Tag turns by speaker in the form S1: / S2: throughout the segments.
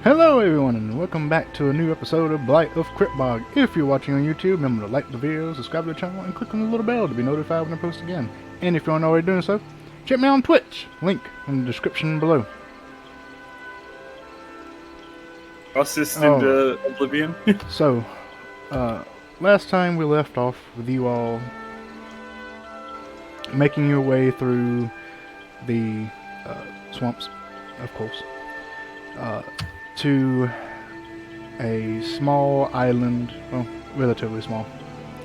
S1: Hello everyone and welcome back to a new episode of Blight of Cryptbog. If you're watching on YouTube, remember to like the video, subscribe to the channel, and click on the little bell to be notified when I post again. And if you aren't already doing so, check me out on Twitch, link in the description below.
S2: Assist into oblivion.
S1: So, last time we left off with you all making your way through the swamps, of course, to a small island, well, relatively small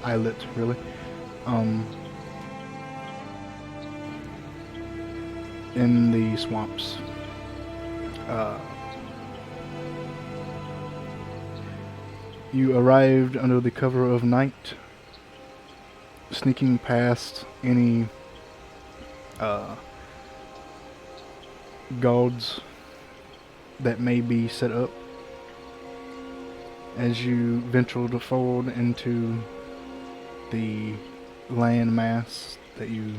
S1: islet, really, in the swamps. You arrived under the cover of night, sneaking past any guards that may be set up. As you ventured forward into the land mass that you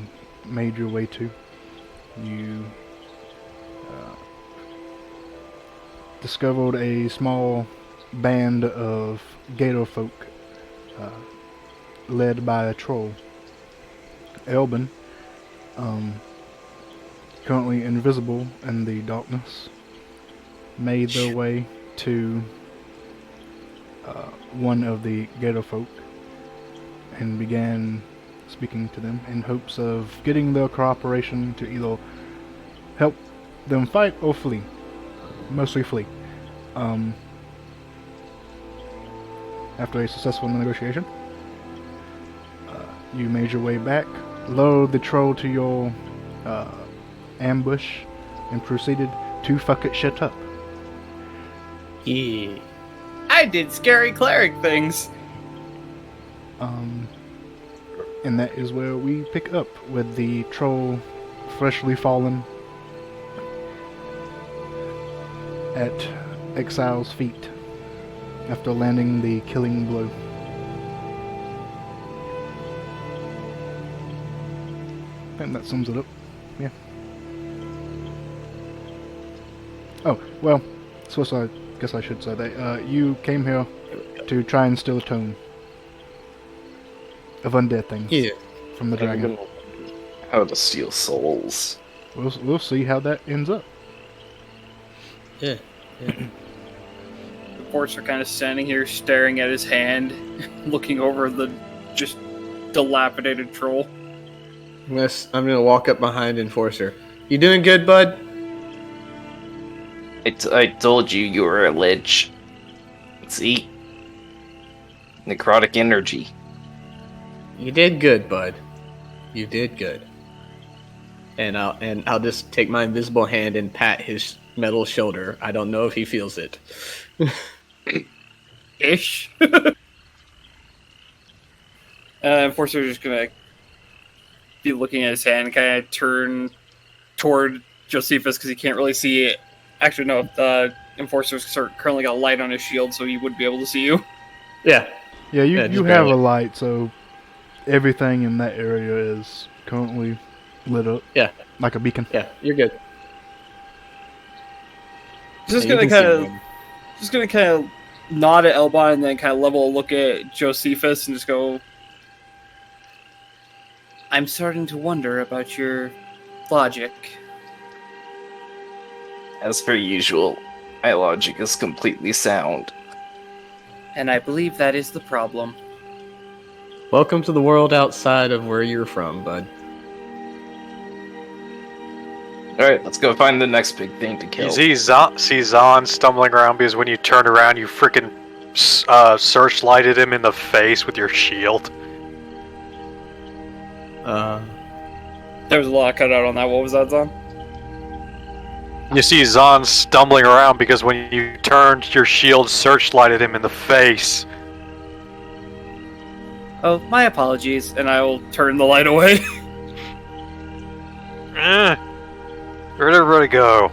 S1: made your way to, you discovered a small band of gator folk led by a troll. Elbin, currently invisible in the darkness, made their way to one of the gator folk and began speaking to them in hopes of getting their cooperation to either help them fight or flee. Mostly flee. After a successful negotiation, you made your way back, lured the troll to your ambush, and proceeded to fuck it shit up.
S2: Yeah. I did scary cleric things.
S1: And that is where we pick up with the troll freshly fallen at Exile's feet after landing the killing blow. I think that sums it up. Yeah. Oh, well, so I guess I should say that you came here to try and steal a tome of undead things from the dragon.
S3: How to steal souls.
S1: We'll see how that ends up.
S2: Yeah. The ports are kind of standing here staring at his hand, looking over the just dilapidated troll.
S4: Yes, I'm gonna walk up behind Enforcer. You doing good, bud?
S3: I told you you were a lich. See? Necrotic energy.
S4: You did good, bud. You did good. And I'll just take my invisible hand and pat his metal shoulder. I don't know if he feels it.
S2: Ish. Enforcer's just gonna be looking at his hand and kind of turn toward Josephus because he can't really see it. Actually, no, Enforcer's currently got a light on his shield, so he would be able to see you.
S4: Yeah.
S1: Yeah, you have a light, so everything in that area is currently lit up.
S4: Yeah.
S1: Like a beacon.
S4: Yeah, you're good.
S2: Just gonna kind of nod at Elbon and then kind of level a look at Josephus and just go, I'm starting to wonder about your logic.
S3: As per usual, my logic is completely sound.
S2: And I believe that is the problem.
S4: Welcome to the world outside of where you're from, bud.
S3: Alright, let's go find the next big thing to kill.
S5: You see Zahn stumbling around because when you turned around, you freaking searchlighted him in the face with your shield.
S2: There was a lot cut out on that. What was that, Zon?
S5: You see Zahn stumbling around because when you turned your shield, searchlighted him in the face.
S2: Oh, my apologies, and I will turn the light away.
S5: Where'd everybody go?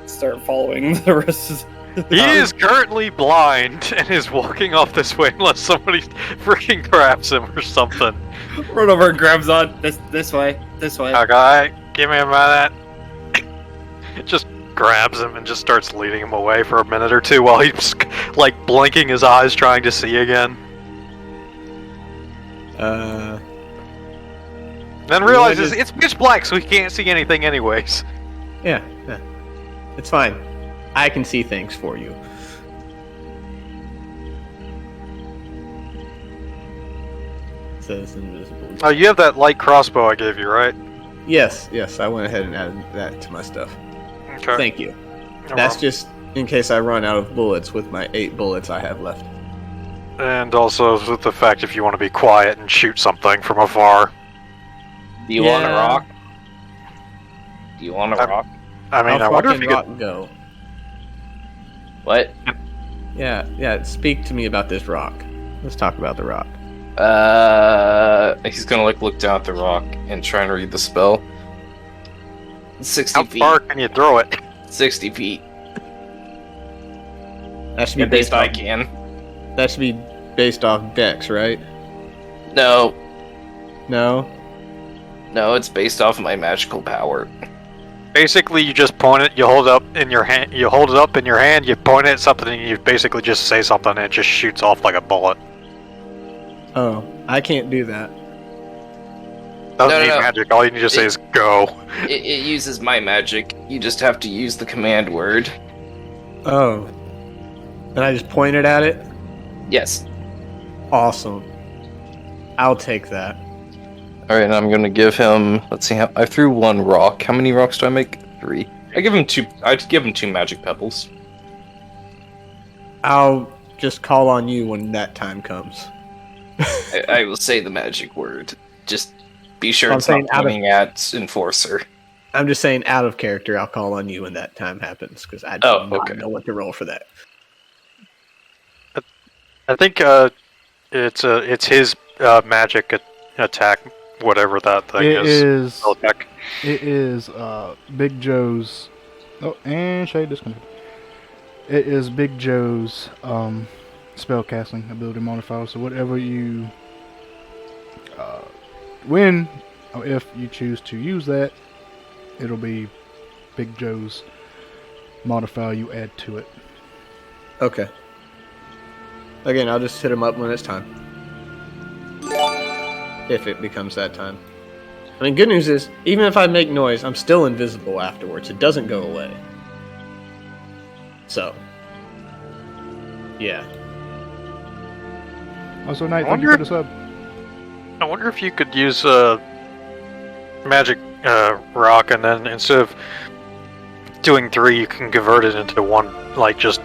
S2: Start following the rest of
S5: He is currently blind and is walking off this way unless somebody freaking grabs him or something.
S2: Run over and grab Zon. This way.
S5: Okay, give me a minute. Just grabs him and just starts leading him away for a minute or two while he's like blinking his eyes trying to see again. Then realizes it's pitch black, so he can't see anything anyways.
S4: Yeah. It's fine. I can see things for you. It says invisible.
S5: Oh, you have that light crossbow I gave you, right?
S4: Yes, I went ahead and added that to my stuff.
S5: Okay.
S4: Thank you.
S5: No
S4: That's
S5: problem.
S4: just in case I run out of bullets with my 8 bullets I have left.
S5: And also with the fact if you want to be quiet and shoot something from afar.
S3: Do you want a
S4: Yeah.
S3: rock? Do you want a rock?
S5: I mean,
S4: How
S5: I
S4: far
S5: wonder if
S4: can
S5: you
S4: rock
S5: could.
S4: go?
S3: What?
S4: Yeah. Speak to me about this rock. Let's talk about the rock.
S3: He's gonna look down at the rock and try and read the spell. 60
S5: How
S3: feet.
S5: far can you throw it?
S3: 60 feet.
S4: That should be
S3: At least
S4: based
S3: I
S4: off.
S3: can.
S4: That should be based off Dex, right?
S3: No,
S4: No.
S3: it's based off my magical power.
S5: Basically, you just point it. You hold it up in your hand. You hold it up in your hand. You point it at something, and you basically just say something, and it just shoots off like a bullet.
S4: Oh, I can't do that.
S5: Doesn't
S3: No,
S5: need
S3: no.
S5: magic. All you need to say is go.
S3: It uses my magic. You just have to use the command word.
S4: Oh. And I just pointed at it?
S3: Yes.
S4: Awesome. I'll take that.
S3: Alright, and I'm gonna give him. Let's see how. I threw 1 rock. How many rocks do I make? 3. I'd give him 2 magic pebbles.
S4: I'll just call on you when that time comes.
S3: I will say the magic word. Just be sure
S4: I'm
S3: it's not
S4: saying out of-
S3: pointing at Enforcer.
S4: I'm just saying, out of character, I'll call on you when that time happens, because I
S3: Oh,
S4: do not
S3: okay.
S4: know what to roll for that.
S5: I think it's his magic attack, whatever that thing
S1: It is.
S5: Spell attack.
S1: It is Big Joe's. Oh, and Shay disconnected. It is Big Joe's spellcasting ability modifier. So whatever you, when or if you choose to use that, it'll be Big Joe's modifier you add to it.
S4: Okay. Again, I'll just hit him up when it's time. If it becomes that time. I mean, good news is, even if I make noise, I'm still invisible afterwards. It doesn't go away. So. Yeah.
S1: Also, Knight,
S5: I
S1: thank you
S5: wonder
S1: for the sub.
S5: I wonder if you could use magic rock, and then instead of doing 3, you can convert it into 1. Like just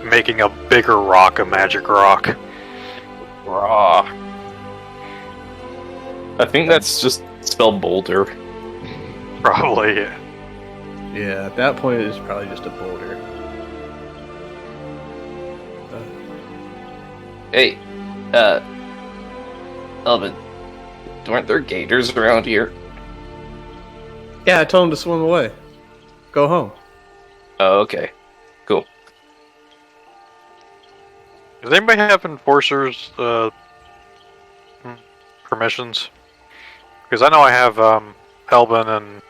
S5: making a bigger rock a magic rock.
S3: Raw. I think that's just spelled boulder.
S5: Probably. Yeah.
S4: Yeah, at that point, it's probably just a boulder.
S3: Hey, Elvin, weren't there gators around here?
S4: Yeah, I told him to swim away. Go home.
S3: Oh, okay. Cool.
S5: Does anybody have enforcers permissions? Because I know I have Elvin and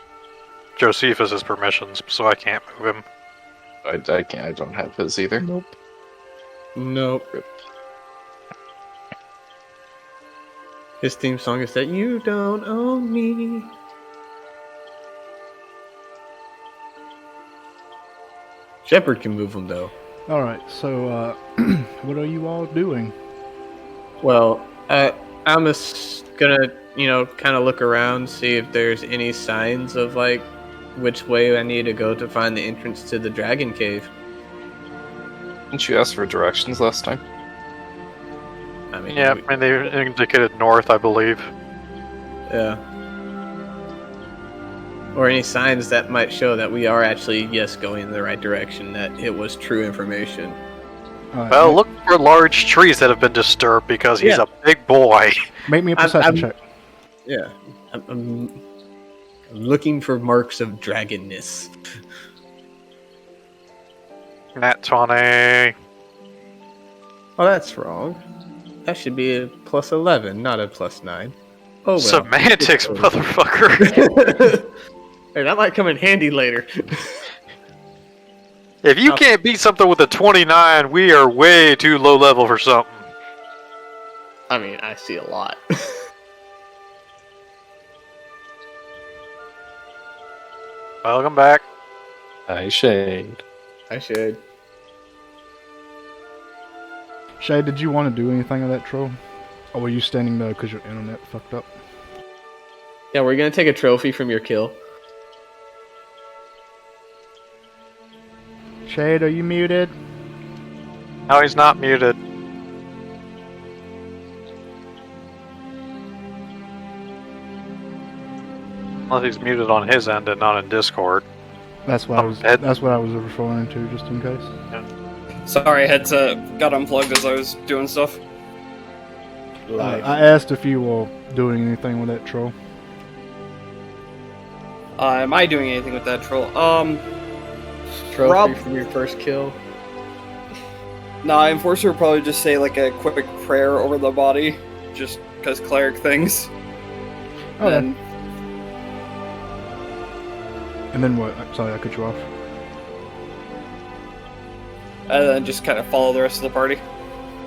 S5: Josephus' permissions, so I can't move him.
S3: I can't. I don't have his either.
S4: Nope. Nope. His theme song is that you don't own me. Shepard can move him though.
S1: Alright, so what are you all doing?
S4: Well, I'm just gonna, kind of look around, see if there's any signs of like which way I need to go to find the entrance to the dragon cave.
S3: Didn't you ask for directions last time?
S4: I mean,
S5: Yeah, and they indicated north, I believe.
S4: yeah. Or any signs that might show that we are actually, yes, going in the right direction, that it was true information.
S1: Alright,
S5: Well, look for large trees that have been disturbed because he's
S4: Yeah.
S5: a big boy.
S1: make me a
S4: I'm-
S1: perception check.
S4: Yeah. I'm looking for marks of dragonness.
S5: Nat 20.
S4: Oh, that's wrong. That should be a plus 11, not a plus 9. Oh, well.
S5: Semantics,
S4: It's over.
S5: motherfucker.
S4: Hey, that might come in handy later.
S5: If you can't beat something with a 29, we are way too low level for something.
S4: I mean, I see a lot.
S5: Welcome back.
S3: Hi, Shade.
S4: I should.
S1: Shay, did you want to do anything of that troll? Or were you standing there because your internet fucked up?
S4: Yeah, we're gonna take a trophy from your kill.
S1: Shade, are you muted?
S5: No, he's not muted. Unless he's muted on his end and not in Discord.
S1: That's what I was referring to, just in case.
S2: Sorry, headset got unplugged as I was doing stuff.
S1: I asked if you were doing anything with that troll.
S2: Am I doing anything with that troll?
S4: Trophy from your first kill.
S2: Nah, Enforcer would probably just say like a quick prayer over the body, just because cleric things.
S1: Okay.
S2: And
S1: And then what? Sorry, I cut you off.
S2: then just kind of follow the rest of the party.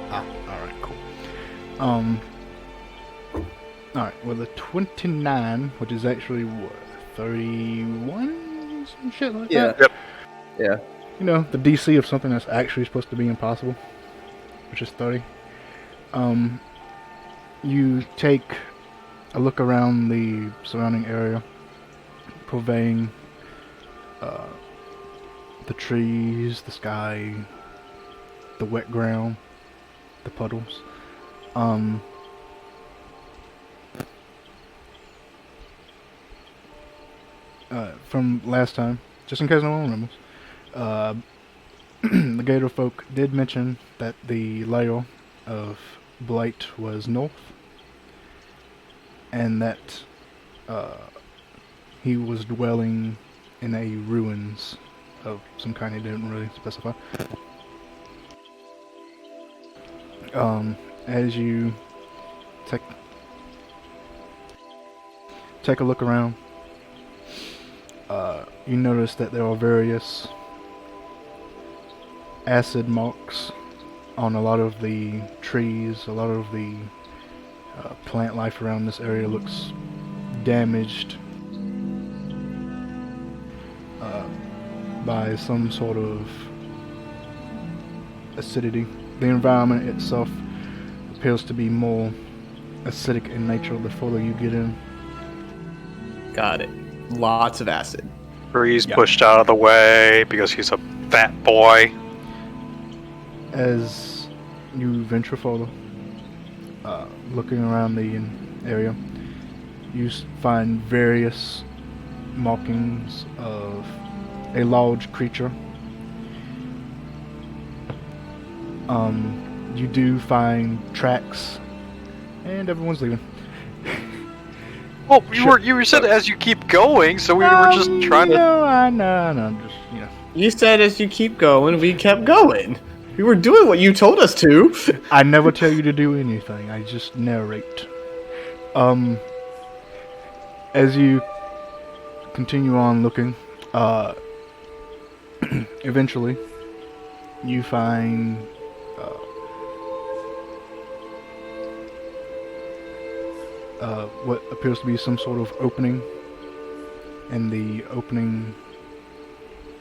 S1: Alright, cool. Alright, well the 29, which is actually what, 31? Some shit like that?
S5: Yep.
S4: Yeah.
S1: You know, the DC of something that's actually supposed to be impossible, which is 30. You take a look around the surrounding area, purveying the trees, the sky, the wet ground, the puddles. From last time, just in case no one remembers, the Gator folk did mention that the lair of Blight was north, and that he was dwelling in a ruins of some kind. He didn't really specify. As you take a look around, you notice that there are various acid marks on a lot of the trees. A lot of the plant life around this area looks damaged by some sort of acidity. The environment itself appears to be more acidic in nature the further you get in.
S4: Got it. Lots of acid.
S5: Breeze pushed out of the way because he's a fat boy.
S1: As you venture further, looking around the area, you find various markings of a large creature. You do find tracks, and everyone's leaving.
S5: Well, you said as you keep going, so we were just trying to.
S1: No, I know, just, you know.
S4: You said as you keep going, we kept going. We were doing what you told us to.
S1: I never tell you to do anything. I just narrate. As you continue on looking, eventually, you find what appears to be some sort of opening, and the opening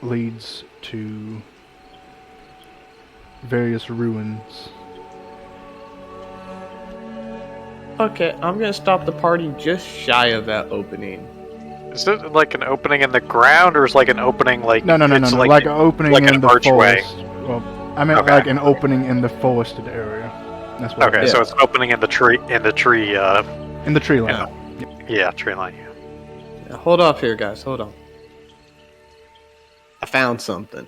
S1: leads to various ruins.
S4: Okay, I'm gonna stop the party just shy of that opening.
S5: Is it like an opening in the ground, or is like an opening like
S1: No.
S5: it's
S1: Like an opening
S5: like
S1: in
S5: an
S1: the
S5: archway?
S1: forest. Well, I meant
S5: Okay.
S1: like an opening in the forested area. That's what.
S5: Okay,
S1: I meant.
S5: so it's an opening in the tree.
S1: In the tree line.
S5: Yeah, tree line.
S4: Now, hold up here, guys. Hold on. I found something.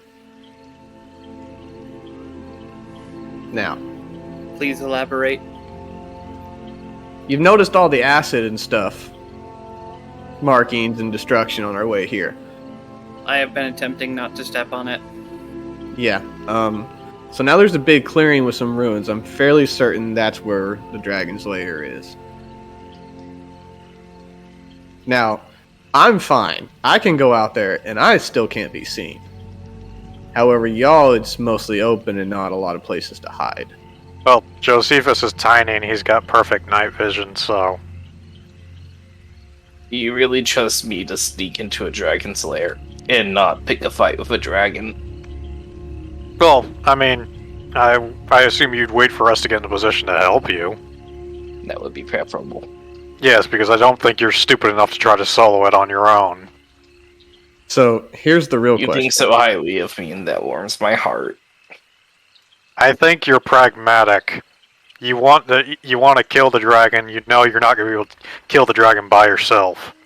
S4: Now,
S2: Please elaborate.
S4: you've noticed all the acid and stuff, markings and destruction on our way here.
S2: I have been attempting not to step on it.
S4: Yeah. So now there's a big clearing with some ruins. I'm fairly certain that's where the dragon's lair is. Now, I'm fine. I can go out there and I still can't be seen. However, y'all, it's mostly open and not a lot of places to hide.
S5: Well, Josephus is tiny and he's got perfect night vision, so...
S3: You really trust me to sneak into a dragon's lair and not pick a fight with a dragon?
S5: Well, I mean, I assume you'd wait for us to get in a position to help you.
S3: That would be preferable.
S5: Yes, because I don't think you're stupid enough to try to solo it on your own.
S4: So here's the real
S3: You
S4: question.
S3: think so highly of me, and that warms my heart.
S5: I think you're pragmatic. You want to kill the dragon. You know you're not going to be able to kill the dragon by yourself.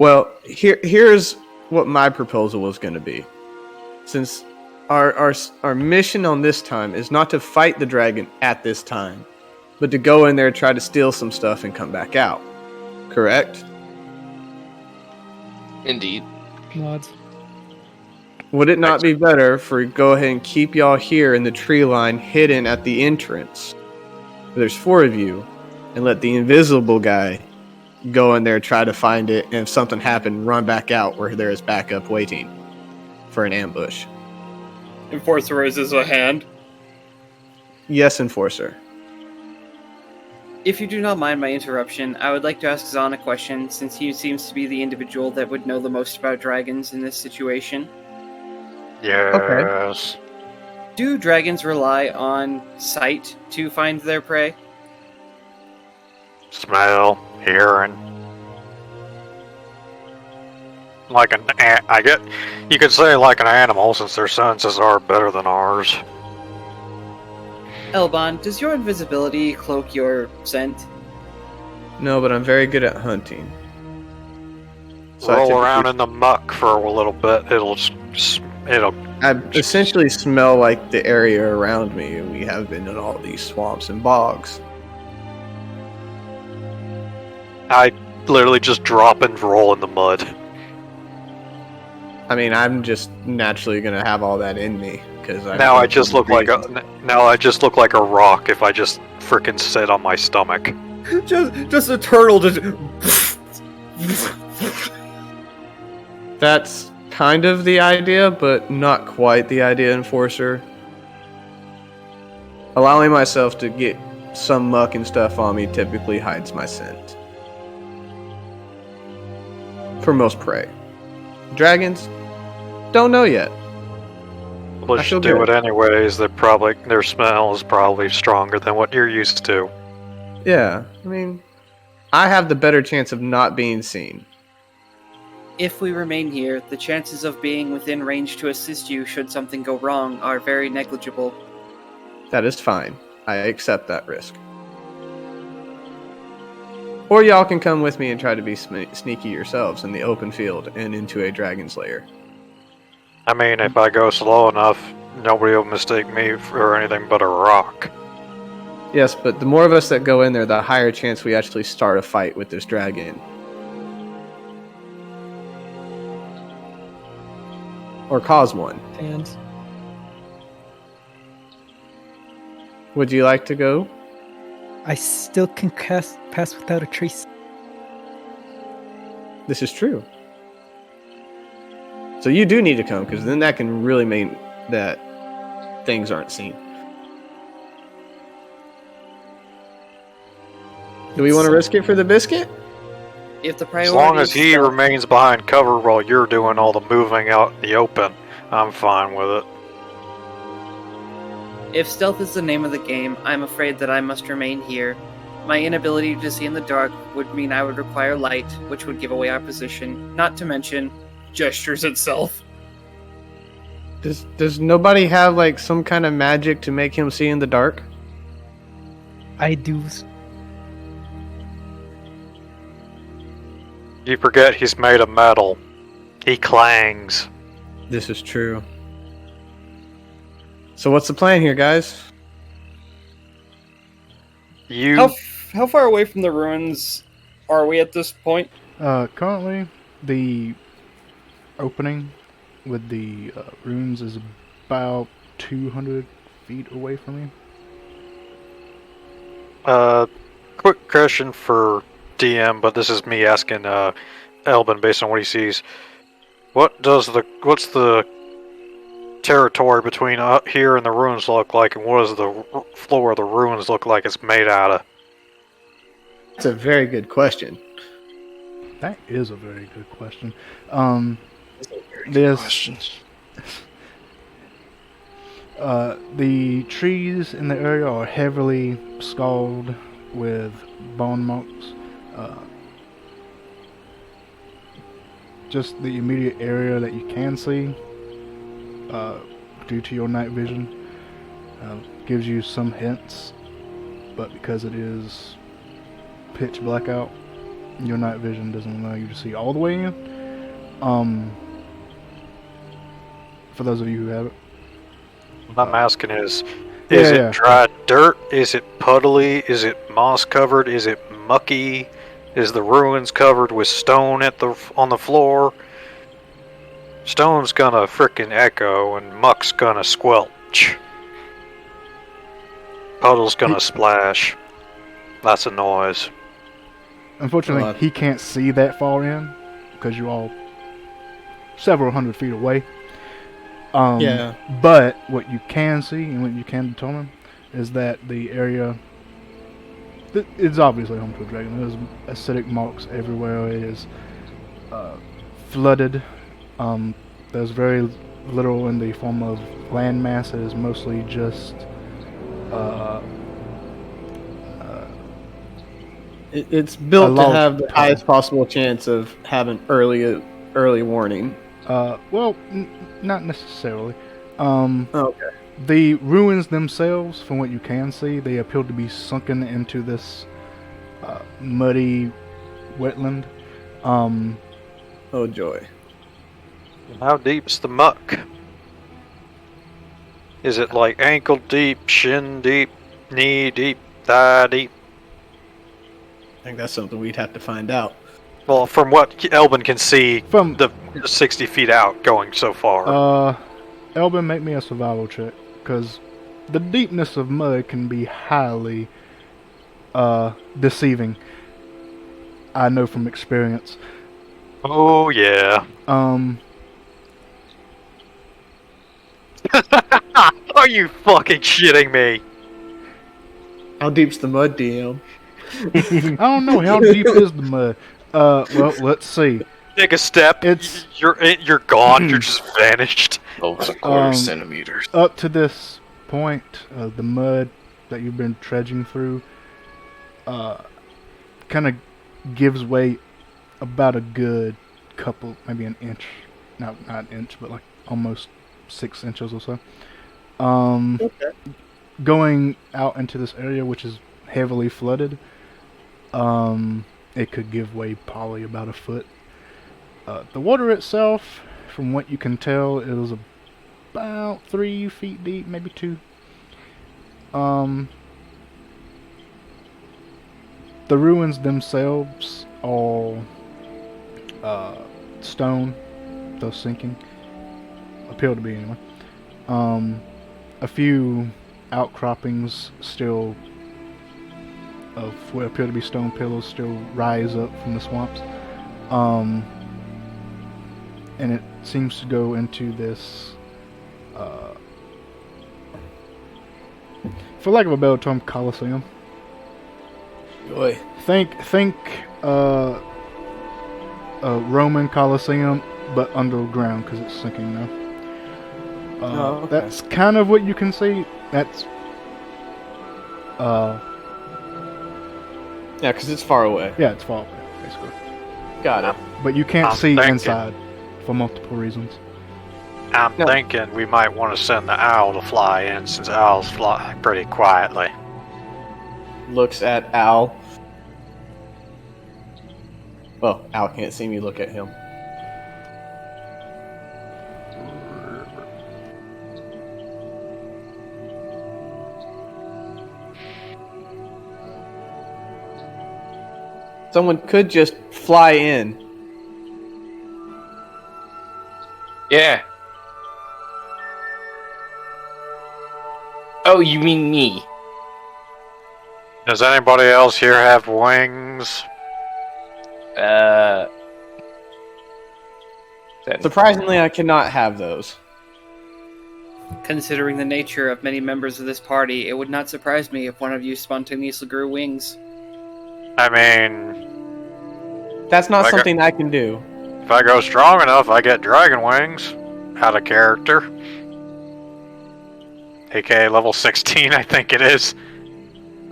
S4: Well, here's what my proposal was going to be. Since our mission on this time is not to fight the dragon at this time, but to go in there, try to steal some stuff, and come back out. Correct?
S3: Indeed.
S6: Nods.
S4: Would it not be better for go ahead and keep y'all here in the tree line, hidden at the entrance? There's 4 of you, and let the invisible guy go in there, try to find it, and if something happened, run back out where there is backup waiting for an ambush.
S2: Enforcer raises a hand.
S4: Yes, Enforcer.
S7: If you do not mind my interruption, I would like to ask Zahn a question, since he seems to be the individual that would know the most about dragons in this situation.
S5: Yes.
S7: Do dragons rely on sight to find their prey?
S5: Smell, hearing. Like you could say like an animal, since their senses are better than ours.
S7: Elbon, does your invisibility cloak your scent?
S4: No, but I'm very good at hunting. So I
S5: Roll
S4: typically-
S5: around in the muck for a little bit. It'll
S4: I essentially smell like the area around me, and we have been in all these swamps and bogs.
S5: I literally just drop and roll in the mud.
S4: I mean, I'm just naturally gonna have all that in me because
S5: Now I just look like a rock if I just frickin' sit on my stomach.
S2: Just a turtle just...
S4: That's kind of the idea, but not quite the idea, Enforcer. Allowing myself to get some muck and stuff on me typically hides my scent. For most prey. Dragons? Don't know yet.
S5: Let's
S4: feel
S5: do
S4: good.
S5: it anyways. Their smell is probably stronger than what you're used to.
S4: Yeah, I mean, I have the better chance of not being seen.
S7: If we remain here, the chances of being within range to assist you should something go wrong are very negligible.
S4: That is fine. I accept that risk. Or y'all can come with me and try to be sneaky yourselves in the open field and into a dragon's lair.
S5: I mean, if I go slow enough, nobody will mistake me for anything but a rock.
S4: Yes, but the more of us that go in there, the higher chance we actually start a fight with this dragon. Or cause one.
S6: Hands.
S4: Would you like to go?
S6: I still can pass without a trace.
S4: This is true. So you do need to come, because then that can really mean that things aren't seen. Do we want to risk it for the biscuit?
S7: If the
S5: As
S7: priority
S5: long as
S7: is
S5: he
S7: stealth,
S5: remains behind cover while you're doing all the moving out in the open, I'm fine with it.
S7: if stealth is the name of the game, I'm afraid that I must remain here. My inability to see in the dark would mean I would require light, which would give away our position, not to mention...
S2: gestures itself.
S4: Does nobody have like some kind of magic to make him see in the dark?
S6: I do.
S5: You forget he's made of metal. He clangs.
S4: This is true. So what's the plan here, guys?
S2: How far away from the ruins are we at this point?
S1: Currently, the opening with the runes is about 200 feet away from you.
S5: Quick question for DM, but this is me asking Elbin based on what he sees. What's the territory between here and the ruins look like, and what does the floor of the ruins look like it's made out of?
S4: That's a very good question.
S1: That is a very good question.
S3: Questions.
S1: The trees in the area are heavily scalded with bone marks. Just the immediate area that you can see, due to your night vision, gives you some hints, but because it is pitch black out, your night vision doesn't allow you to see all the way in. For those of you who have it.
S5: What I'm asking is it dry dirt? Is it puddly? Is it moss covered? Is it mucky? Is the ruins covered with stone on the floor? Stone's gonna frickin' echo and muck's gonna squelch. Puddle's gonna splash. That's a noise.
S1: Unfortunately, he can't see that far in because you're all several hundred feet away.
S4: Yeah.
S1: But what you can see and what you can determine is that the area, it's obviously home to a dragon. There's acidic marks everywhere. It is flooded. There's very little in the form of land mass. It is mostly just
S4: it's built to
S1: large
S4: have the
S1: town.
S4: highest possible chance of having early warning.
S1: Well, not necessarily.
S4: Okay.
S1: The ruins themselves, from what you can see, they appear to be sunken into this muddy wetland.
S4: Oh joy.
S5: How deep's the muck? Is it like ankle deep, shin deep, knee deep, thigh deep?
S4: I think that's something we'd have to find out.
S5: Well, from what Elbin can see,
S1: From
S5: the 60 feet out going so far.
S1: Elbin, make me a survival check, because the deepness of mud can be highly deceiving. I know from experience.
S5: Oh, yeah. Are you fucking shitting me?
S4: How deep's the mud, DM?
S1: I don't know, how deep is the mud? Well, let's see.
S5: Take a step. You're gone. You're just vanished.
S3: Oh, it's a quarter centimeters.
S1: Up to this point, the mud that you've been trudging through kind of gives way about a good couple, maybe an inch. Not an inch, but like almost 6 inches or so.
S4: Okay.
S1: Going out into this area, which is heavily flooded, it could give way probably about a foot. The water itself, from what you can tell, is about 3 feet deep, maybe 2. The ruins themselves are stone, though sinking. Appear to be anyway. A few outcroppings still of what appear to be stone pillars still rise up from the swamps. And it seems to go into this, for lack of a better term, Colosseum.
S4: Boy.
S1: Think Roman Colosseum, but underground because it's sinking now.
S4: Okay.
S1: That's kind of what you can see. That's
S4: Yeah, because it's far away.
S1: yeah, it's far away, basically.
S4: Got it.
S1: But you can't
S5: I'm
S1: see
S5: thinking.
S1: inside for multiple reasons.
S5: I'm
S4: No.
S5: thinking we might want to send the owl to fly in, since owls fly pretty quietly.
S4: Looks at Al. Well, Al can't see me look at him. Someone could just fly in.
S3: Yeah. Oh, you mean me?
S5: Does anybody else here have wings?
S3: That-
S4: Surprisingly, I cannot have those.
S7: Considering the nature of many members of this party, it would not surprise me if one of you spontaneously grew wings.
S5: I mean,
S4: That's not
S5: Like a-
S4: something I can do.
S5: if I go strong enough, I get dragon wings. Out of character. AKA level 16, I think it is.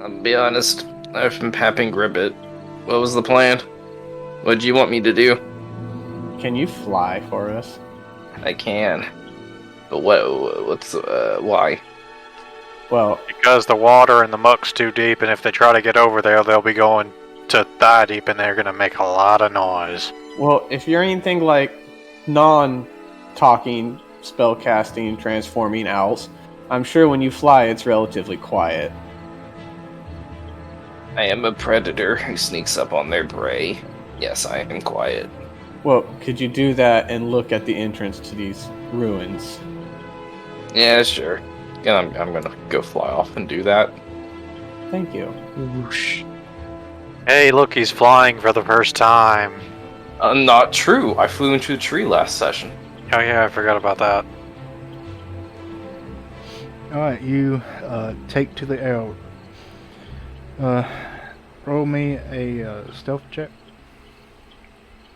S3: I'll be honest, I've been papping Gribbit. What was the plan? What do you want me to do?
S4: Can you fly for us?
S3: I can. But why?
S4: Well,
S5: Because the water and the muck's too deep, and if they try to get over there, they'll be going to thigh deep, and they're gonna make a lot of noise.
S4: well, if you're anything like non-talking, spellcasting, transforming owls, I'm sure when you fly, it's relatively quiet.
S3: I am a predator who sneaks up on their prey. Yes, I am quiet.
S4: Well, could you do that and look at the entrance to these ruins?
S3: Yeah, sure. Yeah, I'm gonna go fly off and do that.
S4: Thank you.
S3: Whoosh.
S5: Hey, look, he's flying for the first time.
S3: Not true. I flew into a tree last session.
S5: Oh yeah, I forgot about that.
S1: Alright, you take to the arrow. Roll me a stealth check.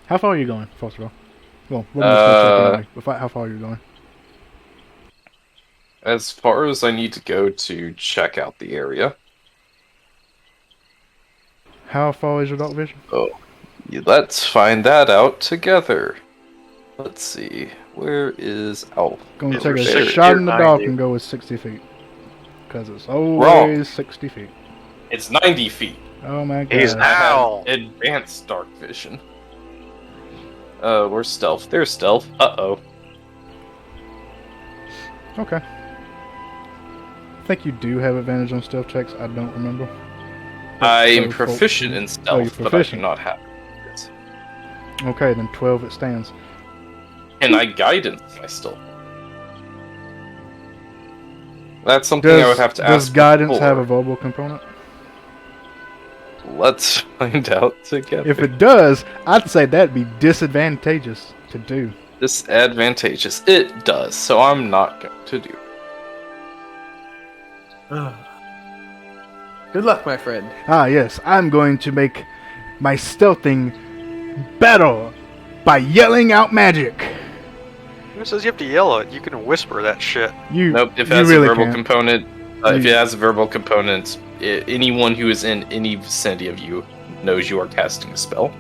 S1: How far are you going, first of all? Well, roll me a stealth check anyway. How far are you going?
S3: As far as I need to go to check out the area.
S1: How far is your dark vision?
S3: Let's find that out together. Let's see. Where is Alf?
S1: Going to
S5: Yeah,
S1: take
S5: we're
S1: a
S5: 60
S1: shot
S5: or
S1: in the
S5: 90.
S1: dark and go with 60 feet. Because it's always
S3: Wrong.
S1: 60 feet.
S3: It's 90 feet.
S1: Oh my god.
S5: He's now.
S3: Advanced dark vision. Where's stealth? There's stealth. Uh-oh.
S1: Okay. I think you do have advantage on stealth checks. I don't remember.
S3: I'm
S1: So,
S3: proficient in
S1: you're
S3: stealth, but I do
S1: proficient.
S3: not have it.
S1: Okay, then 12 it stands.
S3: And I guidance my stealth. That's something I would have to
S1: Does
S3: ask.
S1: guidance
S3: before.
S1: have a verbal component?
S3: Let's find out together.
S1: If it does, I'd say that'd be disadvantageous to do.
S3: Disadvantageous. It does, so I'm not going to do.
S4: Good luck, my friend.
S1: Ah, yes, I'm going to make my stealthing better by yelling out magic.
S5: Who says you have to yell it? You can whisper that shit.
S1: You,
S3: Nope. If it
S1: you
S3: has
S1: really
S3: a verbal
S1: can't.
S3: component, if
S1: You-
S3: it has a verbal component, anyone who is in any vicinity of you knows you are casting a spell.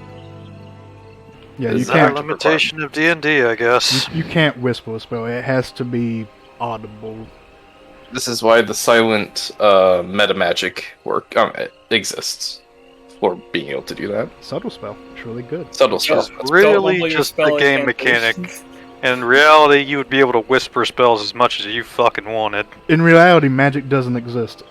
S1: Yeah,
S3: Is
S1: you
S3: that
S1: can't.
S3: a
S5: Limitation of D&D, I guess.
S1: You can't whisper a spell. It has to be audible.
S3: This is why the silent meta magic exists for being able to do that.
S1: Subtle spell. It's really good.
S3: Subtle spells.
S2: Don't
S5: Really
S2: mumble your
S5: just
S2: spell
S5: the game
S2: incantations.
S5: mechanic. In reality, you would be able to whisper spells as much as you fucking wanted.
S1: In reality, magic doesn't exist.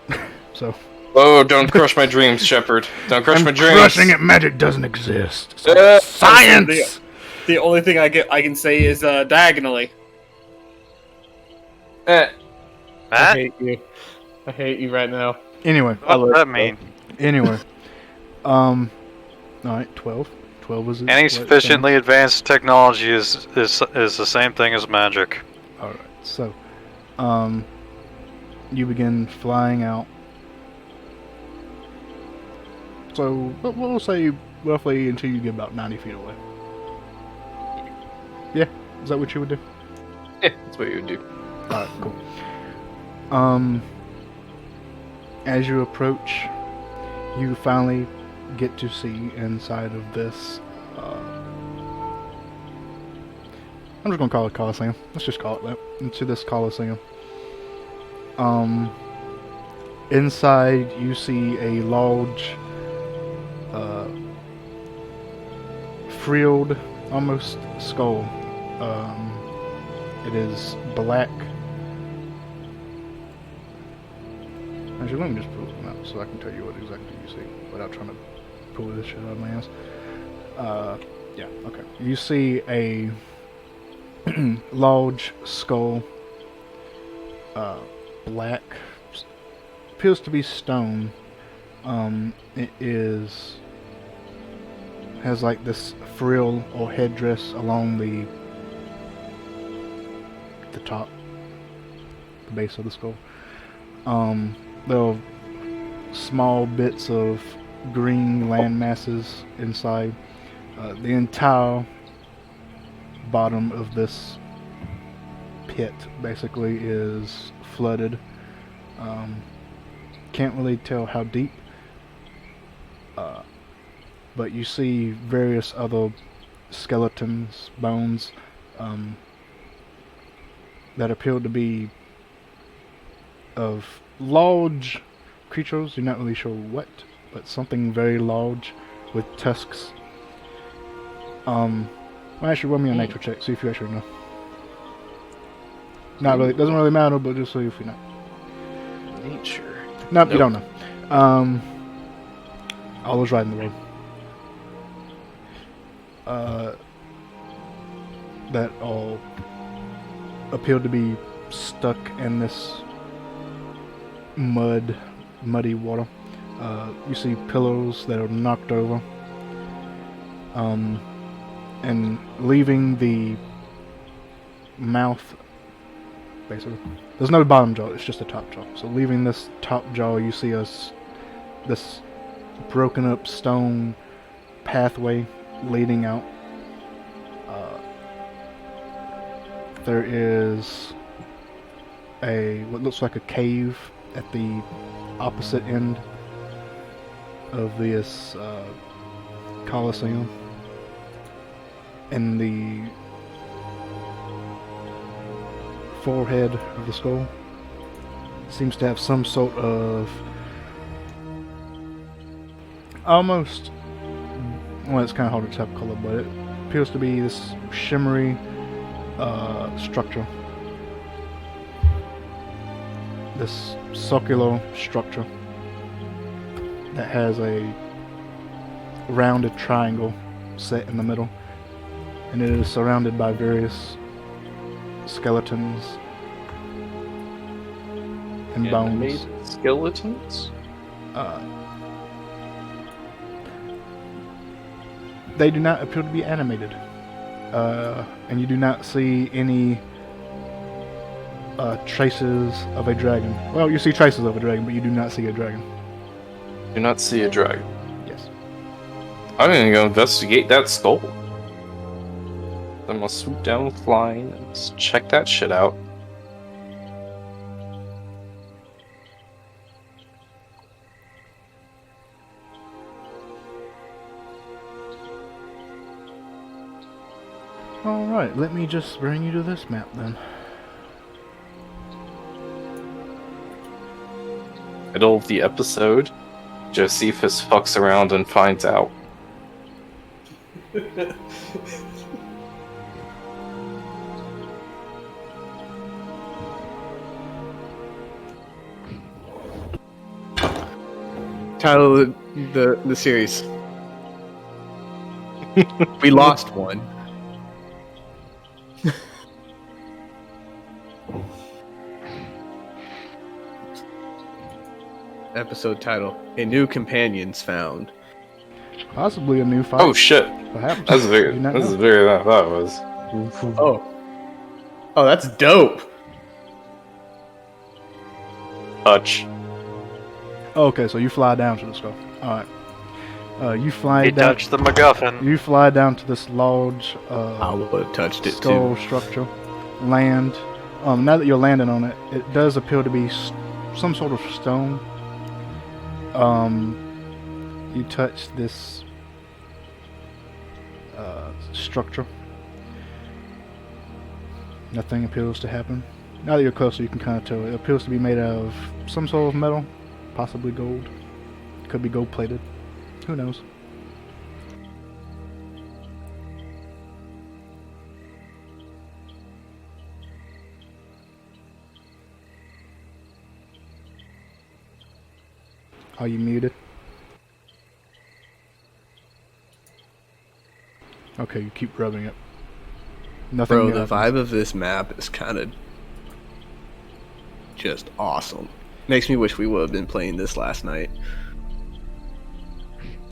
S1: So
S3: Oh, don't crush my dreams, Shepard. Don't crush my dreams.
S1: crushing it. Magic doesn't exist. So
S3: Uh,
S1: science.
S2: The only thing I can say is diagonally.
S4: I
S5: Matt?
S4: hate you. I hate you right now.
S1: Anyway,
S5: What does that mean?
S1: anyway. All right, 12. 12 was it?
S5: Any sufficiently advanced technology is the same thing as magic.
S1: All right. So, you begin flying out. So, we'll say roughly until you get about 90 feet away. Yeah, is that what you would do?
S3: yeah, that's what you would do.
S1: Alright, cool. As you approach, you finally get to see inside of this, I'm just gonna call it Coliseum. Let's just call it that. Into this Coliseum. Inside you see a large, frilled, almost skull. It is black. Actually, let me just pull them out so I can tell you what exactly you see without trying to pull this shit out of my ass. Yeah, okay. You see a large skull, black, appears to be stone. It has like this frill or headdress along the top. the base of the skull. There are small bits of green land masses inside. The entire bottom of this pit basically is flooded. Can't really tell how deep, but you see various other skeletons, bones, that appear to be of large creatures. You're not really sure what, but something very large with tusks. Well, actually, roll me a nature check, see if you actually know. Not really, doesn't really matter, but just so if you know.
S3: Nature.
S1: Nope, you don't know. All is right in the road. That all appeared to be stuck in this muddy water. You see pillows that are knocked over. And leaving the mouth, basically. There's no bottom jaw, it's just a top jaw. So leaving this top jaw, you see this broken up stone pathway leading out. There is what looks like a cave at the opposite end of this Colosseum. In the forehead of the skull seems to have some sort of almost, well, it's kind of hard to tell color, but it appears to be this shimmery structure, this circular structure that has a rounded triangle set in the middle, and it is surrounded by various skeletons and bones.
S3: Animated skeletons?
S1: They do not appear to be animated, and you do not see any traces of a dragon. Well, you see traces of a dragon, but you do not see a dragon.
S3: Do not see a dragon.
S1: Yes.
S3: I'm gonna go investigate that skull. I'm gonna swoop down flying and check that shit out.
S1: Alright, let me just bring you to this map then.
S3: Middle of the episode, Josephus fucks around and finds out.
S4: Title of the series. We lost one. Episode title: A New Companion's Found.
S1: Possibly a new fight.
S3: Oh shit!
S1: Perhaps.
S3: That's bigger.
S1: You not
S3: That's
S1: know.
S3: bigger than I thought it was.
S4: Oh, that's dope.
S3: Touch.
S1: Okay, so you fly down to the skull. Alright. You fly
S5: He
S1: down.
S5: touched the MacGuffin.
S1: You fly down to this large
S4: I would have touched it
S1: skull
S4: too.
S1: structure. Land. Now that you're landing on it, it does appear to be some sort of stone. You touch this structure. Nothing appears to happen. Now that you're closer, you can kind of tell. It appears to be made of some sort of metal, possibly gold. Could be gold plated. Who knows? Are you muted? Okay, you keep rubbing it. Nothing.
S4: Bro,
S1: new
S4: the
S1: happens.
S4: vibe of this map is kind of just awesome. Makes me wish we would have been playing this last night.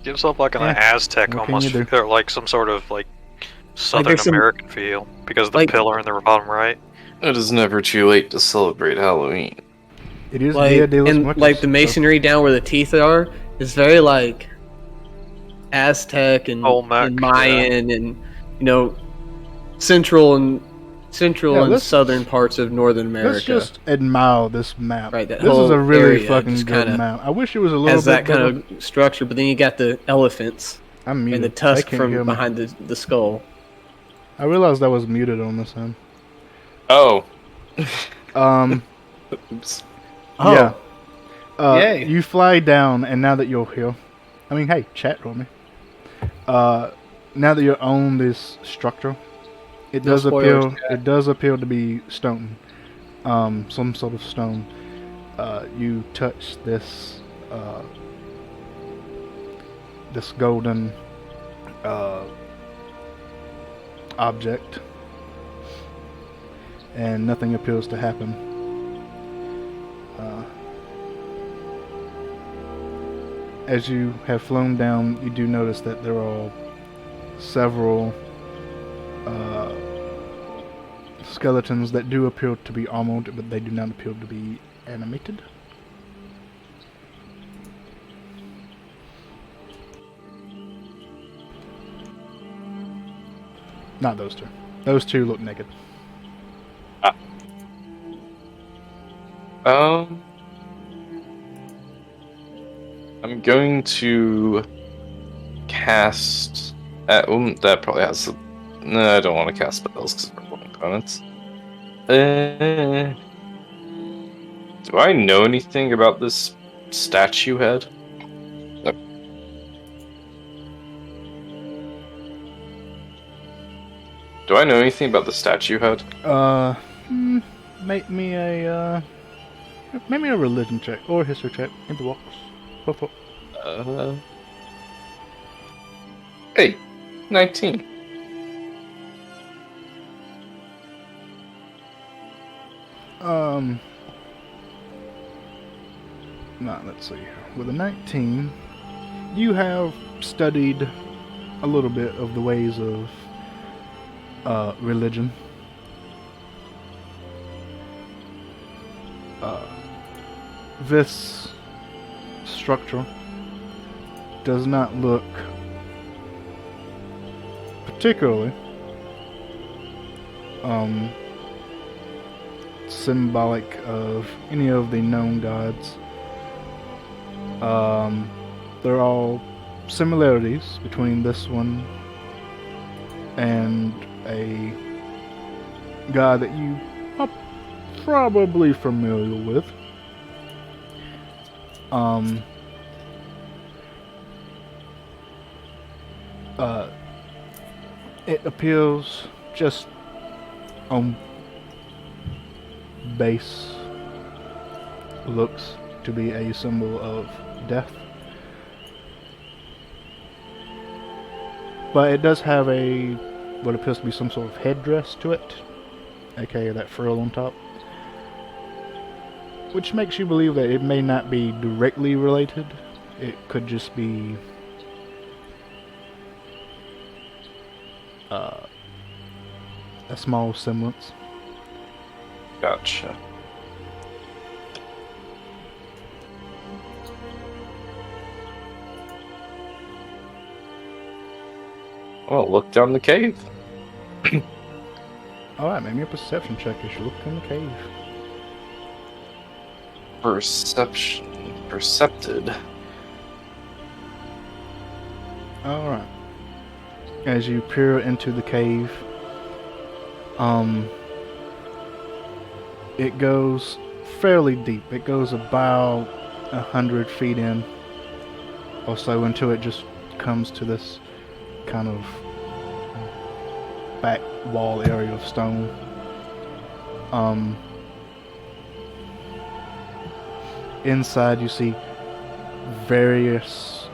S5: Gives off like an
S1: Yeah.
S5: Aztec
S1: What can
S5: almost,
S1: you do?
S5: or like some sort of like Southern
S4: there's some-
S5: American feel because of the
S4: like-
S5: pillar in the bottom right.
S3: It is never too late to celebrate Halloween.
S1: It is
S4: Like,
S1: Dia de los
S4: and
S1: Muertos,
S4: like the
S1: so-
S4: masonry down where the teeth are is very like Aztec and,
S5: Olmec,
S4: and Mayan and central and
S1: Yeah, let's-
S4: southern parts of Northern America.
S1: Let's just admire this map.
S4: Right, that
S1: this is
S4: whole
S1: a really
S4: area
S1: fucking
S4: just
S1: good
S4: kinda
S1: map. I wish it was a little
S4: has
S1: bit
S4: that
S1: better.
S4: kind of structure, but then you got the elephants
S1: I'm muted.
S4: and the
S1: They
S4: tusk
S1: can't hear
S4: from
S1: me.
S4: behind the skull.
S1: I realized I was muted on this end.
S3: Oh.
S1: Oops.
S4: Oh,
S1: Yeah.
S4: Yay.
S1: You fly down, and now that you're here, I mean, hey, chat for me. Now that you're on this structure, it
S4: No
S1: does
S4: spoilers,
S1: appear. It does appear to be stone, some sort of stone. You touch this, this golden object, and nothing appears to happen. As you have flown down, you do notice that there are several skeletons that do appear to be armored, but they do not appear to be animated. Not those two. Those two look naked.
S3: I'm going to cast. That probably has. No, I don't want to cast spells because we're components. Do I know anything about this statue head? Nope. Do I know anything about the statue head?
S1: Make me a religion check or a history check. Either works. Go for it.
S3: Hey, 19.
S1: Let's see. With a 19, you have studied a little bit of the ways of religion. This structure does not look particularly symbolic of any of the known gods. There are all similarities between this one and a god that you are probably familiar with. It appears just on base looks to be a symbol of death. But it does have what appears to be some sort of headdress to it, aka that frill on top, which makes you believe that it may not be directly related. It could just be a small semblance.
S3: Gotcha. Well, look down the cave.
S1: Alright, make me a perception check as you look in the cave.
S3: Percepted.
S1: Alright. As you peer into the cave, it goes fairly deep. It goes about 100 feet in or so until it just comes to this kind of back wall area of stone. Inside you see various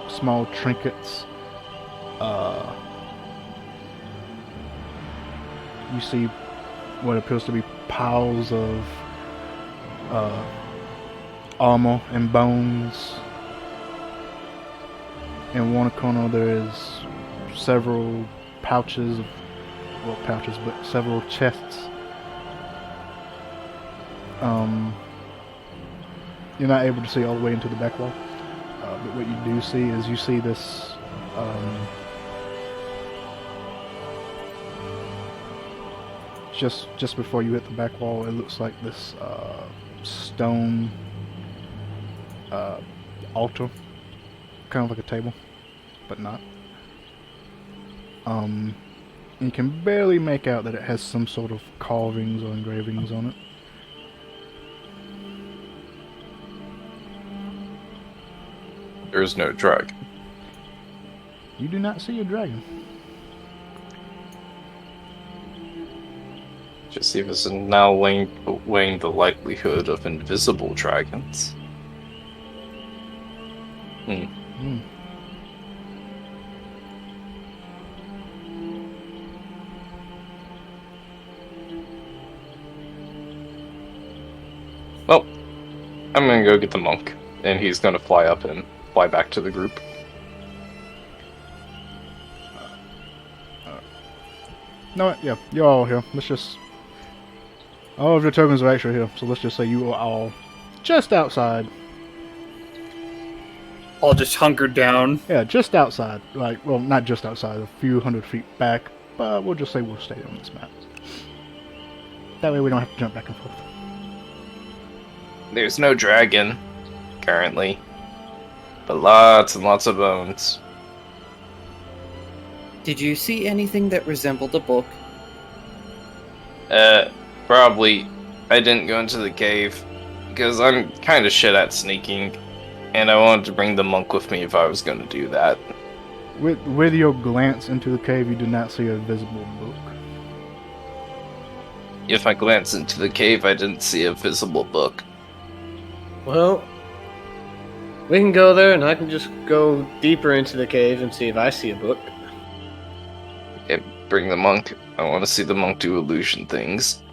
S1: small trinkets. You see what appears to be piles of armor and bones. In one corner there is several pouches, but several chests. You're not able to see all the way into the back wall, but what you do see is you see this just before you hit the back wall. It looks like this stone altar, kind of like a table, but not. You can barely make out that it has some sort of carvings or engravings on it.
S3: There's no dragon.
S1: You do not see a dragon.
S3: Josephus is now weighing the likelihood of invisible dragons. Well, I'm gonna go get the monk, and he's gonna fly up and fly back to the group.
S1: No, yeah, you're all here. Let's just... all of your tokens are actually here, so let's just say you are all just outside.
S2: All just hunkered down.
S1: Yeah, just outside. Like, well, not just outside, a few hundred feet back, but we'll just say we'll stay on this map. That way we don't have to jump back and forth.
S3: There's no dragon, currently. But lots and lots of bones.
S7: Did you see anything that resembled a book?
S3: Probably. I didn't go into the cave, because I'm kind of shit at sneaking, and I wanted to bring the monk with me if I was going to do that.
S1: With your glance into the cave, you do not see a visible book.
S3: If I glance into the cave, I didn't see a visible book.
S4: Well, we can go there, and I can just go deeper into the cave and see if I see a book.
S3: Okay, bring the monk. I want to see the monk do illusion things.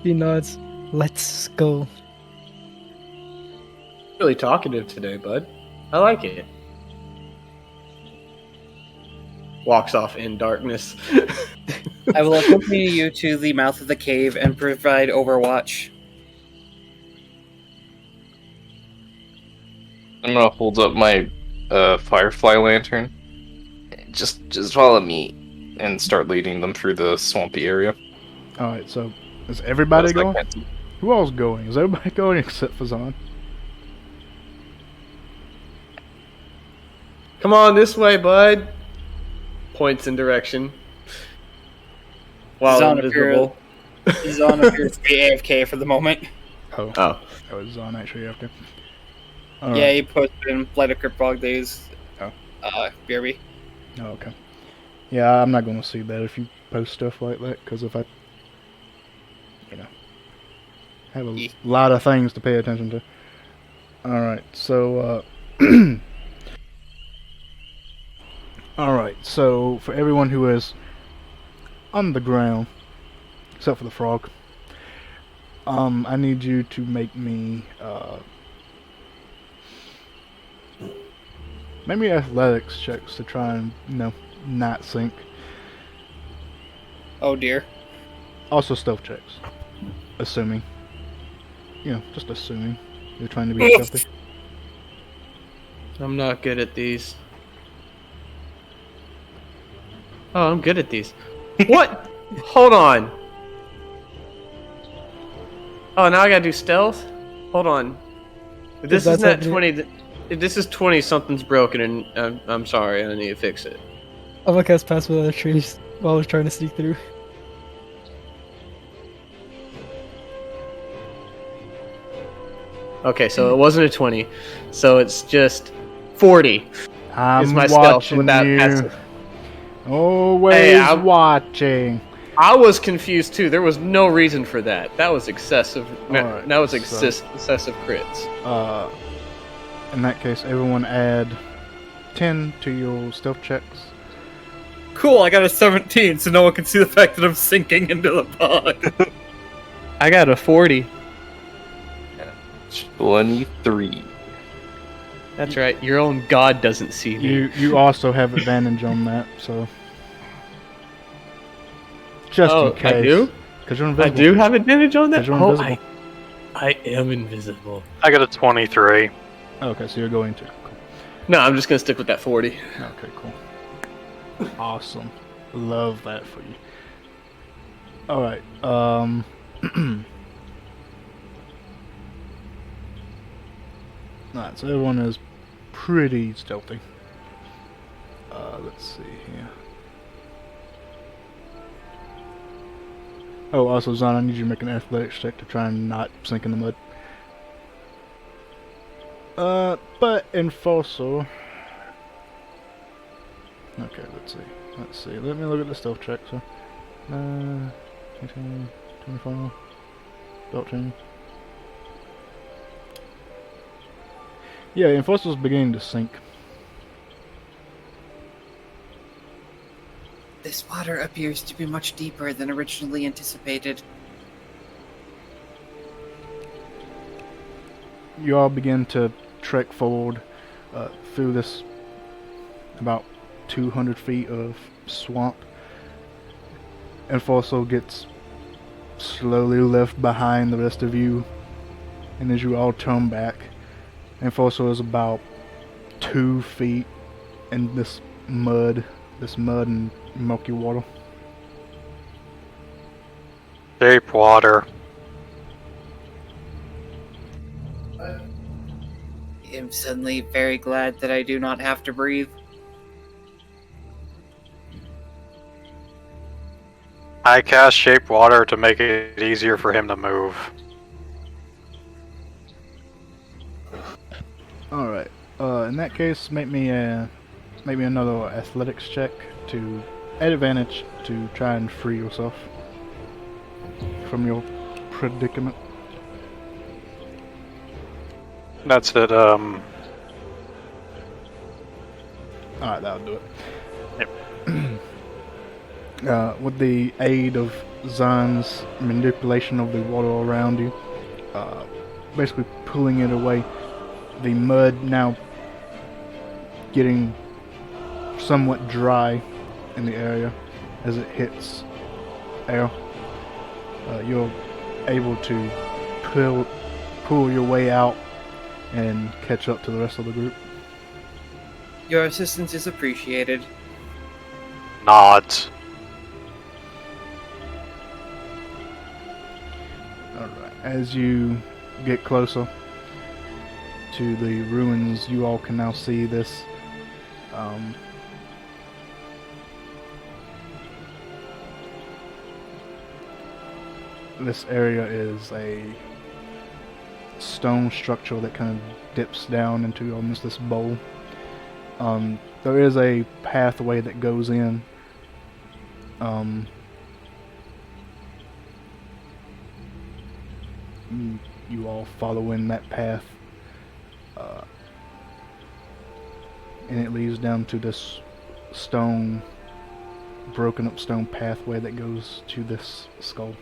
S6: He nods. Let's go.
S4: Really talkative today, bud. I like it. Walks off in darkness.
S7: I will accompany you to the mouth of the cave and provide overwatch.
S3: I'm gonna hold up my firefly lantern. Just follow me and start leading them through the swampy area.
S1: Alright, so is everybody
S3: Best I
S1: going?
S3: can see.
S1: Who all's going? Is everybody going except for Zahn?
S4: Come on this way, bud. Points in direction. While
S7: Zahn
S4: invisible.
S7: Zahn appears to be AFK for the moment.
S1: Oh.
S4: Oh.
S1: That was Zahn actually after.
S7: Yeah, he posted in Blight of Cryptbog days.
S1: Oh.
S7: BRB.
S1: Oh, okay. Yeah, I'm not going to see that if you post stuff like that, because if I, have a lot of things to pay attention to. Alright, so, alright, so for everyone who is on the ground, except for the frog, I need you to make me, maybe athletics checks to try and, not sink.
S7: Oh dear.
S1: Also stealth checks. Assuming. Just assuming you're trying to be stealthy.
S4: I'm not good at these. Oh, I'm good at these. What? Hold on. Oh, now I gotta do stealth? Hold on. If this is not 20... If this is 20, something's broken, and I'm sorry, I need to fix it.
S6: I'm gonna cast Pass Without a Trace while I was trying to sneak through.
S4: Okay, so it wasn't a 20, so it's just 40.
S1: I'm
S4: Is my stealth
S1: watching
S4: without
S1: you.
S4: passive.
S1: Always
S4: Hey, I'm
S1: watching.
S4: I was confused too. There was no reason for that. That was excessive.
S1: Alright,
S4: that was
S1: so-
S4: excessive crits.
S1: In that case, everyone add 10 to your stealth checks.
S2: Cool, I got a 17, so no one can see the fact that I'm sinking into the pond.
S4: I got a 40.
S3: 23.
S4: That's right. Your own god doesn't see me.
S1: You also have advantage on that, so just in case.
S4: I do.
S1: Because you're
S4: I
S1: invisible.
S4: do have advantage on that.
S1: 'Cause you're invisible.
S4: I am invisible.
S5: I got a 23.
S1: Okay, so you're going to. Cool.
S4: No, I'm just gonna stick with that 40.
S1: Okay, cool. Awesome. Love that for you. Alright, Alright, so everyone is pretty stealthy. Let's see here. Oh, also, Zon, I need you to make an athletics check to try and not sink in the mud. But Enforcer... Okay, let's see. Let me look at the stealth check, so... 18, 24, 13... Yeah, Enforcer's beginning to sink.
S7: This water appears to be much deeper than originally anticipated.
S1: You all begin to trek forward through this about 200 feet of swamp. Enforcer gets slowly left behind the rest of you, and as you all turn back, Enforcer is about 2 feet in this mud and murky water.
S5: Deep water.
S7: I'm suddenly very glad that I do not have to breathe.
S5: I cast shape water to make it easier for him to move.
S1: Alright, in that case, make me another athletics check to add advantage to try and free yourself from your predicament.
S5: That's it,
S1: Alright, that'll do it.
S5: Yep.
S1: With the aid of Zan's manipulation of the water around you, basically pulling it away, the mud now getting somewhat dry in the area as it hits air. You're able to pull your way out and catch up to the rest of the group.
S7: Your assistance is appreciated.
S5: nods.
S1: Alright, as you get closer to the ruins, you all can now see this this area is a stone structure that kind of dips down into almost this bowl. There is a pathway that goes in. You all follow in that path, and it leads down to this broken up stone pathway that goes to this skull.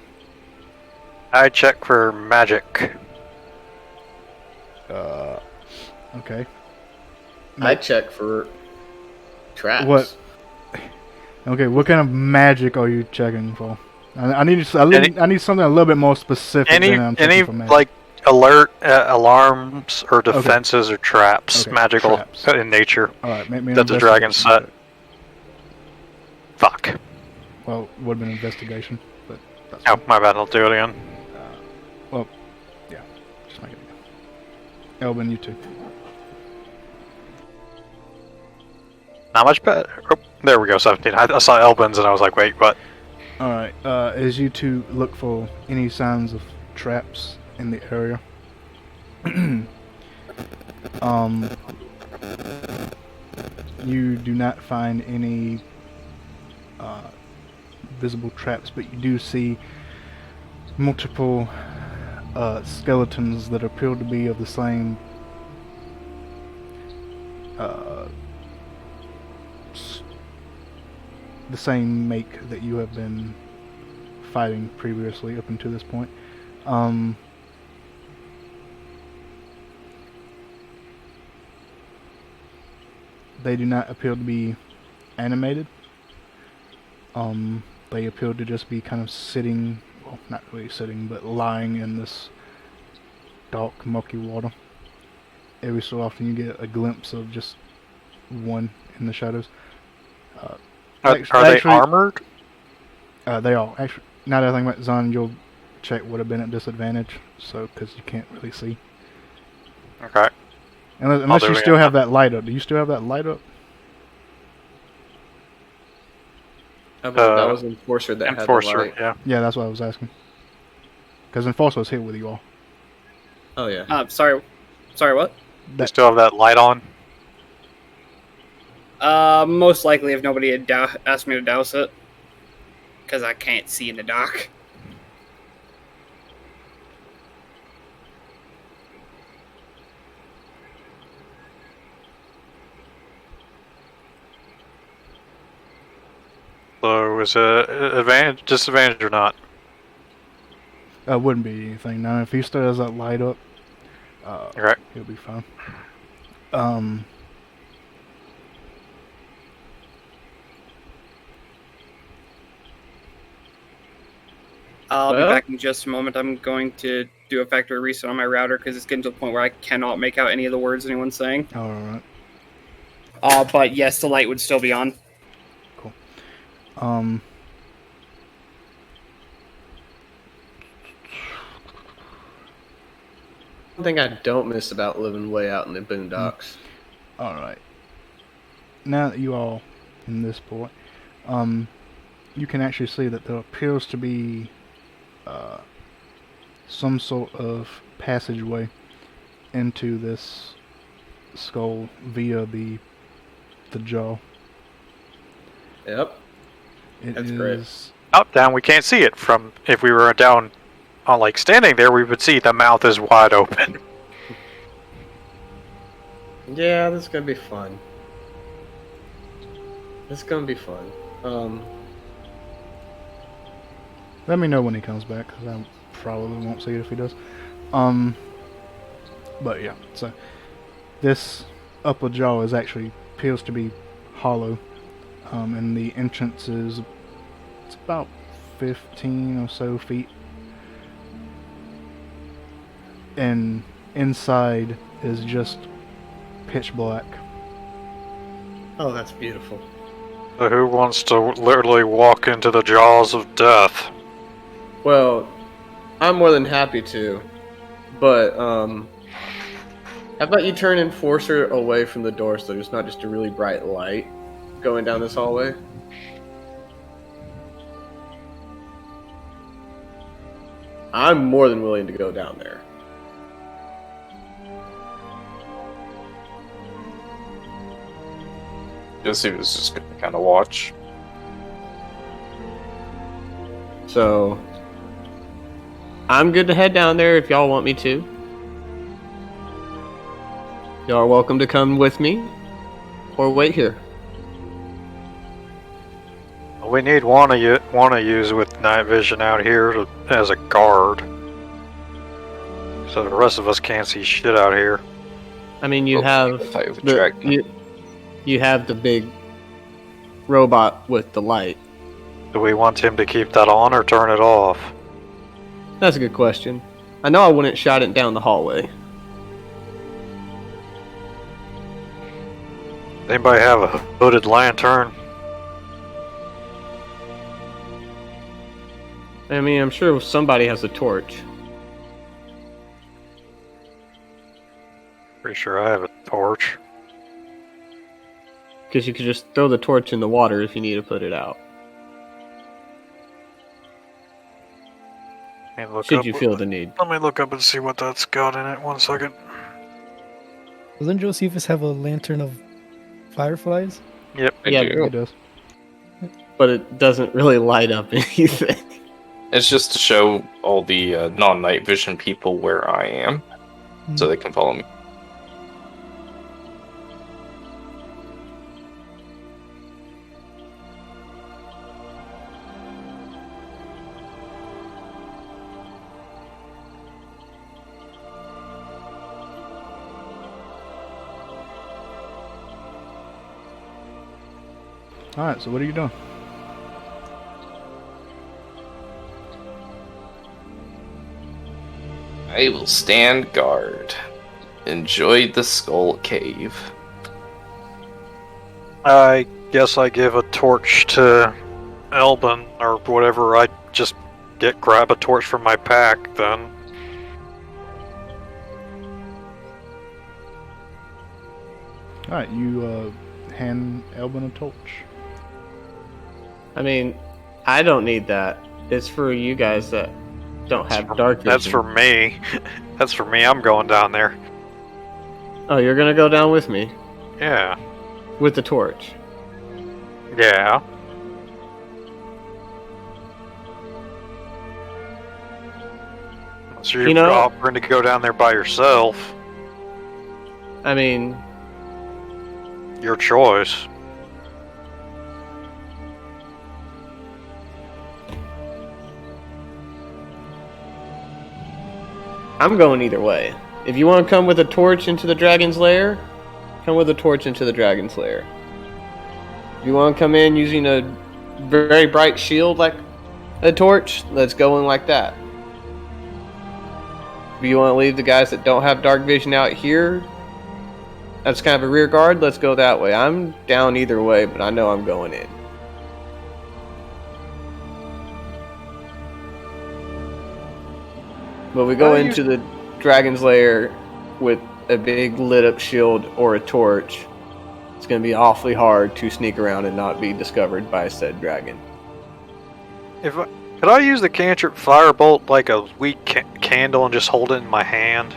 S5: I check for magic.
S1: Okay.
S4: I check for traps.
S1: What? Okay, what kind of magic are you checking for? I need something a little bit more specific than I'm checking for magic.
S5: Like alert, alarms, or defenses or traps,
S1: Okay,
S5: magical
S1: traps.
S5: in nature.
S1: Alright, make me an
S5: That the dragon
S1: investigation
S5: set. Fuck.
S1: Well, would have been investigation, but that's
S5: Oh,
S1: fine.
S5: my bad. I'll do it again.
S1: Well, yeah, just make it again. Elvin, you too.
S5: Not much better. Oh, there we go. 17. I saw Elbins and I was like, wait, what?
S1: Alright, as you two look for any signs of traps in the area, you do not find any visible traps, but you do see multiple skeletons that appear to be of the same make that you have been fighting previously up until this point. they do not appear to be animated. They appear to just be kind of sitting, well, not really sitting, but lying in this dark, murky water. Every so often you get a glimpse of just one in the shadows.
S5: Are they armored?
S1: They are. Actually, now that I think about it, Zon, your check would have been at disadvantage, so, because you can't really see.
S5: Okay.
S1: Unless you still have that light up. Do you still have that light up?
S4: I believe that was Enforcer that
S5: Enforcer,
S4: had the light.
S5: yeah.
S1: Yeah, that's what I was asking. Because Enforcer was here with you all.
S4: Oh, yeah.
S2: Sorry, what?
S5: You still have that light on?
S2: Most likely if nobody had asked me to douse it. Because I can't see in the dark.
S5: So is it advantage, disadvantage or not?
S1: Wouldn't be anything. Now, if he still has that light up,
S5: Okay.
S1: he'll be fine.
S2: I'll be back in just a moment. I'm going to do a factory reset on my router because it's getting to the point where I cannot make out any of the words anyone's saying.
S1: Alright.
S2: But yes, the light would still be on.
S1: Cool.
S4: One thing I don't miss about living way out in the boondocks.
S1: Alright. Now that you all in this point, you can actually see that there appears to be some sort of passageway into this skull via the jaw.
S4: Yep. That's great.
S5: Up, down, we can't see it. From if we were down on like standing there, we would see the mouth is wide open.
S4: Yeah, this is gonna be fun. This is gonna be fun.
S1: Let me know when he comes back, because I probably won't see it if he does. But yeah, so this upper jaw appears to be hollow, and the entrance is about 15 or so feet, and inside is just pitch black.
S4: Oh, that's beautiful.
S5: So who wants to literally walk into the jaws of death?
S4: Well, I'm more than happy to, but how about you turn Enforcer away from the door so there's not just a really bright light going down this hallway? I'm more than willing to go down there.
S3: Jesse was just gonna kind of watch.
S4: So, I'm good to head down there if y'all want me to. Y'all are welcome to come with me, or wait here.
S5: We need one of yous with night vision out here as a guard, so the rest of us can't see shit out here.
S4: I mean, you have
S3: the
S4: you have the big robot with the light.
S5: Do we want him to keep that on or turn it off?
S4: That's a good question. I know I wouldn't shot it down the hallway.
S5: Anybody have a hooded lantern?
S4: I mean, I'm sure somebody has a torch.
S5: Pretty sure I have a torch.
S4: Because you could just throw the torch in the water if you need to put it out. Should you feel the need.
S5: Let me look up and see what that's got in it. 1 second.
S6: Doesn't Josephus have a lantern of fireflies?
S5: Yep.
S4: Yeah,
S1: It does.
S4: but it doesn't really light up anything.
S3: It's just to show all the non-night vision people where I am, so they can follow me.
S1: Alright, so what are you doing?
S3: I will stand guard. Enjoy the skull cave.
S5: I guess I give a torch to Elbin or whatever. I just grab a torch from my pack then.
S1: Alright, you hand Elvin a torch.
S4: I mean, I don't need that. It's for you guys that don't have dark vision.
S5: That's for me. That's for me. I'm going down there.
S4: Oh, you're gonna go down with me?
S5: Yeah.
S4: With the torch?
S5: Yeah. So you're offering to go down there by yourself.
S4: I mean...
S5: Your choice.
S4: I'm going either way. If you want to come with a torch into the dragon's lair, come with a torch into the dragon's lair. If you want to come in using a very bright shield like a torch, let's go in like that. If you want to leave the guys that don't have dark vision out here, that's kind of a rear guard, let's go that way. I'm down either way, but I know I'm going in. But we go into the dragon's lair with a big lit up shield or a torch. It's going to be awfully hard to sneak around and not be discovered by said dragon.
S5: Could I use the cantrip firebolt like a weak candle and just hold it in my hand?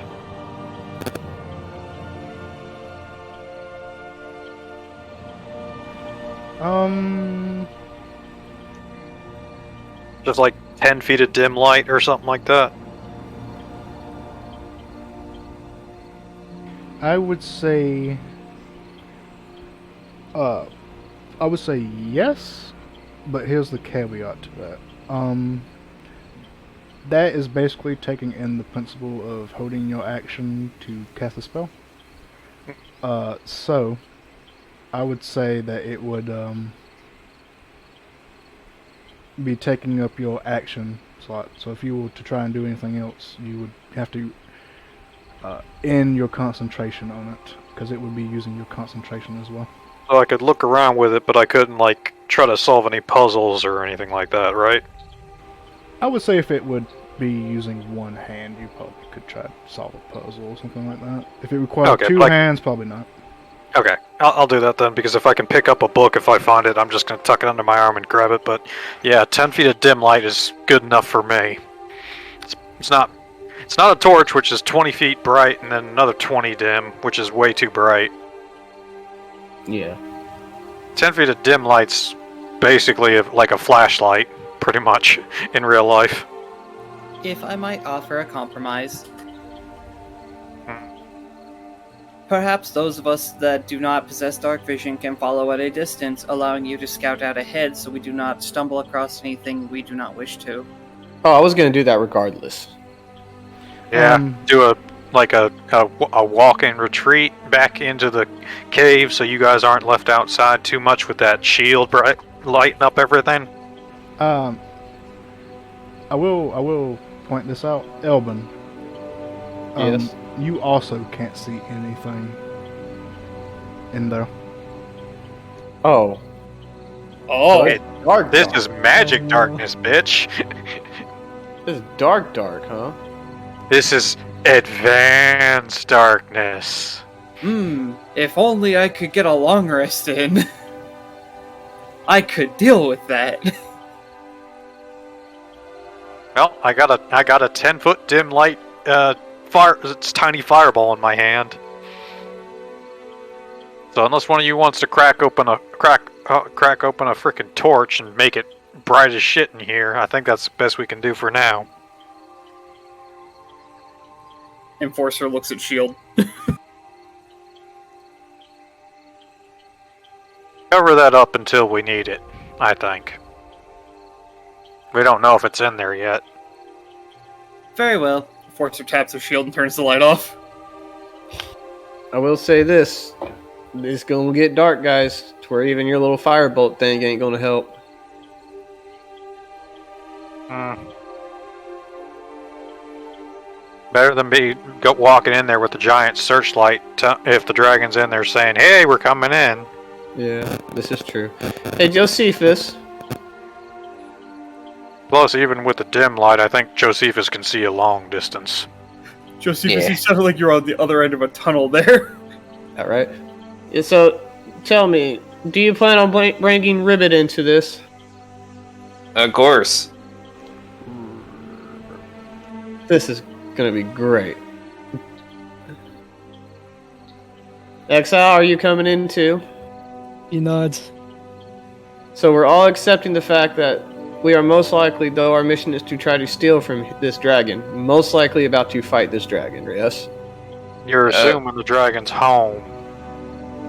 S5: Just like 10 feet of dim light or something like that?
S1: I would say yes, but here's the caveat to that. That is basically taking in the principle of holding your action to cast a spell. So I would say that it would be taking up your action slot. So if you were to try and do anything else, you would have to end your concentration on it, because it would be using your concentration as well.
S5: So I could look around with it, but I couldn't, like, try to solve any puzzles or anything like that, right?
S1: I would say if it would be using one hand, you probably could try to solve a puzzle or something like that. If it required two hands, probably not.
S5: Okay, I'll do that then, because if I can pick up a book, if I find it, I'm just going to tuck it under my arm and grab it. But yeah, 10 feet of dim light is good enough for me. It's not a torch, which is 20 feet bright, and then another 20 dim, which is way too bright.
S4: Yeah.
S5: 10 feet of dim light's basically like a flashlight, pretty much, in real life.
S7: If I might offer a compromise. Perhaps those of us that do not possess dark vision can follow at a distance, allowing you to scout out ahead so we do not stumble across anything we do not wish to.
S4: Oh, I was going to do that regardless.
S5: Yeah, do a walk-in retreat back into the cave so you guys aren't left outside too much with that shield lighting up everything.
S1: I will point this out, Elbin.
S4: Yes.
S1: You also can't see anything in there.
S4: Oh.
S2: Oh,
S4: Dark.
S5: This is magic darkness, bitch.
S4: This is dark, huh?
S5: This is advanced darkness.
S7: If only I could get a long rest in. I could deal with that.
S5: Well, I got a 10-foot dim light it's tiny fireball in my hand. So unless one of you wants to crack open a frickin' torch and make it bright as shit in here, I think that's the best we can do for now.
S2: Enforcer looks at shield.
S5: Cover that up until we need it, I think. We don't know if it's in there yet.
S7: Very well.
S2: Enforcer taps her shield and turns the light off.
S4: I will say this. It's gonna get dark, guys. To where even your little firebolt thing ain't gonna help.
S5: Better than walking in there with the giant searchlight if the dragon's in there saying, "Hey, we're coming in."
S4: Yeah, this is true. Hey, Josephus.
S5: Plus, even with the dim light, I think Josephus can see a long distance.
S2: Josephus, you sounded like you're on the other end of a tunnel there.
S4: All right. Yeah, so, tell me, do you plan on bringing Ribbit into this?
S3: Of course.
S4: This is gonna be great. Exile, are you coming in too?
S6: He nods.
S4: So we're all accepting the fact that we are most likely, though our mission is to try to steal from this dragon, most likely about to fight this dragon, yes?
S5: You're assuming the dragon's home.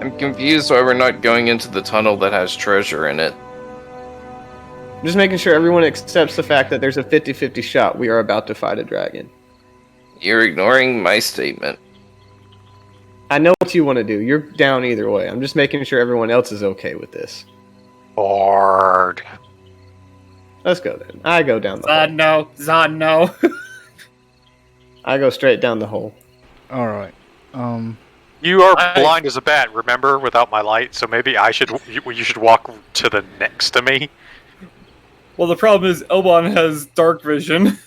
S3: I'm confused why we're not going into the tunnel that has treasure in it.
S4: Just making sure everyone accepts the fact that there's a 50-50 shot we are about to fight a dragon.
S3: You're ignoring my statement.
S4: I know what you want to do. You're down either way. I'm just making sure everyone else is okay with this.
S5: Bored.
S4: Let's go then. I go down the hole.
S2: Zod, no. Zod, no.
S4: I go straight down the hole.
S1: Alright.
S5: You are blind as a bat, remember, without my light, so maybe you should walk to the next to me.
S2: Well, the problem is Elbon has dark vision.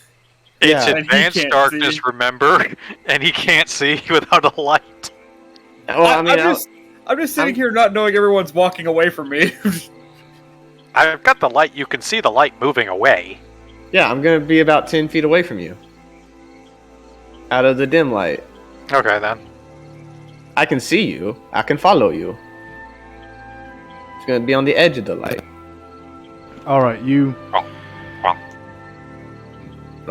S5: It's
S4: Yeah.
S5: advanced darkness,
S2: see.
S5: remember? And he can't see without a light.
S4: Well,
S2: I'm just sitting here not knowing everyone's walking away from me.
S5: I've got the light. You can see the light moving away.
S4: yeah, I'm going to be about 10 feet away from you. Out of the dim light.
S5: Okay, then.
S4: I can see you. I can follow you. It's going to be on the edge of the light.
S1: Alright, you
S4: Blah,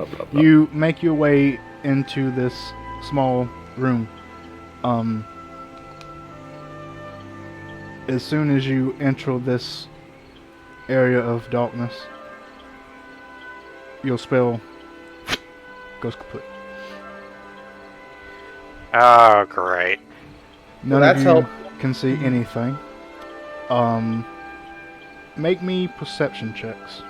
S4: blah, blah.
S1: you make your way into this small room. As soon as you enter this area of darkness, your spell goes kaput.
S5: Oh, great.
S1: None
S4: Well,
S1: of
S4: that's
S1: you can see anything. Make me perception checks.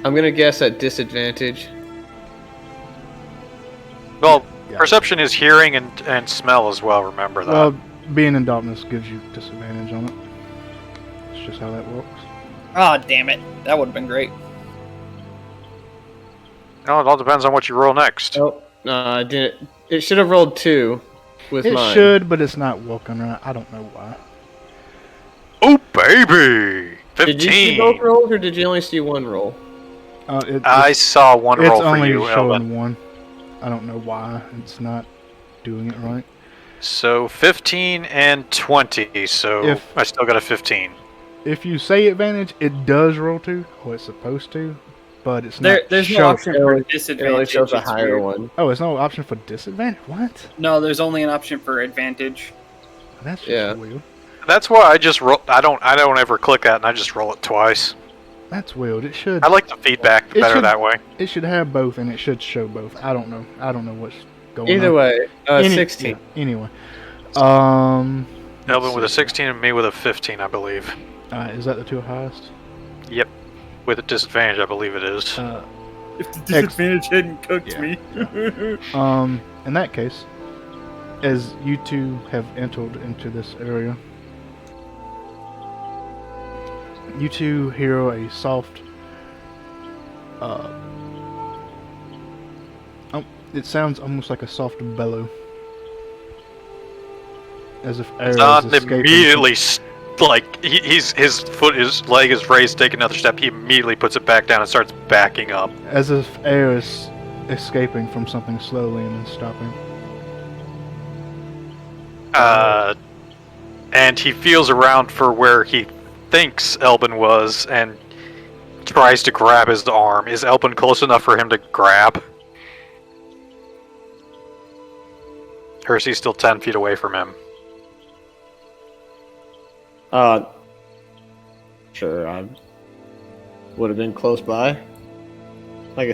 S4: I'm going to guess at disadvantage.
S5: Well,
S1: Yeah.
S5: perception is hearing and smell as well, remember that.
S1: Well, being in darkness gives you disadvantage on it. It's just how that works.
S2: Ah, damn it. That would have been great.
S5: No, it all depends on what you roll next.
S4: Oh, no, I didn't. It should have rolled 2 with
S1: It
S4: mine.
S1: should, but it's not working right. I don't know why.
S5: Oh, baby! 15!
S4: Did you see both rolls, or did you only see one roll?
S1: I
S5: saw one
S1: it's
S5: roll for
S1: only
S5: you,
S1: showing
S5: Elvin.
S1: one. I don't know why it's not doing it right.
S5: So 15 and 20, so
S1: If-
S5: I still got a 15.
S1: If you say advantage, it does roll 2, or it's supposed to, but it's not.
S2: There's no
S1: show-
S2: option
S4: It
S2: for
S4: only-
S2: disadvantage.
S4: It only shows a
S2: It's
S4: higher
S2: weird.
S4: one.
S1: Oh, it's no option for disadvantage. What?
S2: No, there's only an option for advantage.
S1: That's just
S4: Yeah.
S1: weird.
S5: That's why I just roll. I don't ever click that, and I just roll it twice.
S1: That's weird. It should.
S5: I like the feedback
S1: It
S5: better
S1: should-
S5: that way.
S1: It should have both, and it should show both. I don't know. I don't know what's going
S4: Either
S1: on.
S4: way,
S1: Any-
S4: 16.
S1: yeah, anyway,
S5: Elvin
S1: let's
S5: with a
S1: see.
S5: 16 and me with a 15, I believe.
S1: Is that the two highest?
S5: Yep. With a disadvantage, I believe it is.
S2: If the disadvantage hadn't cooked
S1: Yeah.
S2: me.
S1: In that case, as you two have entered into this area, you two hear a soft, it sounds almost like a soft bellow. As if air is
S5: Zod
S1: escaping.
S5: immediately, his leg is raised, take another step, he immediately puts it back down and starts backing up.
S1: As if air is escaping from something slowly and then stopping.
S5: And he feels around for where he thinks Elbin was and tries to grab his arm. Is Elbin close enough for him to grab? Or is he still 10 feet away from him?
S4: Sure, I would have been close by. Like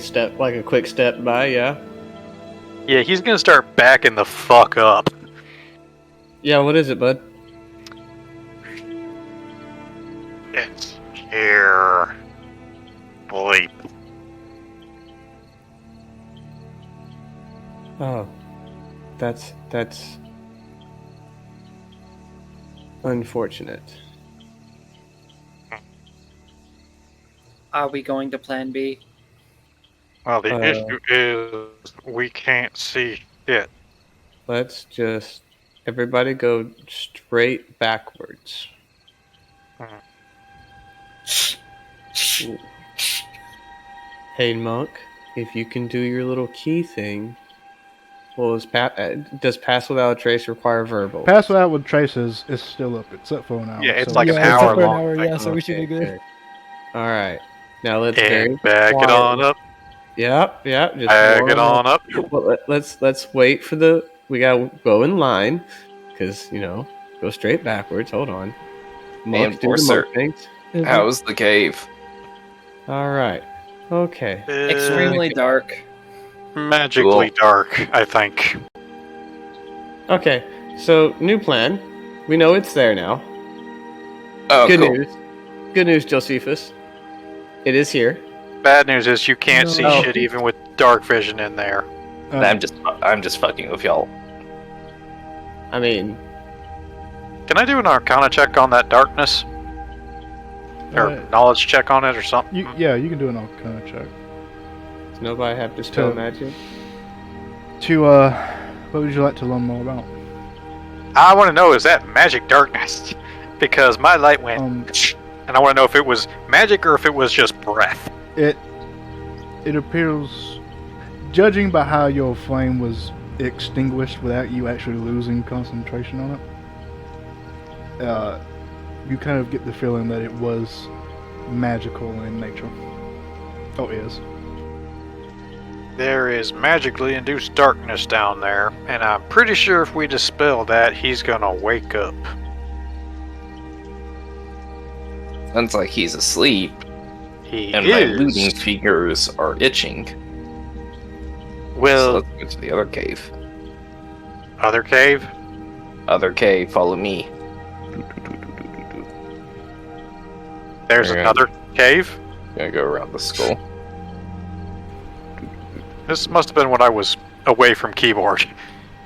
S4: a quick step by, yeah.
S5: Yeah, he's gonna start backing the fuck up.
S4: Yeah, what is it, bud?
S5: It's here. Bleep.
S4: Oh, that's unfortunate.
S7: Are we going to Plan B?
S5: Well, the issue is we can't see shit.
S4: Let's just everybody go straight backwards. Hey, Monk, if you can do your little key thing. Well, does Pass Without a Trace require verbal?
S1: Pass Without with Traces is still up. It's up for an hour.
S5: Yeah, it's
S1: so
S5: like an
S6: Yeah, it's
S5: hour
S6: up for an
S5: long.
S6: hour,
S5: thing.
S6: yeah, so we should be good.
S4: All right. Now let's
S5: And back it on up.
S4: Yep. Just
S5: Back it on up.
S4: Well, let's wait for the. We gotta go in line, because go straight backwards. Hold on. Monks do the
S3: Enforcer.
S4: monk things.
S3: How's the cave?
S4: All right. Okay.
S7: Extremely dark.
S5: Magically
S3: Cool.
S5: dark, I think.
S4: Okay. So new plan. We know it's there now.
S3: Oh,
S4: Good
S3: cool.
S4: news. Good news, Josephus. It is here.
S5: Bad news is you can't see
S4: No.
S5: shit even with dark vision in there.
S3: I'm just fucking with y'all.
S4: I mean,
S5: Can I do an Arcana check on that darkness? Or knowledge check on it or something?
S1: you can do an Arcana check.
S4: does nobody have dispel magic?
S1: What would you like to learn more about?
S5: I want to know, is that magic darkness? Because my light went, and I want to know if it was magic or if it was just breath.
S1: It appears, judging by how your flame was extinguished without you actually losing concentration on it, you kind of get the feeling that it was magical in nature. Oh, it is.
S5: There is magically induced darkness down there, and I'm pretty sure if we dispel that, he's gonna wake up.
S3: Sounds like he's asleep,
S5: He
S3: and my
S5: is.
S3: looting fingers are itching. So
S5: Well,
S3: let's go to the other cave.
S5: other cave?
S3: Other cave, follow me.
S5: There's
S3: Okay.
S5: another cave?
S3: Gonna go around the skull.
S5: This must have been when I was away from keyboard.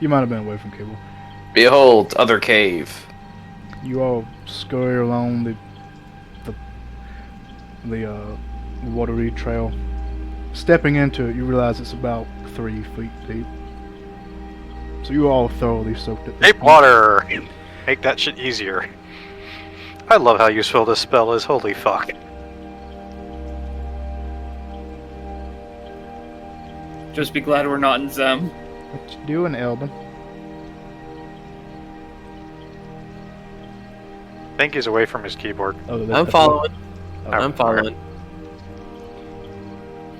S1: You might have been away from cable.
S3: Behold, other cave.
S1: You all scurry along the watery trail. Stepping into it, you realize it's about 3 feet deep. So you all thoroughly soaked it.
S5: Ape water! Make that shit easier. I love how useful this spell is, holy fuck.
S7: Just be glad we're not in Zem.
S1: What you doing, Elden?
S5: I think he's away from his keyboard.
S1: Oh, that's
S4: I'm
S1: the-
S4: following.
S1: Oh,
S4: I'm following.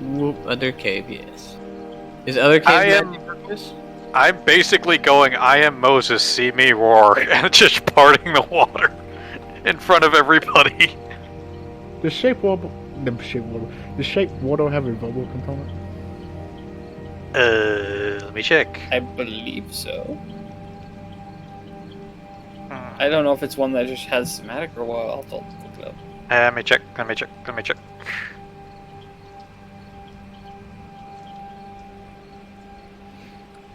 S4: Whoop, other cave, yes. Is other cave
S5: I am-
S4: magic darkness?
S5: I'm basically going, I am Moses, see me roar, and just parting the water in front of everybody.
S1: Does shape water have a verbal component?
S5: Let me check.
S7: I believe so. I don't know if it's one that just has somatic or what. I'll have to look it up.
S5: Let me check.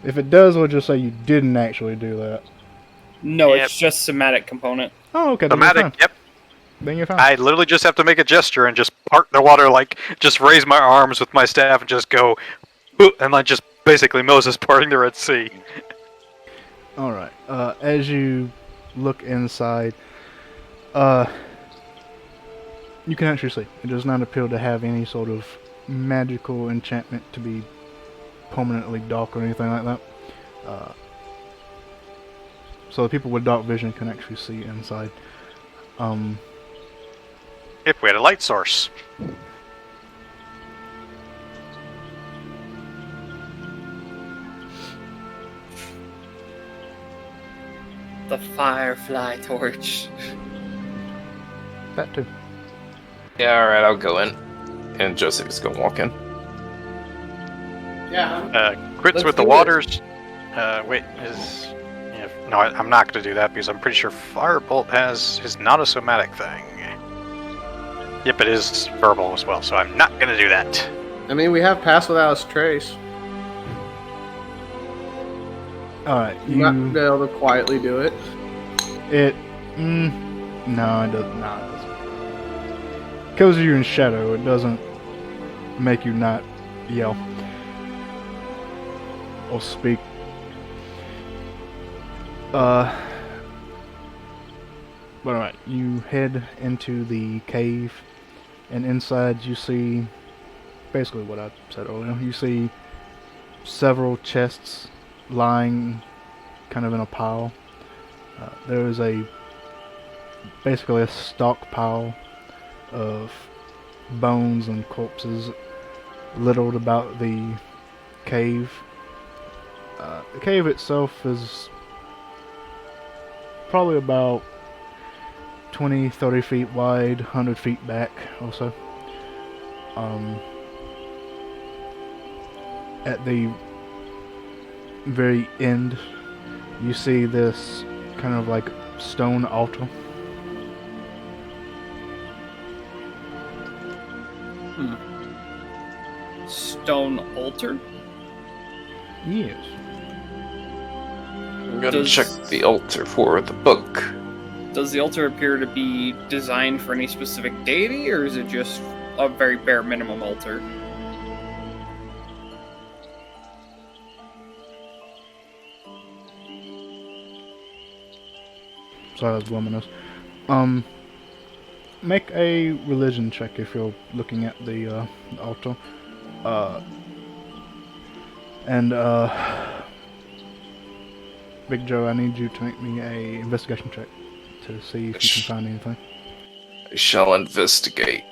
S1: If it does, we'll just say you didn't actually do that.
S7: No,
S5: Yep.
S7: it's just somatic component.
S1: Oh, okay. Then you're fine.
S5: Thematic, yep.
S1: Then you're fine.
S5: I literally just have to make a gesture and just part the water, like, just raise my arms with my staff and just go, "Ooh," and like just basically Moses parting the Red Sea.
S1: All right. As you look inside, you can actually see it does not appear to have any sort of magical enchantment to be permanently dark or anything like that. So the people with dark vision can actually see inside.
S5: If we had a light source.
S7: The Firefly Torch.
S1: That too.
S3: Yeah, alright, I'll go in. And Joseph is gonna walk in.
S4: Yeah.
S5: Quits
S4: Let's
S5: with the
S4: do
S5: waters. Wait, No, I'm not going to do that because I'm pretty sure Firebolt is not a somatic thing. Yep, it is verbal as well, so I'm not going to do that.
S4: I mean, we have Pass Without a Trace.
S1: Alright,
S4: You might be able to quietly do it.
S1: No, it doesn't. No, it doesn't. Kills you in shadow. It doesn't make you not yell or speak. But alright, you head into the cave, and inside you see basically what I said earlier. You see several chests lying kind of in a pile. There is basically a stockpile of bones and corpses littered about the cave. The cave itself is probably about 20-30 feet wide, 100 feet back also. At the very end, you see this kind of like stone altar.
S2: Stone altar?
S1: Yes.
S3: I'm gonna check the altar for the book.
S2: Does the altar appear to be designed for any specific deity, or is it just a very bare minimum altar?
S1: Sorry, I was luminous. Make a religion check if you're looking at the altar. Big Joe, I need you to make me a investigation check to see if you can find anything.
S3: I shall investigate.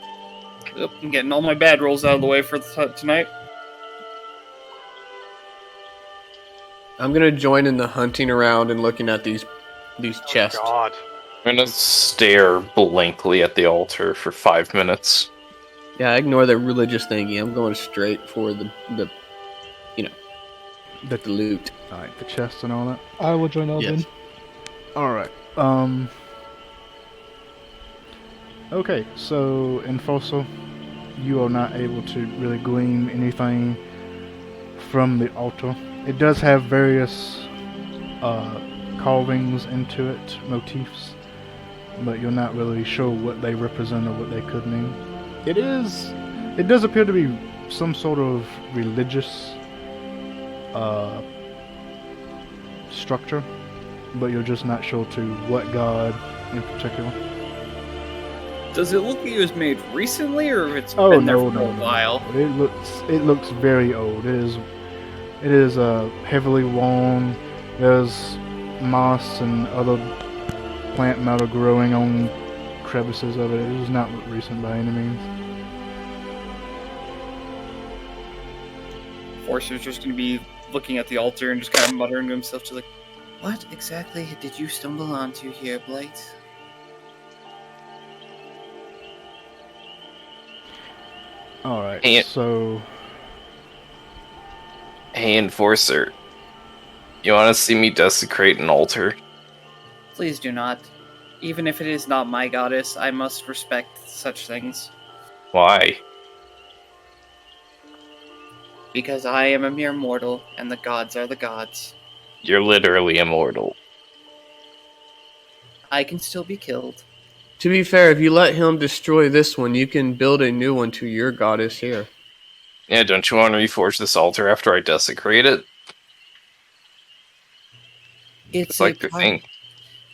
S2: Yep, I'm getting all my bad rolls out of the way for tonight.
S4: I'm gonna join in the hunting around and looking at these chests.
S5: Oh, God.
S3: I'm gonna stare blankly at the altar for 5 minutes.
S4: Yeah, I ignore the religious thingy. I'm going straight for the loot.
S1: Alright, the chest and all that.
S6: I will join Elvin.
S4: Yes.
S1: Alright, okay, so in Fossil, you are not able to really glean anything from the altar. It does have various carvings into it, motifs, but you're not really sure what they represent or what they could mean. It does appear to be some sort of religious structure, but you're just not sure to what god in particular.
S2: Does it look like it was made recently, or if it's been there for a while?
S1: It looks very old. It is heavily worn. There's moss and other plant matter growing on crevices of it. It does not look recent by any means.
S2: Forcer's just going to be looking at the altar and just kind of muttering to himself, just like, "What exactly did you stumble onto here, Blight?"
S1: Alright,
S3: Hey,
S1: so...
S3: Hey, Enforcer. You want to see me desecrate an altar?
S7: Please do not. Even if it is not my goddess, I must respect such things.
S3: Why?
S7: Because I am a mere mortal, and the gods are the gods.
S3: You're literally immortal.
S7: I can still be killed.
S4: To be fair, if you let him destroy this one, you can build a new one to your goddess here.
S3: Yeah, don't you want to reforge this altar after I desecrate it? It's like the thing.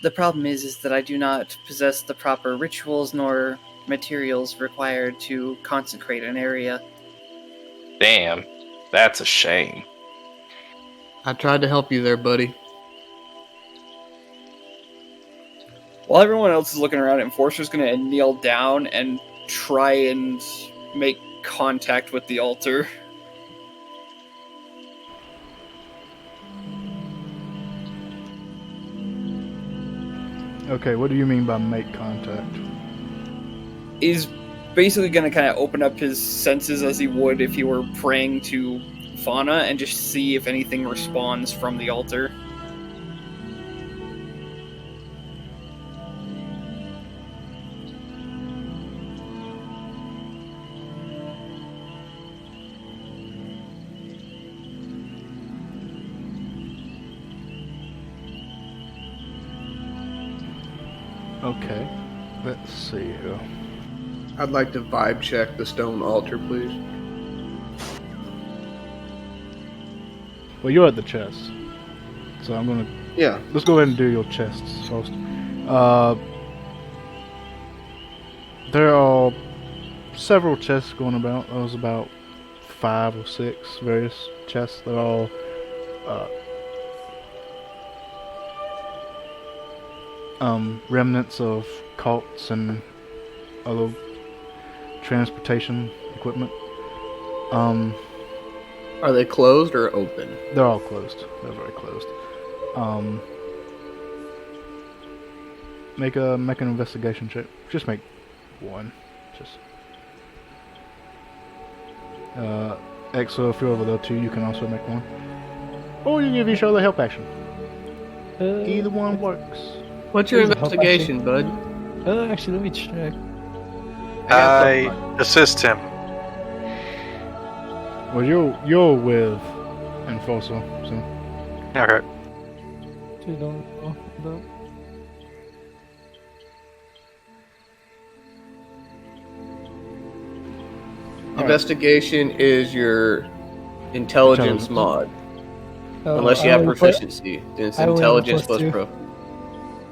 S7: The problem is that I do not possess the proper rituals nor materials required to consecrate an area.
S3: Damn, that's a shame.
S4: I tried to help you there, buddy.
S2: While everyone else is looking around, Enforcer's going to kneel down and try and make contact with the altar.
S1: Okay, what do you mean by make contact?
S2: He's basically going to kind of open up his senses as he would if he were praying to Fauna and just see if anything responds from the altar.
S1: Okay. Let's see here.
S4: I'd like to vibe check the stone altar, please.
S1: Well, you're at the chest. So I'm gonna...
S4: Yeah.
S1: Let's go ahead and do your chests first. There are several chests going about. There was about 5 or 6 various chests. They're all remnants of cults and other transportation equipment.
S4: Are they closed or open?
S1: They're all closed. They're very closed. Make an investigation check. Just make one. Just Exo, if you're over there too, you can also make one. Or you give each other help action. Either one works.
S4: What's your
S6: There's a help
S4: investigation, bud?
S6: Actually, let me check.
S5: I assist him.
S1: Well, you're with Enforcer, so
S5: Okay.
S6: Actually, don't know about.
S4: Investigation is your intelligence mod. Unless you have proficiency. Then it's
S6: I only have
S4: intelligence
S6: plus
S4: plus
S6: 2.
S4: pro.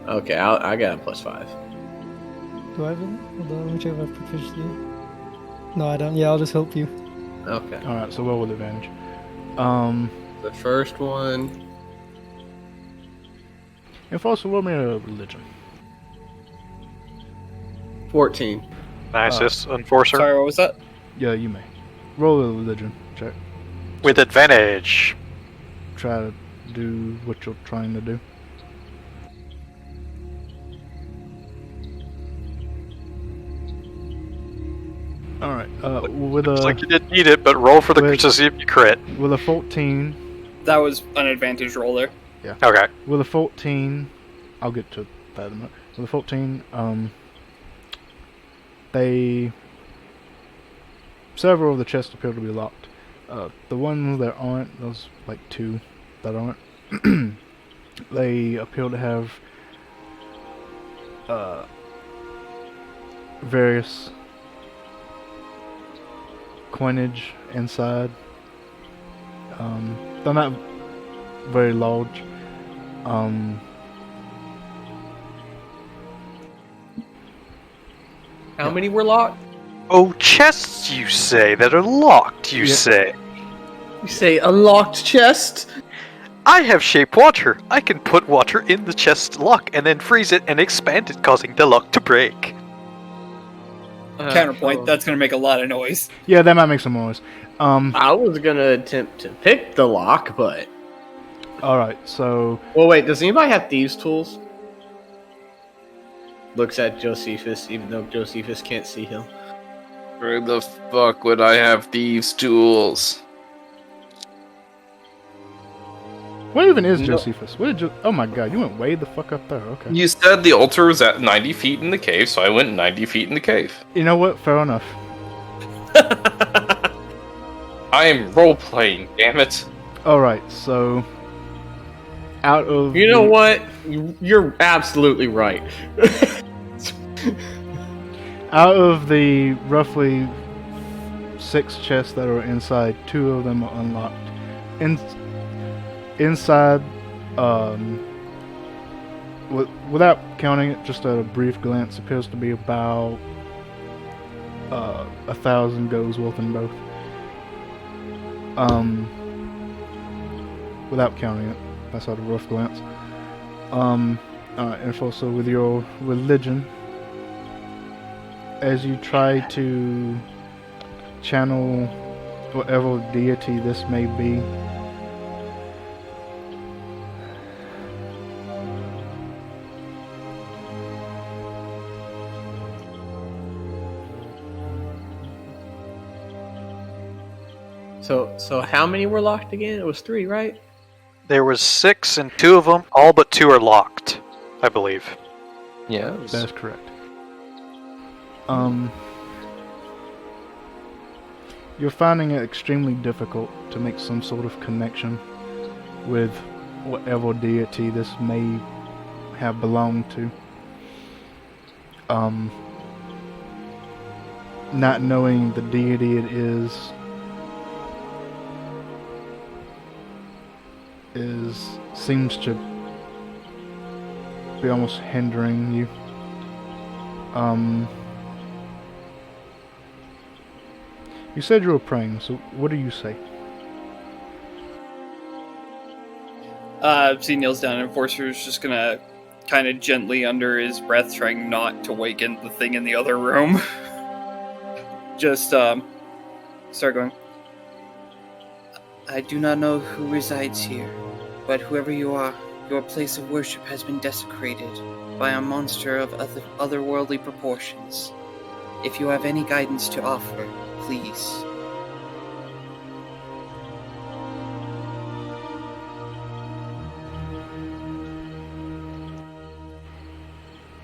S4: Okay, I got a plus 5.
S6: Do I have it? Hold on, let me check my proficiency. No, I don't. Yeah, I'll just help you.
S4: Okay.
S1: alright, so roll with advantage.
S4: The first one.
S1: Enforcer, roll me a religion.
S4: 14.
S5: I assist Enforcer
S2: Sorry, what was that?
S1: Yeah, you may. Roll a religion check.
S5: with advantage.
S1: Try to do what you're trying to do. Alright, with
S5: Looks
S1: a
S5: like you didn't need it, but roll for the
S1: with-
S5: to see if you crit.
S1: with a 14,
S2: That was an advantage roll there.
S5: Okay.
S1: with a 14, I'll get to that in a minute. With a 14, several of the chests appear to be locked. The ones that aren't, those like 2 that aren't, they appear to have various coinage inside. They're not very large.
S4: How many were locked?
S5: Oh, chests, you say, that are locked, you
S1: Yeah.
S5: say.
S4: You say a locked chest?
S5: I have shape water. I can put water in the chest lock and then freeze it and expand it, causing the lock to break.
S2: Counterpoint, that's going to make a lot of noise.
S1: Yeah, that might make some noise.
S4: I was gonna attempt to pick the lock, but...
S1: Alright, so
S4: Well, wait, does anybody have thieves' tools? Looks at Josephus, even though Josephus can't see him.
S3: Where the fuck would I have thieves' tools?
S1: what even is
S4: No.
S1: Josephus? What did you? Oh my god, you went way the fuck up there. Okay.
S3: You said the altar was at 90 feet in the cave, so I went 90 feet in the cave.
S1: You know what? Fair enough.
S3: I am role-playing, damn it.
S1: Alright, so out of
S4: You know
S1: the-
S4: what? You're absolutely right.
S1: Out of the roughly 6 chests that are inside, 2 of them are unlocked. Inside, without counting it, just at a brief glance, appears to be about 1,000 goes worth in both. Without counting it, that's at a rough glance. And also with your religion, as you try to channel whatever deity this may be,
S4: So how many were locked again? It was 3, right?
S5: There was 6 and 2 of them, all but 2 are locked, I believe.
S3: Yes.
S1: that is correct. You're finding it extremely difficult to make some sort of connection with whatever deity this may have belonged to. not knowing the deity it is seems to be almost hindering you. You said you were praying, so what do you say?
S2: He kneels down, and Enforcer's just gonna kind of gently under his breath, trying not to waken the thing in the other room. Just start going.
S7: I do not know who resides here, but whoever you are, your place of worship has been desecrated by a monster of otherworldly proportions. If you have any guidance to offer, please.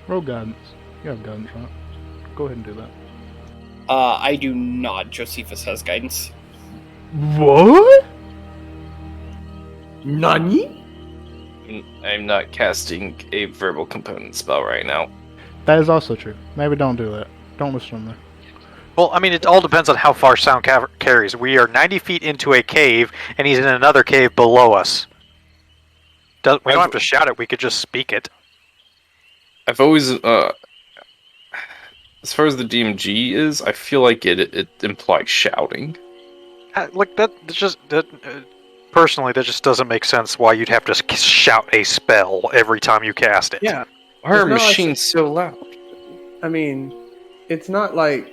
S1: Roll guidance. You have guidance, right? Go ahead and do that.
S2: I do not. Josephus has guidance.
S1: What?
S4: Nani?
S3: I'm not casting a verbal component spell right now.
S1: That is also true. Maybe don't do that. Don't listen to me.
S5: Well, I mean, it all depends on how far sound carries. We are 90 feet into a cave, and he's in another cave below us. We don't have to shout it, we could just speak it.
S3: I've always, as far as the DMG is, I feel like it implies shouting.
S5: Personally, that just doesn't make sense why you'd have to shout a spell every time you cast it.
S4: Yeah.
S3: Why are
S4: It's not
S3: machines so loud?
S4: I mean, it's not like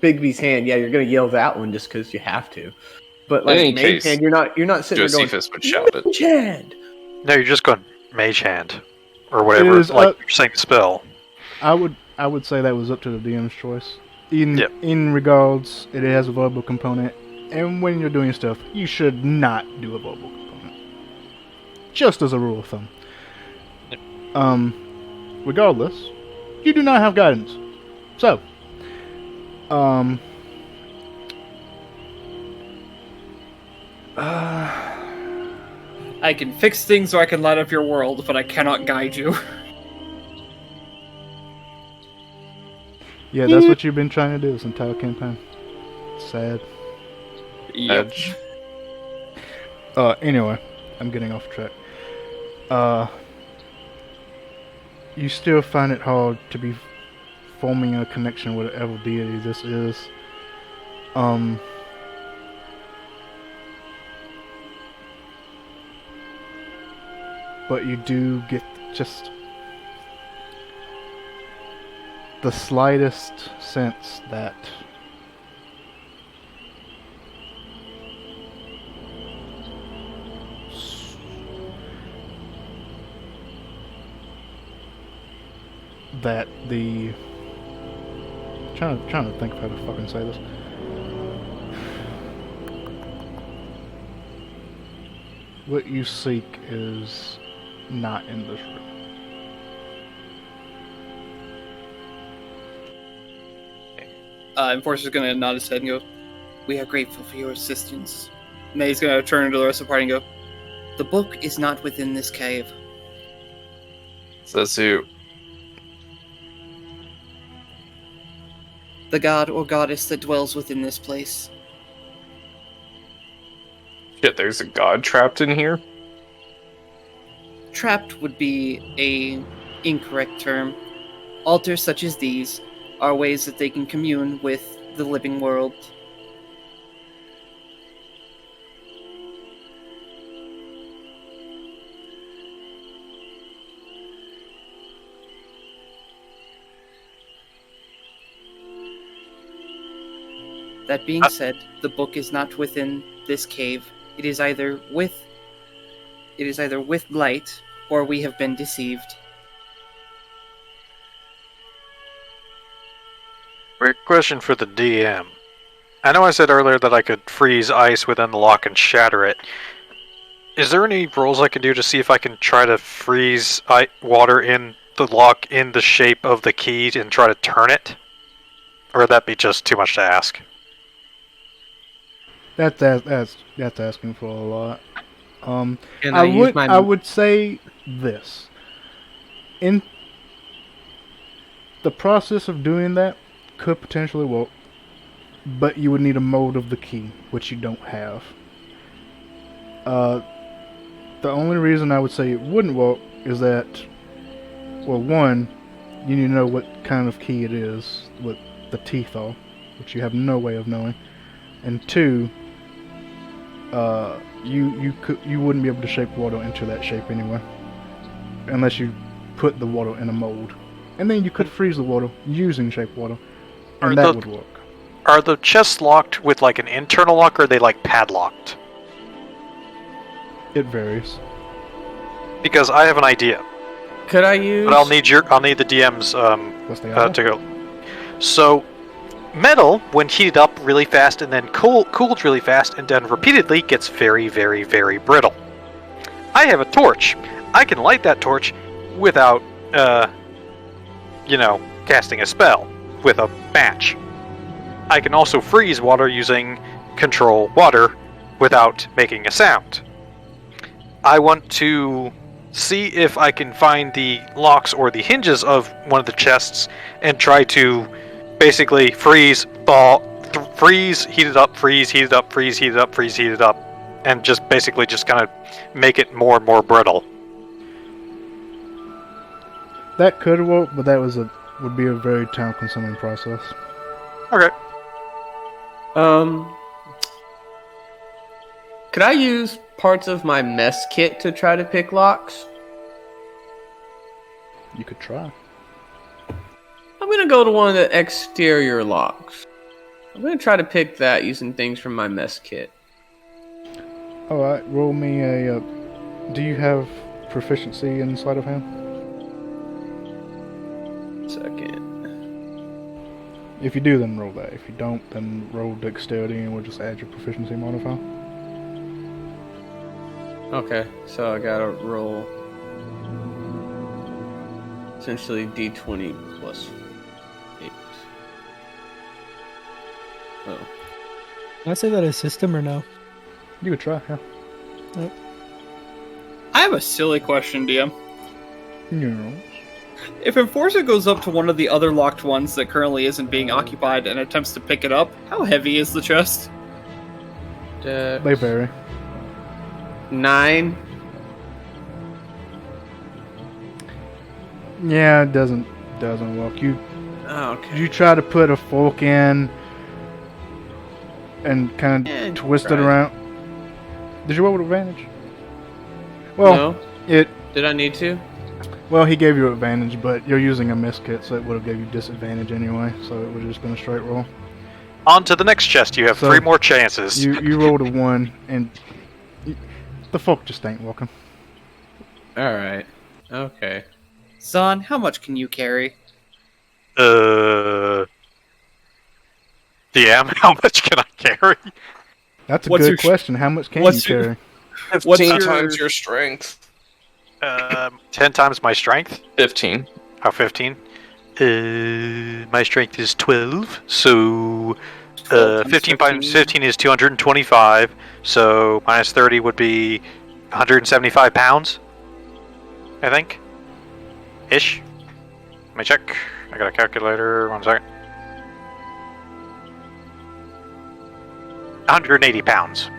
S4: Bigby's hand. Yeah, you're gonna yell that one just because you have to. But like
S3: In any
S4: Mage
S3: case,
S4: hand, you're not sitting there
S3: Josephus
S4: going,
S3: would shout it.
S4: Mage hand!
S5: No, you're just going mage hand or whatever.
S1: is,
S5: Like you're saying spell.
S1: I would say that was up to the DM's choice.
S5: Yep.
S1: In regards, it has a verbal component, and when you're doing stuff, you should not do a verbal component. Just as a rule of thumb. Regardless, you do not have guidance. So,
S2: I can fix things or I can light up your world, but I cannot guide you.
S1: yeah, that's what you've been trying to do this entire campaign. Sad.
S2: Yep.
S1: Anyway, I'm getting off track. You still find it hard to be forming a connection with whatever deity this is. But you do get just the slightest sense that the trying to think of how to fucking say this. What you seek is not in this room.
S2: Enforcer's gonna nod his head and go, "We are grateful for your assistance." And then he's gonna turn to the rest of the party and go,
S7: The book is not within this cave.
S3: Says who?
S7: The god or goddess that dwells within this place.
S3: Shit, there's a god trapped in here?
S7: Trapped would be a incorrect term. Altars such as these are ways that they can commune with the living world. That being said, the book is not within this cave. It is either with Blight, or we have been deceived.
S5: Quick question for the DM. I know I said earlier that I could freeze ice within the lock and shatter it. Is there any rolls I can do to see if I can try to freeze water in the lock in the shape of the key and try to turn it? Or would that be just too much to ask?
S1: That's asking for a lot. I would say this. In the process of doing that could potentially work, but you would need a mold of the key, which you don't have. The only reason I would say it wouldn't work is that, well, one, you need to know what kind of key it is, what the teeth are, which you have no way of knowing, and two, you wouldn't be able to shape water into that shape anyway, unless you put the water in a mold, and then you could freeze the water using shape water, and that would work.
S5: Are the chests locked with like an internal lock, or are they like padlocked?
S1: It varies.
S5: Because I have an idea.
S4: Could I use?
S5: But I'll need the DM's
S1: What's the idea?
S5: to go. So, metal, when heated up really fast and then cooled really fast and then repeatedly, gets very, very, very brittle. I have a torch. I can light that torch without, casting a spell with a match. I can also freeze water using control water without making a sound. I want to see if I can find the locks or the hinges of one of the chests and try to basically freeze, heat it up, freeze, heat it up, freeze, heat it up, freeze, heat it up, and just basically just kind of make it more and more brittle.
S1: That could work, but that would be a very time-consuming process.
S5: Okay.
S4: Could I use parts of my mess kit to try to pick locks?
S1: You could try.
S4: I'm gonna go to one of the exterior locks. I'm gonna try to pick that using things from my mess kit.
S1: Alright, roll me a... do you have proficiency in sleight of hand?
S4: Second.
S1: If you do, then roll that. If you don't, then roll dexterity and we'll just add your proficiency modifier.
S4: Okay, so I gotta roll essentially d20 plus 8. Oh.
S6: Can I say that as system or no?
S1: You could try, yeah.
S6: Nope.
S2: I have a silly question, DM.
S1: No.
S2: If Enforcer goes up to one of the other locked ones that currently isn't being occupied and attempts to pick it up, how heavy is the chest?
S1: They vary.
S4: 9.
S1: Yeah, it doesn't work. You try to put a fork in and kind of twist it around. Did you roll with advantage? Well,
S4: no. Did I need to?
S1: Well, he gave you advantage, but you're using a miss kit, so it would have gave you disadvantage anyway. So it would have just been a straight roll.
S5: On to the next chest. You have 3 more chances.
S1: You rolled a 1, and the fork just ain't working.
S4: Alright. Okay.
S7: Zahn, how much can you carry?
S5: DM, how much can I carry?
S1: That's a good question. How much can you carry?
S3: 15 times your strength.
S5: 10 times my strength?
S3: 15.
S5: Oh, 15? My strength is 12, so 15 times 15 is 225, so minus 30 would be 175 pounds, I think. Ish. Let me check. I got a calculator. 1 second. 180 pounds.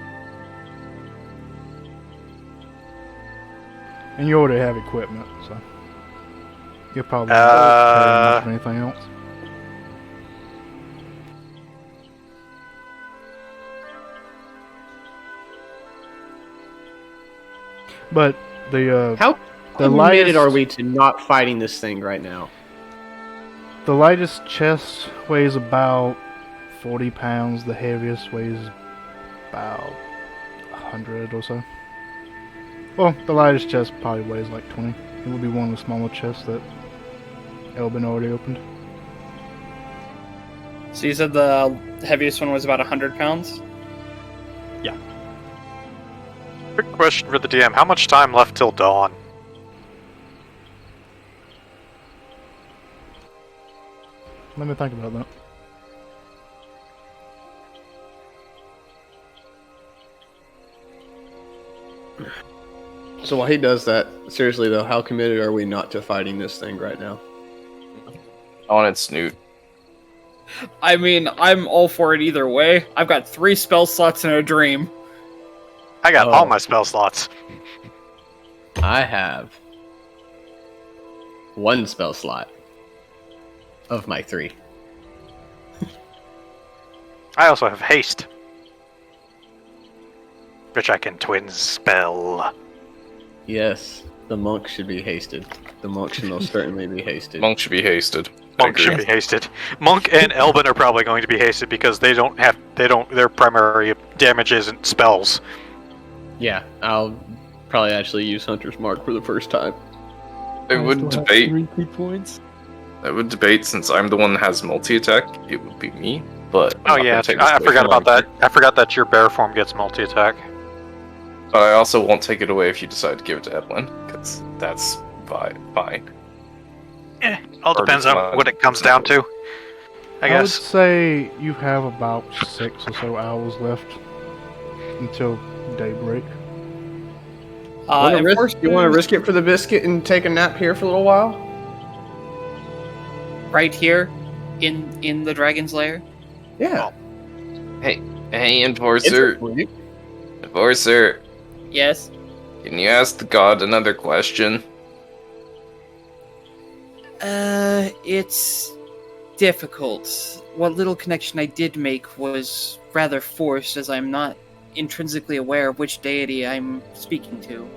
S1: And you already have equipment, so you'll probably not carry much of anything else. But the
S4: How
S1: the
S4: committed
S1: lightest
S4: are we to not fighting this thing right now?
S1: The lightest chest weighs about 40 pounds. The heaviest weighs about 100 or so. Well, the lightest chest probably weighs like 20. It would be one of the smaller chests that Elbin already opened.
S2: So you said the heaviest one was about 100 pounds?
S5: Yeah. Quick question for the DM. How much time left till dawn?
S1: Let me think about that.
S4: So while he does that, seriously though, how committed are we not to fighting this thing right now?
S3: On its snoot.
S2: I mean, I'm all for it either way. I've got 3 spell slots in a dream.
S5: I got all my spell slots.
S4: I have 1 spell slot of my 3.
S5: I also have haste, which I can twin spell.
S4: Yes, the monk should be hasted. The monk should most certainly be hasted.
S3: Monk should be hasted.
S5: Monk should be hasted. Monk and Elven are probably going to be hasted because their primary damage isn't spells.
S4: Yeah, I'll probably actually use Hunter's Mark for the first time.
S3: I would debate.
S6: 3 key points.
S3: I would debate since I'm the one that has multi-attack, it would be me. But I'm
S5: Oh
S3: not
S5: yeah,
S3: gonna take this
S5: I
S3: away
S5: forgot
S3: from
S5: about
S3: Hunter.
S5: that. I forgot that your bear form gets multi-attack.
S3: But I also won't take it away if you decide to give it to Evelyn, because that's fine.
S5: All depends on what it comes down to, I
S1: would
S5: guess.
S1: say you have about 6 or so hours left until daybreak.
S4: You want to risk it for the biscuit and take a nap here for a little while?
S7: Right here, in the dragon's lair.
S4: Yeah.
S3: Hey, Enforcer. Enforcer,
S7: Yes.
S3: can you ask the god another question?
S7: It's difficult. What little connection I did make was rather forced, as I'm not intrinsically aware of which deity I'm speaking to.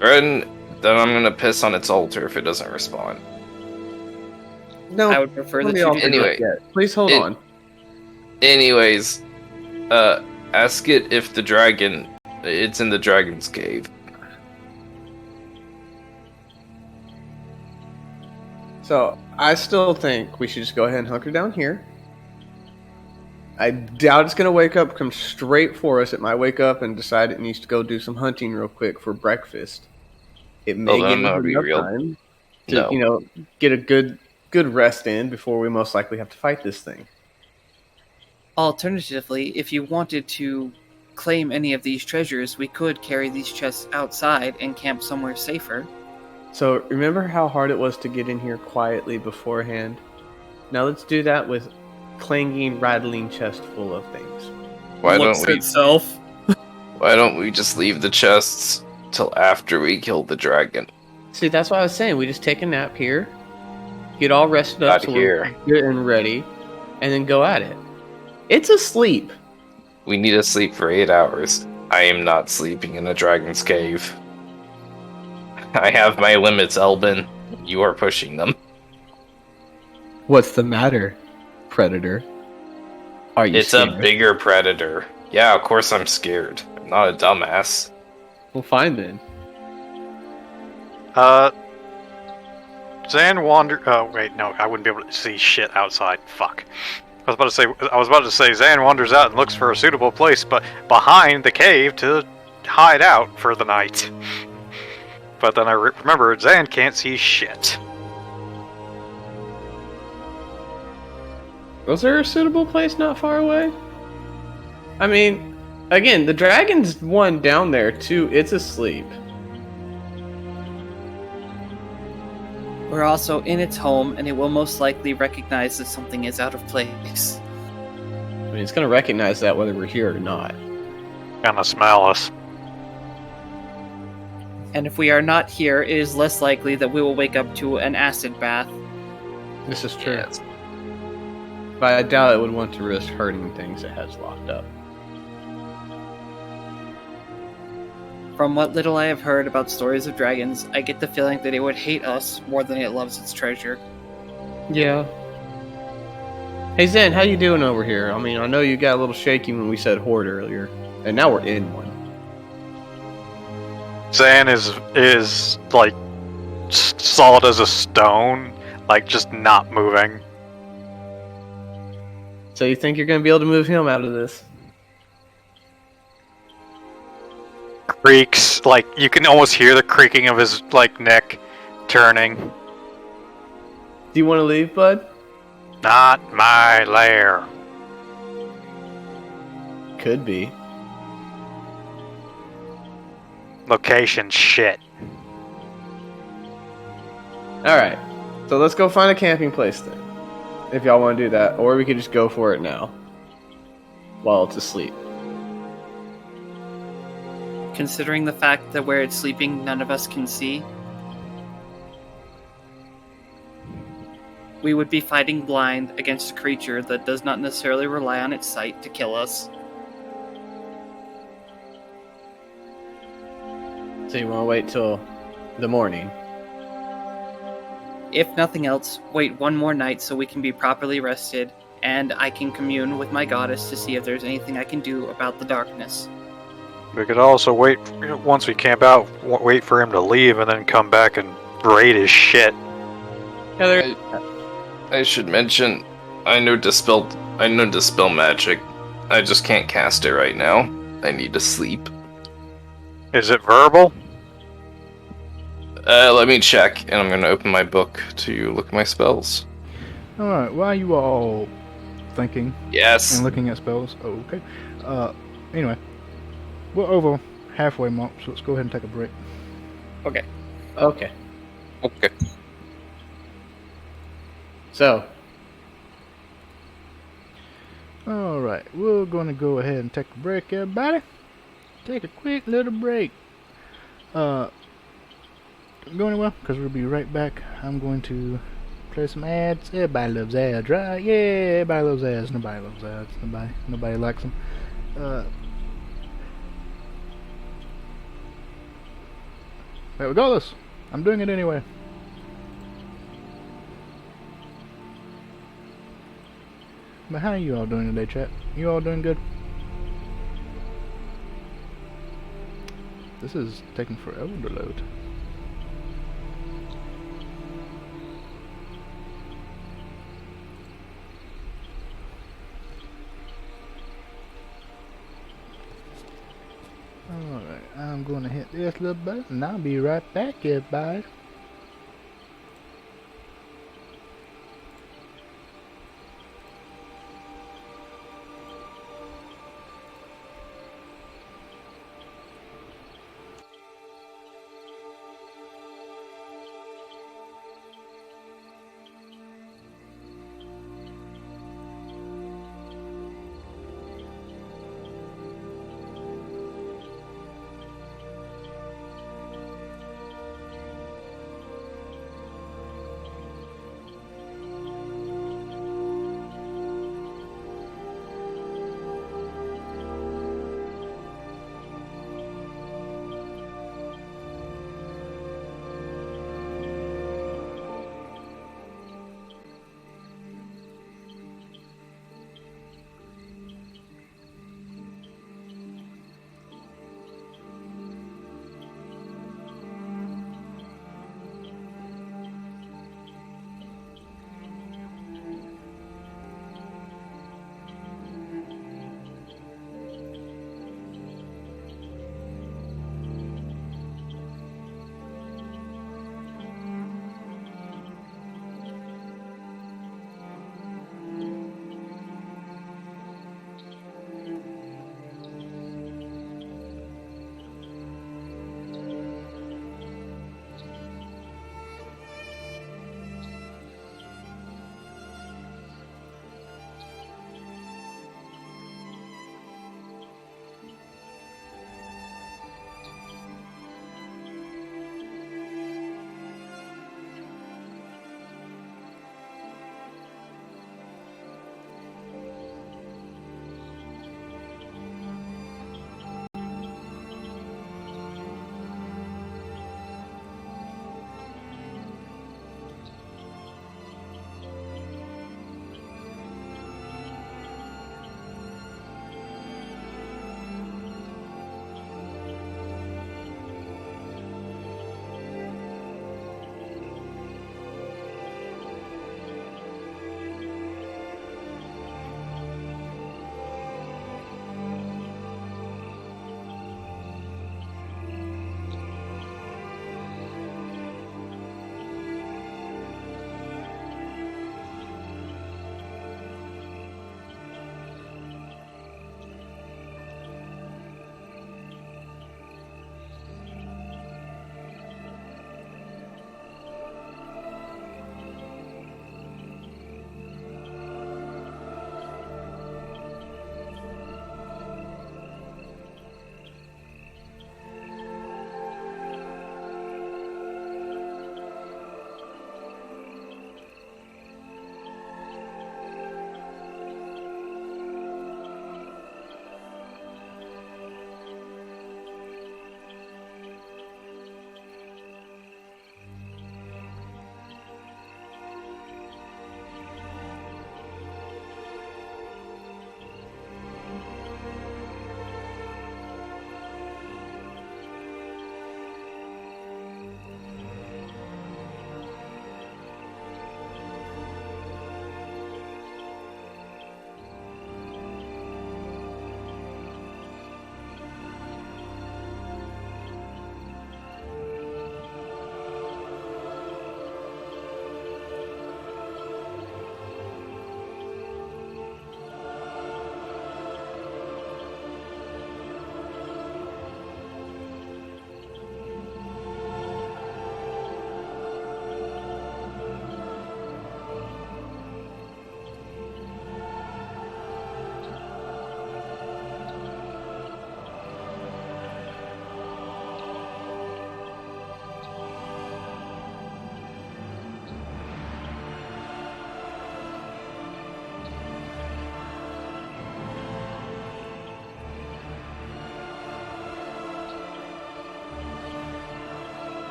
S3: Then I'm gonna piss on its altar if it doesn't respond.
S4: No,
S7: I would prefer that
S4: let me
S7: you
S4: offer
S7: do
S3: Anyway.
S4: that. Please hold on.
S3: Anyways, ask it if it's in the dragon's cave.
S4: So, I still think we should just go ahead and hunker down here. I doubt it's going to wake up, come straight for us. It might wake up and decide it needs to go do some hunting real quick for breakfast. It may
S3: Well,
S4: give
S3: then
S4: us
S3: that'll be
S4: enough
S3: real.
S4: time to,
S3: No.
S4: get a good rest in before we most likely have to fight this thing.
S7: Alternatively, if you wanted to claim any of these treasures, we could carry these chests outside and camp somewhere safer.
S4: So, remember how hard it was to get in here quietly beforehand? Now let's do that with clanging, rattling chest full of things.
S3: Why
S2: Looks
S3: don't we?
S2: itself.
S3: Why don't we just leave the chests till after we kill the dragon?
S4: See, that's what I was saying. We just take a nap here, get all rested up,
S3: Not
S4: so
S3: here.
S4: we're good and ready, and then go at it. It's asleep.
S3: We need to sleep for 8 hours. I am not sleeping in a dragon's cave. I have my limits, Elbin. You are pushing them.
S4: What's the matter, Predator? Are you
S3: It's a bigger predator. Yeah, of course I'm scared. I'm not a dumbass.
S4: Well, fine then.
S5: Zan wander. Oh wait, no, I wouldn't be able to see shit outside. Fuck. I was about to say Zan wanders out and looks for a suitable place, but behind the cave to hide out for the night. But then I remembered Zan can't see shit.
S4: Was there a suitable place not far away? I mean, again, the dragon's one down there, too. It's asleep.
S7: We're also in its home, and it will most likely recognize that something is out of place.
S4: I mean, it's going to recognize that whether we're here or not.
S5: Gonna smell us.
S7: And if we are not here, it is less likely that we will wake up to an acid bath.
S4: This is true.
S3: Yes.
S4: But I doubt it would want to risk hurting things it has locked up.
S7: From what little I have heard about stories of dragons, I get the feeling that it would hate us more than it loves its treasure.
S4: Yeah. Hey Zen, how you doing over here? I mean, I know you got a little shaky when we said horde earlier, and now we're in one.
S5: Zan is like solid as a stone, like just not moving.
S4: So you think you're going to be able to move him out of this?
S5: Creaks, like you can almost hear the creaking of his like neck turning.
S4: Do you want to leave, bud?
S5: Not my lair.
S4: Could be.
S5: Location shit.
S4: Alright. So let's go find a camping place then. If y'all want to do that. Or we could just go for it now. While it's asleep.
S7: Considering the fact that where it's sleeping, none of us can see, we would be fighting blind against a creature that does not necessarily rely on its sight to kill us.
S4: So you want to wait till the morning?
S7: If nothing else, wait one more night so we can be properly rested, and I can commune with my goddess to see if there's anything I can do about the darkness.
S5: We could also wait, once we camp out, wait for him to leave and then come back and raid his shit.
S4: Yeah,
S3: I should mention, I know dispel magic. I just can't cast it right now. I need to sleep.
S5: Is it verbal?
S3: Let me check, and I'm gonna open my book to look at my spells.
S1: Alright, while you all thinking
S3: Yes.
S1: and looking at spells, okay. Anyway, we're over halfway mark, so let's go ahead and take a break.
S7: Okay.
S4: Okay.
S3: Okay.
S4: So,
S1: Alright, we're gonna go ahead and take a break, everybody. Take a quick little break. Don't go anywhere, because we'll be right back. I'm going to play some ads. Everybody loves ads, right? Yeah, everybody loves ads. Nobody loves ads. Nobody likes them. But regardless, I'm doing it anyway. But how are you all doing today, chat? You all doing good? This is taking forever to load. Alright, I'm going to hit this little button and I'll be right back, everybody.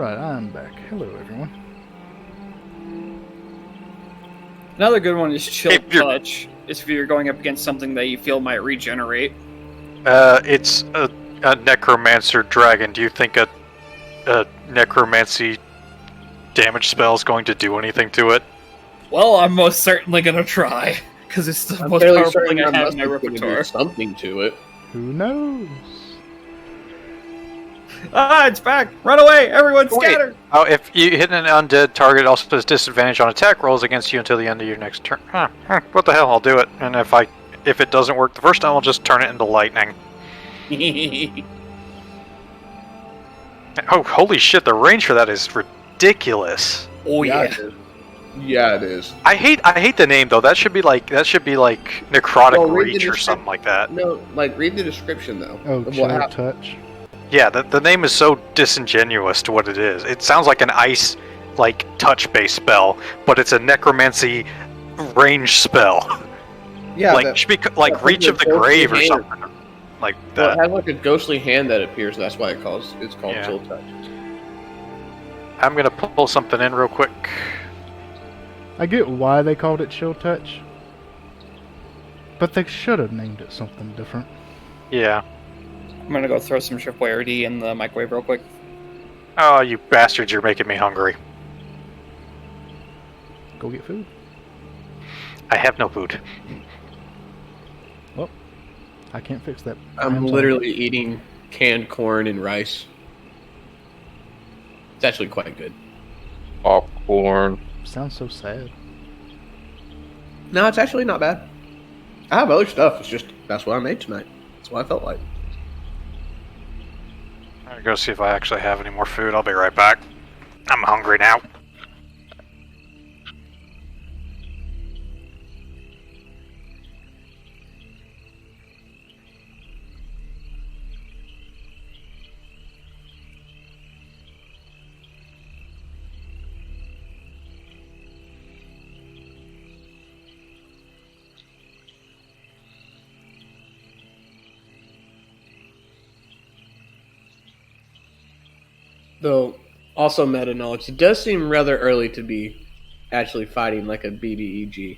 S1: Alright, I'm back. Hello, everyone.
S2: Another good one is Chill
S5: If you're-
S2: Touch. Is if you're going up against something that you feel might regenerate.
S5: It's a necromancer dragon. Do you think a necromancy damage spell is going to do anything to it?
S2: Well, I'm most certainly gonna try, because it's the
S4: I'm
S2: most
S4: fairly
S2: powerful
S4: certain
S2: thing I
S4: that
S2: have
S4: must
S2: in my
S4: be gonna do
S2: repertoire.
S4: something to it.
S1: Who knows?
S2: Ah, it's back! Run away! Everyone
S5: Wait.
S2: scatter!
S5: Oh, if you hit an undead target, it also has disadvantage on attack rolls against you until the end of your next turn. What the hell? I'll do it. And if it doesn't work the first time, I'll just turn it into lightning. Oh, holy shit! The range for that is ridiculous.
S2: Oh yeah.
S4: It is. Yeah, it is.
S5: I hate the name though. That should be like necrotic
S4: Well, read the
S5: reach or
S4: descrip-
S5: something like that.
S4: No, like read the description though.
S1: Oh,
S4: of what
S1: chill
S4: happened.
S1: touch.
S5: Yeah, the name is so disingenuous to what it is. It sounds like an ice touch-based spell, but it's a necromancy range spell.
S4: Yeah,
S5: It should be like
S4: that
S5: Reach of the
S4: ghostly
S5: Grave or
S4: hand.
S5: something like
S4: well,
S5: that.
S4: it has like a ghostly hand that appears. That's why it's called
S5: Yeah.
S4: Chill Touch.
S5: I'm gonna pull something in real quick.
S1: I get why they called it chill touch, but they should have named it something different.
S5: Yeah.
S2: I'm gonna go throw some Shipware D in the microwave real quick.
S5: Oh, you bastards! You're making me hungry.
S1: Go get food.
S5: I have no food.
S1: I can't fix that.
S4: I'm
S1: sorry.
S4: literally eating canned corn and rice. It's actually quite good.
S3: Popcorn.
S1: Sounds so sad.
S4: No, it's actually not bad. I have other stuff. It's just that's what I made tonight. That's what I felt like.
S5: I'm gonna go see if I actually have any more food. I'll be right back. I'm hungry now.
S4: Though, also meta knowledge, it does seem rather early to be actually fighting like a BDEG.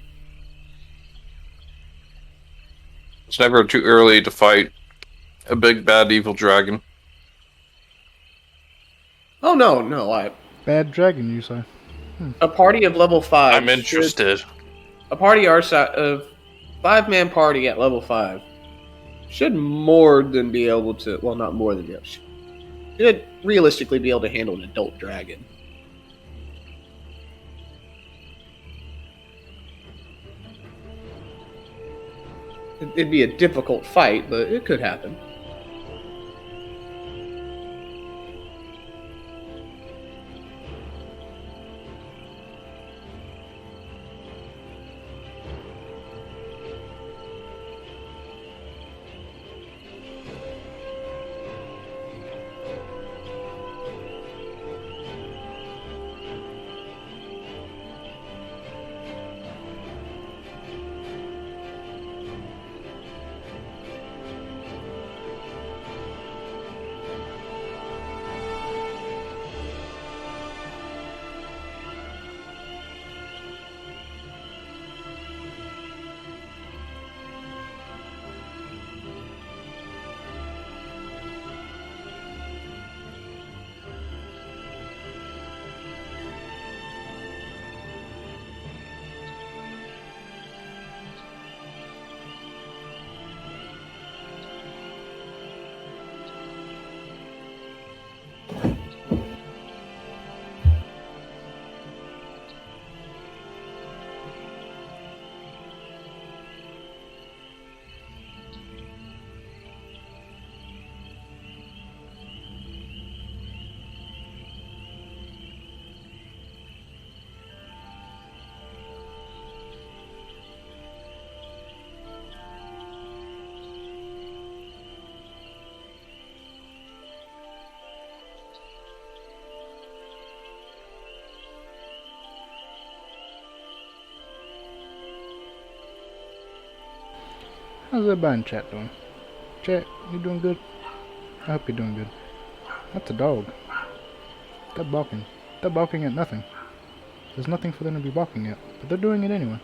S3: It's never too early to fight a big bad evil dragon.
S4: Oh no!
S1: Bad dragon, you say?
S4: A party of level 5.
S3: I'm interested.
S4: A party our size, a 5-man party at level 5 should more than be able to. Well, not more than should realistically be able to handle an adult dragon. It'd be a difficult fight, but it could happen.
S1: How's everybody in chat doing? Chat, you doing good? I hope you're doing good. That's a dog. Stop balking. Stop balking at nothing. There's nothing for them to be balking at, but they're doing it anyway.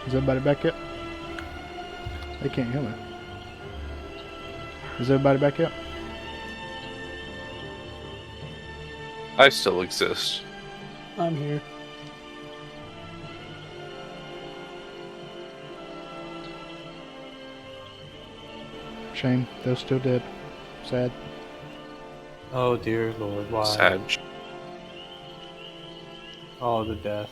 S1: Is everybody back yet? They can't hear me. Is everybody back yet?
S3: I still exist.
S6: I'm here.
S1: Shame, they're still dead. Sad.
S4: Oh dear Lord, why?
S3: Sag.
S4: Oh, the death.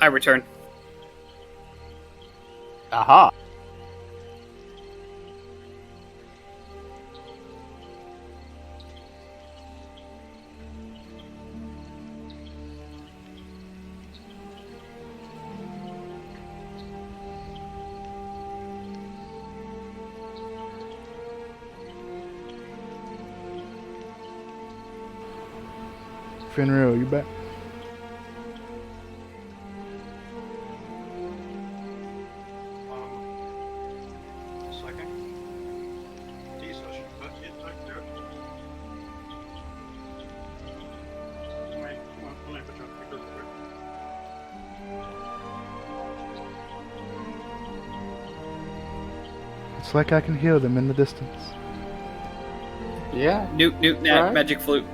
S2: I return.
S4: Aha!
S1: Fenrir, you back?
S5: second. Geez, I should get back to it. Let me put you on speaker real quick.
S1: It's like I can hear them in the distance.
S4: Yeah.
S2: Newt, nat,
S4: Right.
S2: magic flute.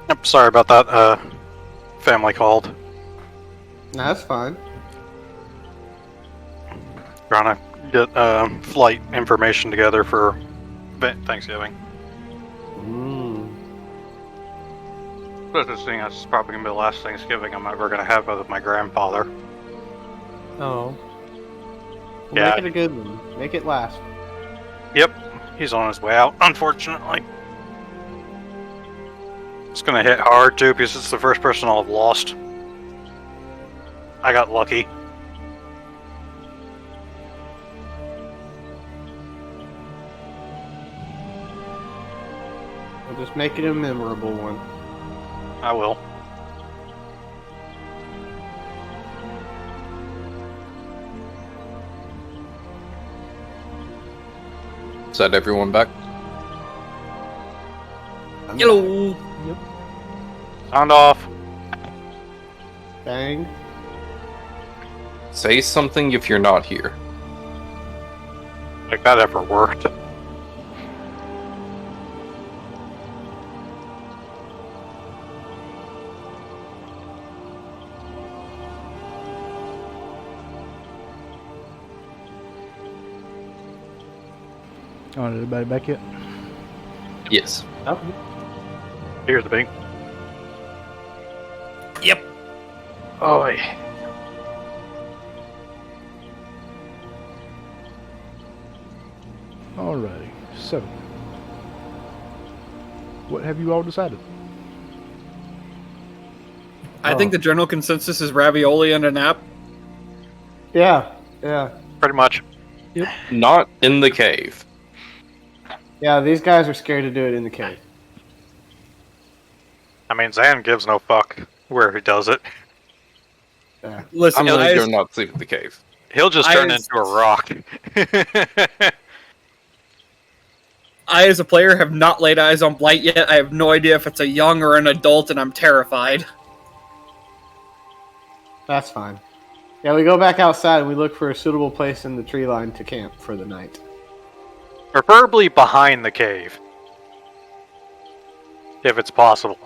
S5: Yep, sorry about that. Family called.
S4: No, that's fine.
S5: Trying to get flight information together for Thanksgiving. But this thing is probably gonna be the last Thanksgiving I'm ever gonna have with my grandfather.
S4: Oh. Well,
S5: Yeah.
S4: Make it a good one. Make it last.
S5: Yep, he's on his way out, unfortunately. It's gonna hit hard too because it's the first person I'll have lost. I got lucky.
S4: We'll just make it a memorable one.
S5: I will.
S3: Is that everyone back?
S2: Hello.
S5: Sound off.
S4: Bang.
S3: Say something if you're not here.
S5: Like that ever worked.
S1: Oh, is everybody back yet?
S3: Yes.
S5: Here's the big.
S2: Yep.
S3: Oh,
S1: Alrighty, so what have you all decided?
S2: I think the general consensus is ravioli and a nap.
S4: Yeah. Yeah.
S5: Pretty much.
S3: not in the cave.
S4: Yeah, these guys are scared to do it in the cave.
S5: I mean, Zan gives no fuck where he does it.
S4: Yeah.
S2: Listen,
S3: I'm really
S2: guys,
S3: do not sleep in the cave.
S5: He'll just turn into a rock.
S2: I, as a player, have not laid eyes on Blight yet. I have no idea if it's a young or an adult, and I'm terrified.
S4: That's fine. Yeah, we go back outside and we look for a suitable place in the tree line to camp for the night.
S5: Preferably behind the cave. If it's possible.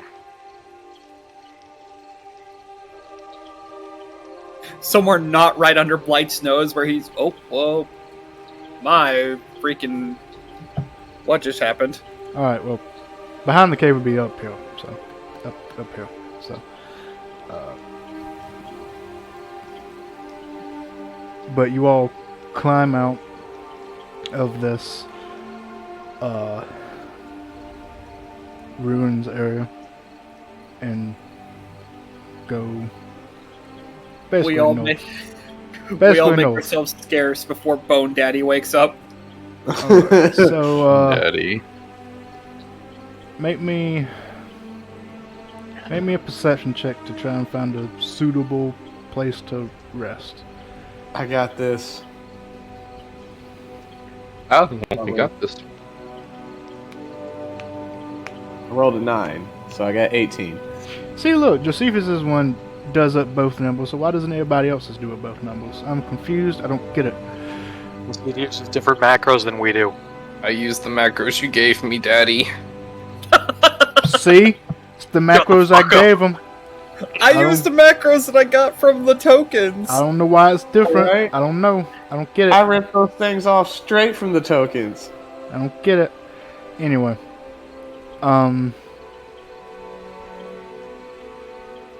S2: somewhere not right under Blight's nose where he's, oh, whoa, my freaking, what just happened?
S1: Alright, well, behind the cave would be uphill, so, uphill, so, but you all climb out of this, ruins area, and go basically
S2: We all
S1: north.
S2: make,
S1: Basically
S2: we all make
S1: north.
S2: ourselves scarce before Bone Daddy wakes up.
S1: Alright, so,
S3: Daddy.
S1: make me a perception check to try and find a suitable place to rest.
S4: I got this.
S3: Oh, we got this.
S4: I rolled a 9, so I got 18.
S1: See, look, Josephus' one does up both numbers, so why doesn't everybody else's do up both numbers? I'm confused. I don't get it.
S5: He uses different macros than we do.
S3: I used the macros you gave me, Daddy.
S1: See, it's the macros I gave him.
S2: I
S1: don't-
S2: used the macros that I got from the tokens.
S1: I don't know why it's different.
S4: Alright.
S1: I don't know. I don't get it.
S4: I ripped those things off straight from the tokens.
S1: I don't get it. Anyway,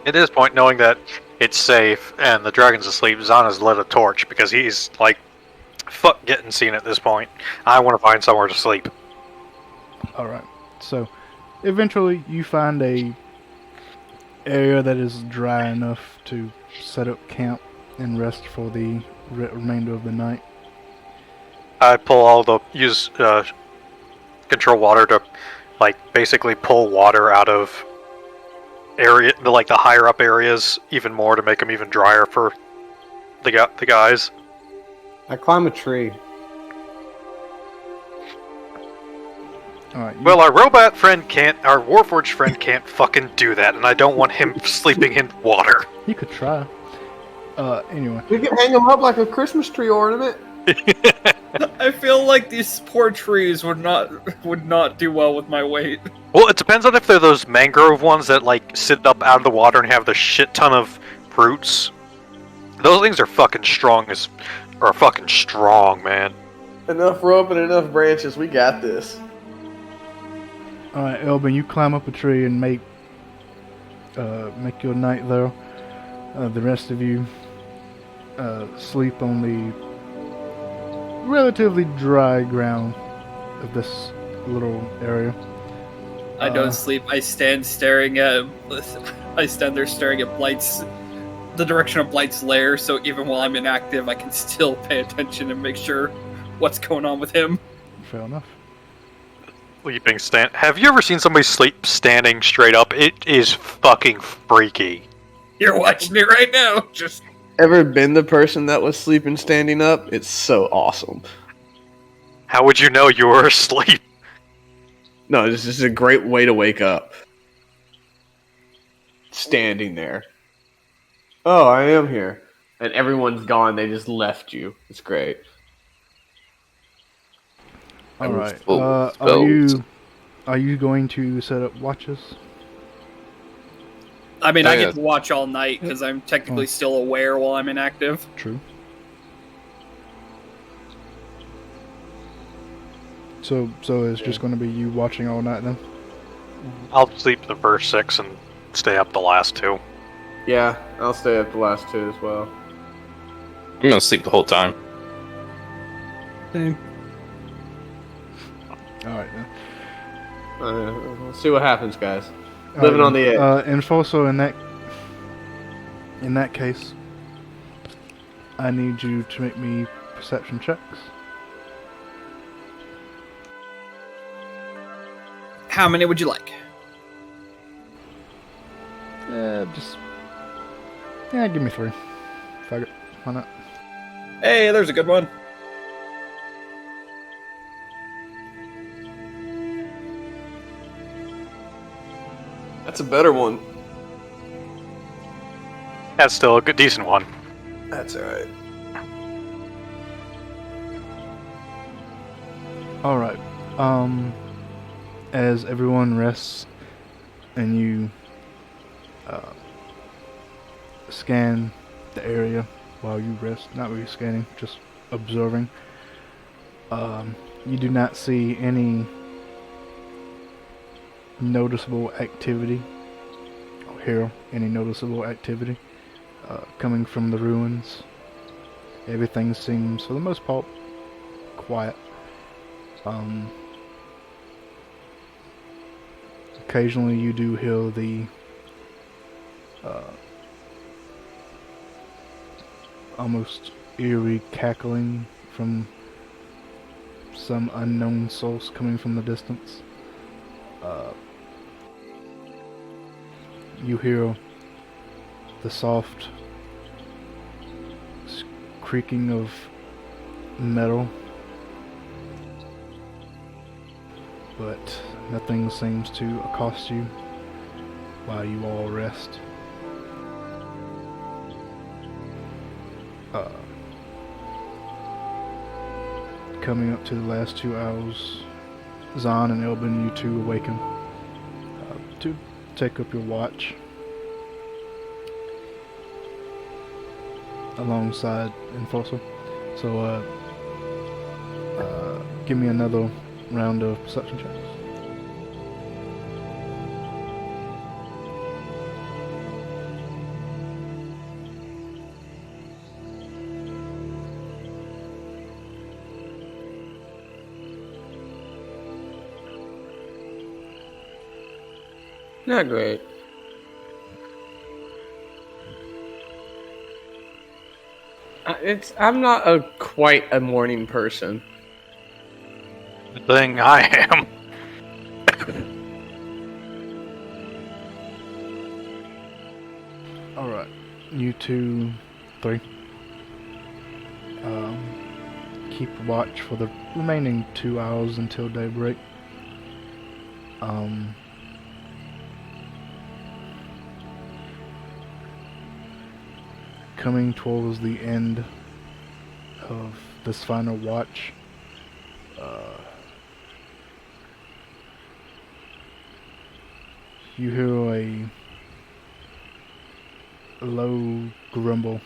S5: At this point, knowing that it's safe and the dragon's asleep, Zana's lit a torch because he's like, fuck getting seen at this point. I want to find somewhere to sleep.
S1: alright. So, eventually you find a area that is dry enough to set up camp and rest for the remainder of the night.
S5: I pull all the use control water to like basically pull water out of the higher up areas even more to make them even drier for the guys.
S4: I climb a tree.
S1: Alright.
S5: Well, our Warforged friend can't fucking do that, and I don't want him sleeping in water.
S1: You could try. Anyway.
S4: We can hang them up like a Christmas tree ornament.
S2: I feel like these poor trees would not do well with my weight.
S5: Well, it depends on if they're those mangrove ones that like sit up out of the water and have the shit ton of roots. Those things are fucking strong, man.
S4: Enough rope and enough branches. We got this.
S1: Alright, Elvin, you climb up a tree and make your night there. The rest of you sleep on the relatively dry ground of this little area.
S2: I don't sleep. I stand there staring at the direction of Blight's lair, so even while I'm inactive, I can still pay attention and make sure what's going on with him.
S1: Fair enough.
S5: Have you ever seen somebody sleep standing straight up? It is fucking freaky.
S2: You're watching it right now. Just
S4: Ever been the person that was sleeping standing up? It's so awesome.
S5: How would you know you were asleep?
S4: No, this is a great way to wake up. Standing there. Oh, I am here. And everyone's gone, they just left you. It's great.
S1: Alright.
S3: full of spells.
S1: Are you going to set up watches?
S2: I mean,
S3: Oh,
S2: I
S3: yeah.
S2: get to watch all night because I'm technically still aware while I'm inactive.
S1: True. So it's just going to be you watching all night then?
S5: I'll sleep the first 6 and stay up the last 2.
S4: Yeah, I'll stay up the last 2 as well.
S3: I'm gonna sleep the whole time.
S6: Same.
S1: Alright then.
S4: We'll see what happens, guys.
S1: Alright
S4: Living on
S1: then.
S4: the edge.
S1: And also in that case, I need you to make me perception checks.
S2: How many would you like?
S1: Give me 3. Fuck it. Why not?
S2: Hey, there's a good one.
S4: That's a better one.
S5: That's still a good, decent one.
S4: That's alright.
S1: Alright. As everyone rests and you scan the area while you rest, not really scanning, just observing. You do not see any noticeable activity, or hear any noticeable activity coming from the ruins. Everything seems, for the most part, quiet. Occasionally you do hear the almost eerie cackling from some unknown source coming from the distance. You hear the soft creaking of metal, but nothing seems to accost you while you all rest. Coming up to the last 2 hours, Zahn and Elbin, you two awaken to take up your watch alongside Enforcer. So give me another round of perception checks.
S4: Not great. I'm not quite a morning person.
S5: The thing I am.
S1: Alright, you 2, 3. Keep watch for the remaining 2 hours until daybreak. Coming towards the end of this final watch, you hear a low grumble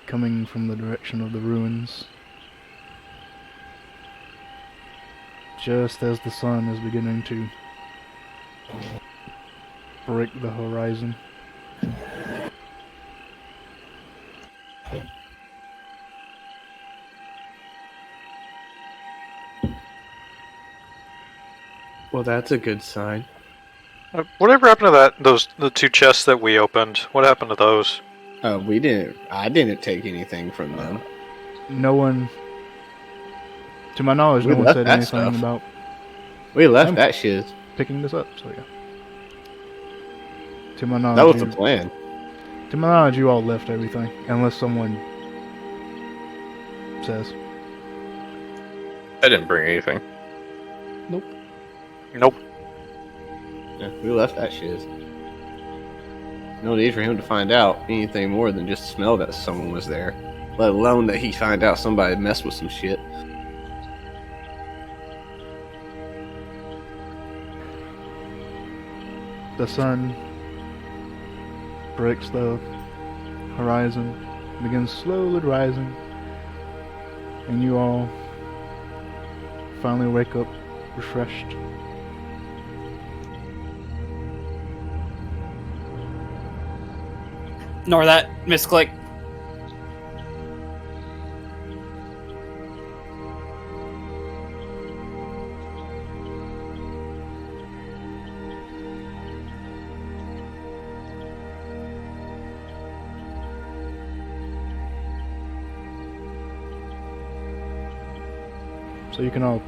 S1: coming from the direction of the ruins, just as the sun is beginning to break the horizon.
S4: Well, that's a good sign.
S5: Whatever happened to the 2 chests that we opened? What happened to those?
S4: We didn't. I didn't take anything from them.
S1: No one, to my knowledge,
S4: We
S1: no one
S4: left
S1: said
S4: that
S1: anything
S4: stuff.
S1: about
S4: We left
S1: I'm
S4: that shit.
S1: picking this up, so yeah. To my knowledge,
S4: That was the plan.
S1: to my knowledge, you all left everything, unless someone says.
S3: I didn't bring anything.
S5: Nope.
S4: Yeah, we left that shit. No need for him to find out anything more than just smell that someone was there. Let alone that he find out somebody messed with some shit.
S1: The sun breaks the horizon, begins slowly rising, and you all finally wake up refreshed.
S2: Ignore that misclick.
S1: So you can all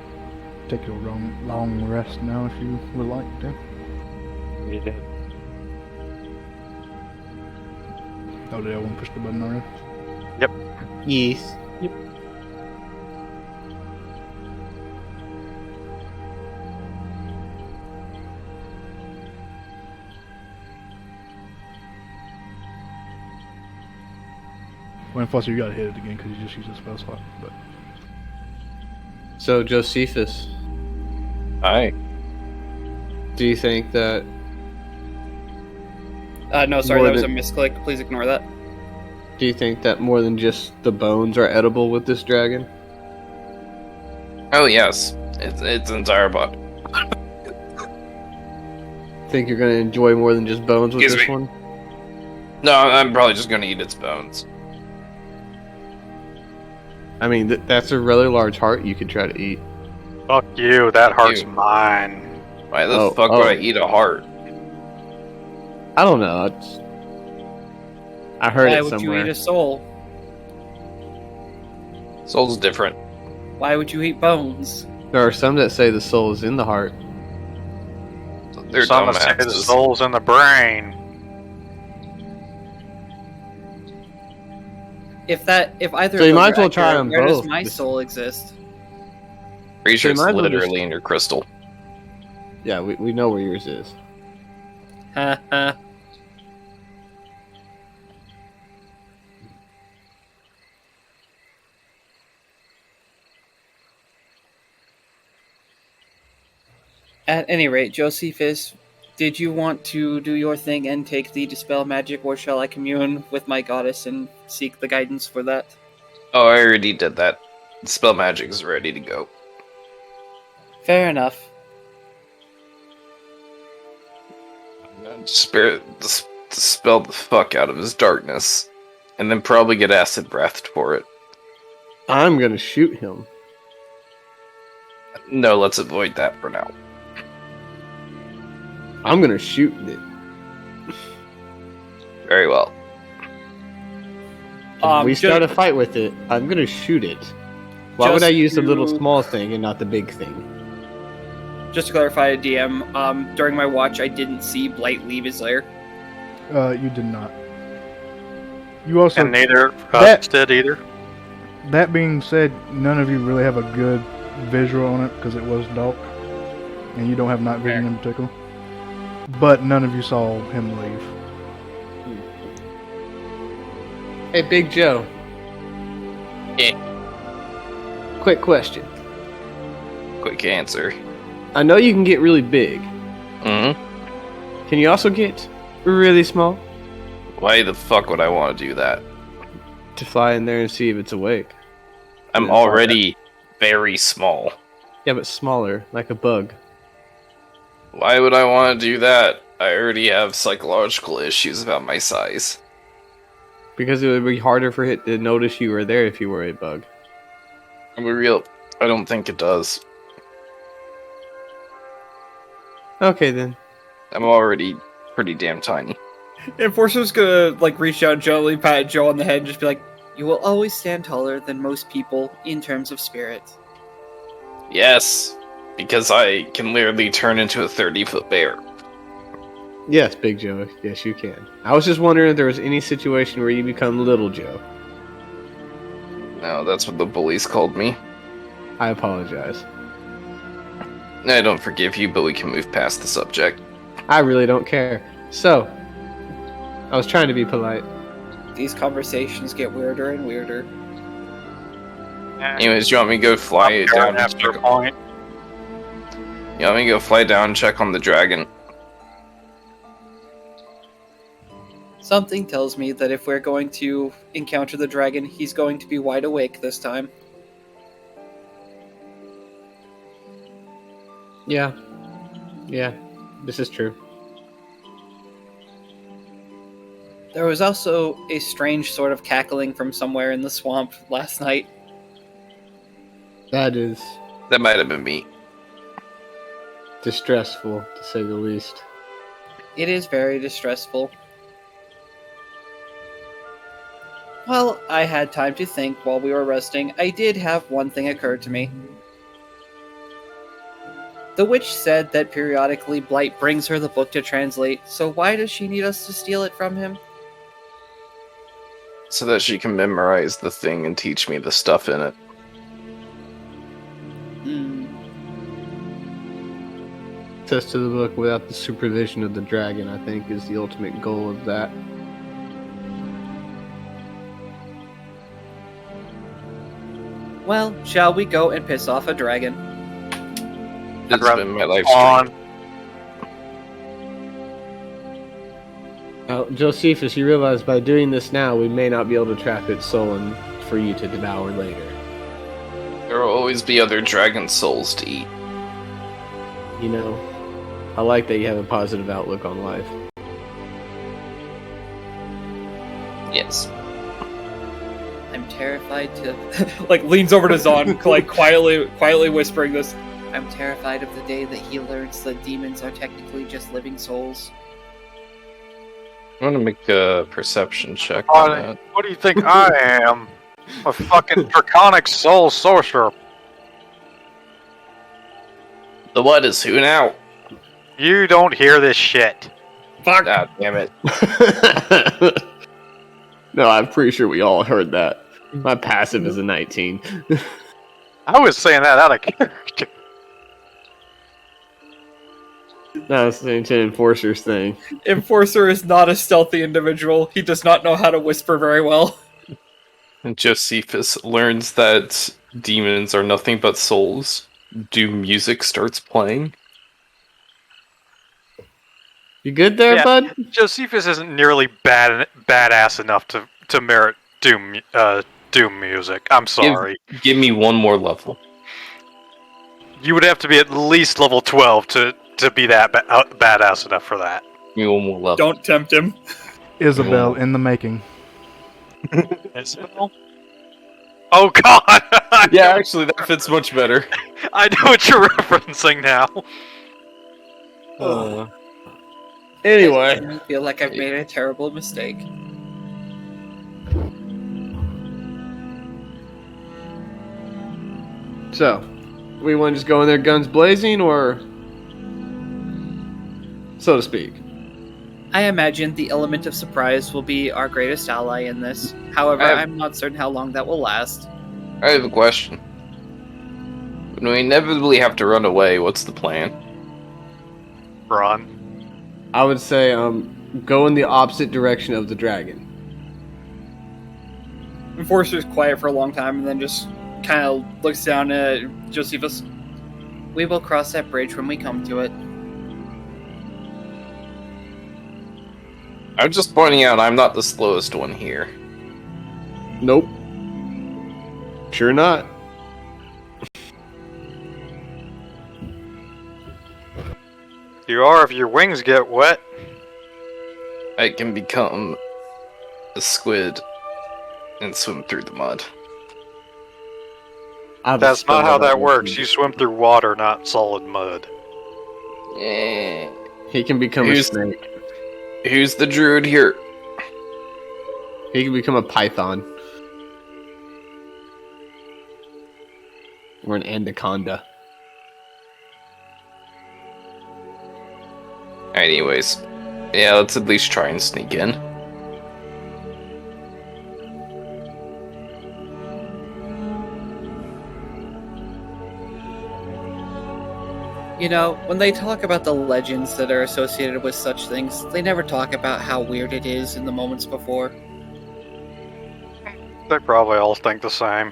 S1: take your long rest now if you would like to.
S5: Yeah.
S1: Oh, did everyone push the button already?
S4: Yes.
S1: When Foster, you gotta hit it again because you just used a spell slot. But
S4: So, Josephus,
S3: Hi.
S4: do you think that
S2: No, sorry,
S4: More
S2: that was a
S4: than-
S2: misclick. Please ignore that.
S4: Do you think that more than just the bones are edible with this dragon?
S3: Oh yes, its entire body.
S4: Think you're gonna enjoy more than just bones with
S3: Excuse
S4: this
S3: me.
S4: one?
S3: No, I'm probably just gonna eat its bones.
S4: I mean, that's a really large heart you could try to eat.
S5: Fuck you, that heart's
S3: You.
S5: mine.
S3: Why the fuck would I eat a heart?
S4: I don't know. I heard
S7: Why
S4: it
S7: would
S4: somewhere.
S7: you eat a soul?
S3: Soul's different.
S7: Why would you eat bones?
S4: There are some that say the soul is in the heart.
S3: They're
S5: Some say the
S3: dumbasses.
S5: soul's in the brain.
S7: If either
S4: So
S7: of
S4: you
S7: those
S4: might as
S7: are
S4: well try
S7: accurate,
S4: them
S7: where
S4: both.
S7: does my soul exist?
S3: Pretty sure
S4: They
S3: it's
S4: might as well
S3: literally in your crystal.
S4: Yeah, we know where yours is.
S7: Ha ha. At any rate, Josephus, did you want to do your thing and take the Dispel Magic, or shall I commune with my goddess and seek the guidance for that?
S3: Oh, I already did that. Spell magic is ready to go.
S7: Fair enough.
S3: I'm gonna dispel the fuck out of his darkness, and then probably get acid breathed for it.
S4: I'm gonna shoot him.
S3: No, let's avoid that for now.
S4: I'm gonna shoot it.
S3: Very well.
S4: If we start a
S7: ju-
S4: fight with it, I'm gonna shoot it. Why would
S7: Just
S4: I use the little
S7: to-
S4: small thing and not the big thing?
S7: Just to clarify, DM, during my watch, I didn't see Blight leave his lair.
S1: You did not. You also.
S5: And neither
S1: that-
S5: did either.
S1: That being said, none of you really have a good visual on it because it was dark, and you don't have night vision in particular. But none of you saw him leave.
S4: Hey, Big Joe.
S3: Yeah.
S4: Quick question.
S3: Quick answer.
S4: I know you can get really big.
S3: Mm-hmm.
S4: Can you also get really small?
S3: Why the fuck would I want to do that?
S4: To fly in there and see if it's awake.
S3: I'm
S4: Yeah,
S3: already very small.
S4: Yeah, but smaller, like a bug.
S3: Why would I want to do that? I already have psychological issues about my size.
S4: Because it would be harder for it to notice you were there if you were a bug.
S3: I'm real. I don't think it does.
S4: Okay, then.
S3: I'm already pretty damn tiny.
S7: Enforcer's gonna, reach out gently, pat Joe on the head, and just be like, "You will always stand taller than most people in terms of spirit."
S3: Yes, because I can literally turn into a 30-foot bear.
S4: Yes, Big Joe. Yes, you can. I was just wondering if there was any situation where you become Little Joe.
S3: No, that's what the bullies called me.
S4: I apologize.
S3: I don't forgive you, but we can move past the subject.
S4: I really don't care. So, I was trying to be polite.
S7: These conversations get weirder and weirder.
S3: Anyways, you want me to go fly it down? And
S5: After a
S3: check,
S5: point.
S3: you want me to go fly down and check on the dragon?
S7: Something tells me that if we're going to encounter the dragon, he's going to be wide awake this time.
S4: Yeah. Yeah, this is true.
S7: There was also a strange sort of cackling from somewhere in the swamp last night.
S4: That is
S3: That might have been me.
S4: distressful, to say the least.
S7: It is very distressful. Well, I had time to think while we were resting. I did have one thing occur to me. The witch said that periodically Blight brings her the book to translate, so why does she need us to steal it from him?
S3: So that she can memorize the thing and teach me the stuff in it.
S4: Access to the book without the supervision of the dragon, I think, is the ultimate goal of that.
S7: Well, shall we go and piss off a dragon?
S3: It's
S5: rather
S3: been my life
S5: On.
S3: stream.
S4: Now, Josephus, you realize by doing this now, we may not be able to trap its soul and for you to devour later.
S3: There will always be other dragon souls to eat.
S4: You know, I like that you have a positive outlook on life.
S3: Yes.
S7: I'm terrified to.
S2: Like leans over to Zon, like quietly whispering this.
S7: I'm terrified of the day that he learns that demons are technically just living souls.
S3: I'm gonna make a perception check on that.
S5: What do you think I am? A fucking draconic soul sorcerer.
S3: The what is who now?
S5: You don't hear this shit.
S2: Fuck.
S3: Ah, damn it.
S4: No, I'm pretty sure we all heard that. My passive is a 19.
S5: I was saying that out of character.
S4: No, it's an Enforcer's thing.
S2: Enforcer is not a stealthy individual. He does not know how to whisper very well.
S3: And Josephus learns that demons are nothing but souls. Doom music starts playing.
S4: You good there,
S5: Yeah.
S4: bud?
S5: Josephus isn't nearly badass enough to merit Doom music. I'm sorry.
S3: Give me one more level.
S5: You would have to be at least level 12 to be that badass enough for that.
S3: Give me one more level.
S2: Don't tempt him.
S1: Isabel in the making.
S5: Isabel? Oh god!
S3: Yeah, actually, that fits much better.
S5: I know what you're referencing now.
S4: Anyway.
S7: I feel like I've made a terrible mistake.
S4: So, we want to just go in there guns blazing, or so to speak?
S7: I imagine the element of surprise will be our greatest ally in this. However, I'm not certain how long that will last.
S3: I have a question. When we inevitably have to run away, what's the plan?
S5: Run.
S4: I would say, go in the opposite direction of the dragon.
S2: Enforcer's quiet for a long time and then just kind of looks down at Josephus.
S7: We will cross that bridge when we come to it.
S3: I'm just pointing out I'm not the slowest one here.
S4: Nope. Sure not.
S5: You are if your wings get wet.
S3: I can become a squid and swim through the mud.
S5: That's not how that works. You swim through water, not solid mud.
S3: Yeah.
S4: He can become a
S3: Here's-
S4: snake.
S3: Who's the druid here?
S4: He can become a python. Or an anaconda.
S3: Anyways, yeah, let's at least try and sneak in.
S7: You know, when they talk about the legends that are associated with such things, they never talk about how weird it is in the moments before.
S5: They probably all think the same.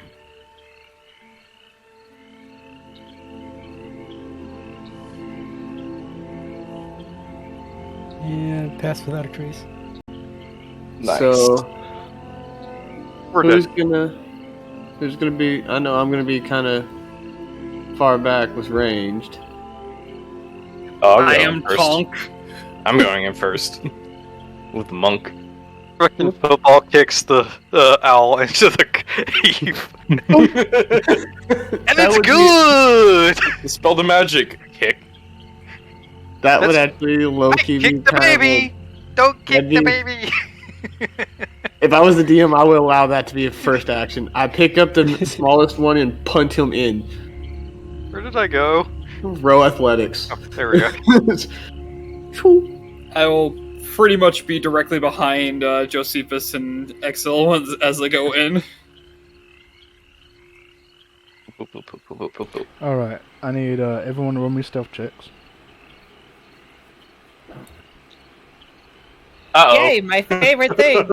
S6: Yeah, pass without a trace.
S3: Nice.
S4: So,
S5: We're
S4: who's
S5: dead.
S4: gonna be, I know I'm gonna be kind of far back with ranged.
S3: Oh, I'm
S2: I
S3: going
S2: am
S3: first.
S2: Tonk.
S3: I'm going in first. With Monk.
S5: Frickin' football kicks the owl into the cave. And it's
S4: would be-
S5: good!
S3: Spell the magic. Kick.
S4: That would
S5: That's-
S4: actually low-key be
S5: Kick the
S4: kind of
S5: baby! Don't kick
S4: That'd
S5: the
S4: be-
S5: baby!
S4: If I was the DM, I would allow that to be a first action. I pick up the smallest one and punt him in.
S5: Where did I go?
S4: Row athletics.
S5: Oh, there we go.
S2: I will pretty much be directly behind Josephus and Exil as they go in.
S1: Alright, I need everyone to roll me stealth checks.
S3: Uh-oh.
S7: Yay, my favorite thing!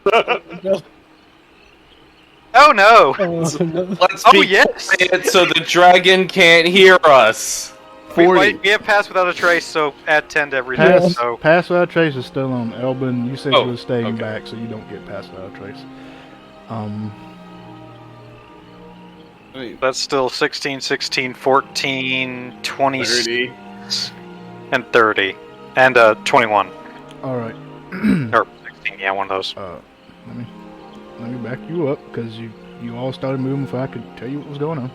S5: Oh no!
S6: Oh, no.
S3: Let's
S5: Oh
S3: be
S5: yes!
S3: quiet so the dragon can't hear us.
S4: 40.
S5: We have Pass Without a Trace, so add 10 to everything.
S1: Pass,
S5: So
S1: pass without trace is still on. Elbin, you said you were staying
S3: okay.
S1: back, so you don't get pass without trace.
S5: that's still 16, 16, 14, 20,
S4: 30.
S5: and 30. And 21.
S1: All right.
S5: Or 16, yeah, one of those.
S1: Let me back you up because you all started moving before I could tell you what was going on.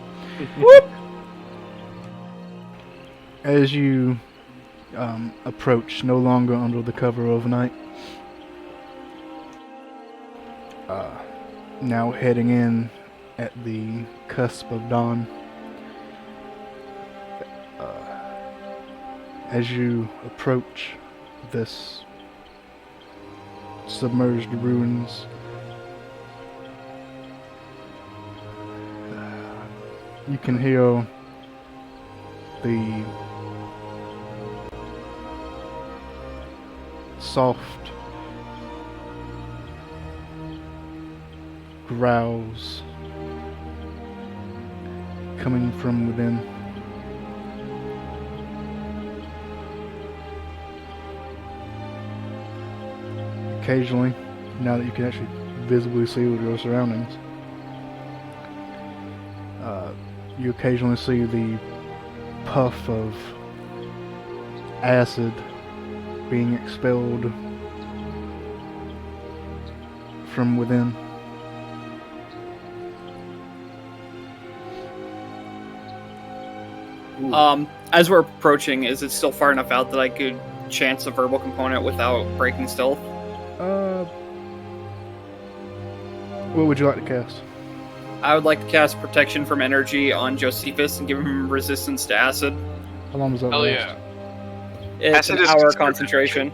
S1: As you approach, no longer under the cover of night, now heading in at the cusp of dawn, as you approach this submerged ruins, you can hear the soft growls coming from within. Occasionally, now that you can actually visibly see with your surroundings, you occasionally see the puff of acid being expelled from within.
S2: As we're approaching, is it still far enough out that I could chance a verbal component without breaking stealth?
S1: What would you like to cast?
S2: I would like to cast Protection from Energy on Josephus and give him resistance to acid.
S1: How long does that
S3: Hell
S1: last?
S3: yeah.
S2: It's
S5: Acid
S2: an
S5: is
S2: hour
S5: considered
S2: concentration.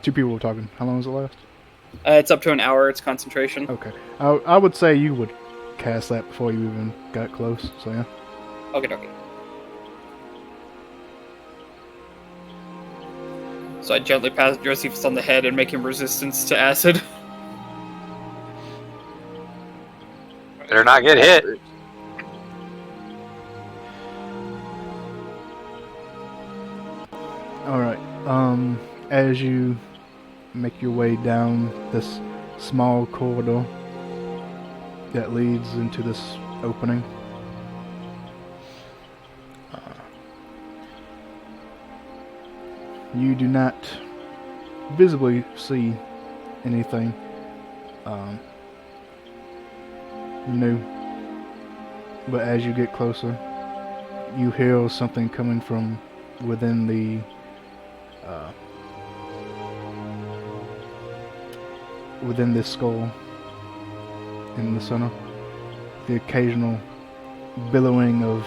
S1: Two people were talking. How long does it last?
S2: It's up to an hour, it's concentration.
S1: Okay. I would say you would cast that before you even got close, so yeah.
S2: Okay. So I gently pat Josephus on the head and make him resistance to acid.
S5: Better not get hit.
S1: Alright, as you make your way down this small corridor that leads into this opening, you do not visibly see anything new, but as you get closer, you hear something coming from within the within this skull in the center. The occasional billowing of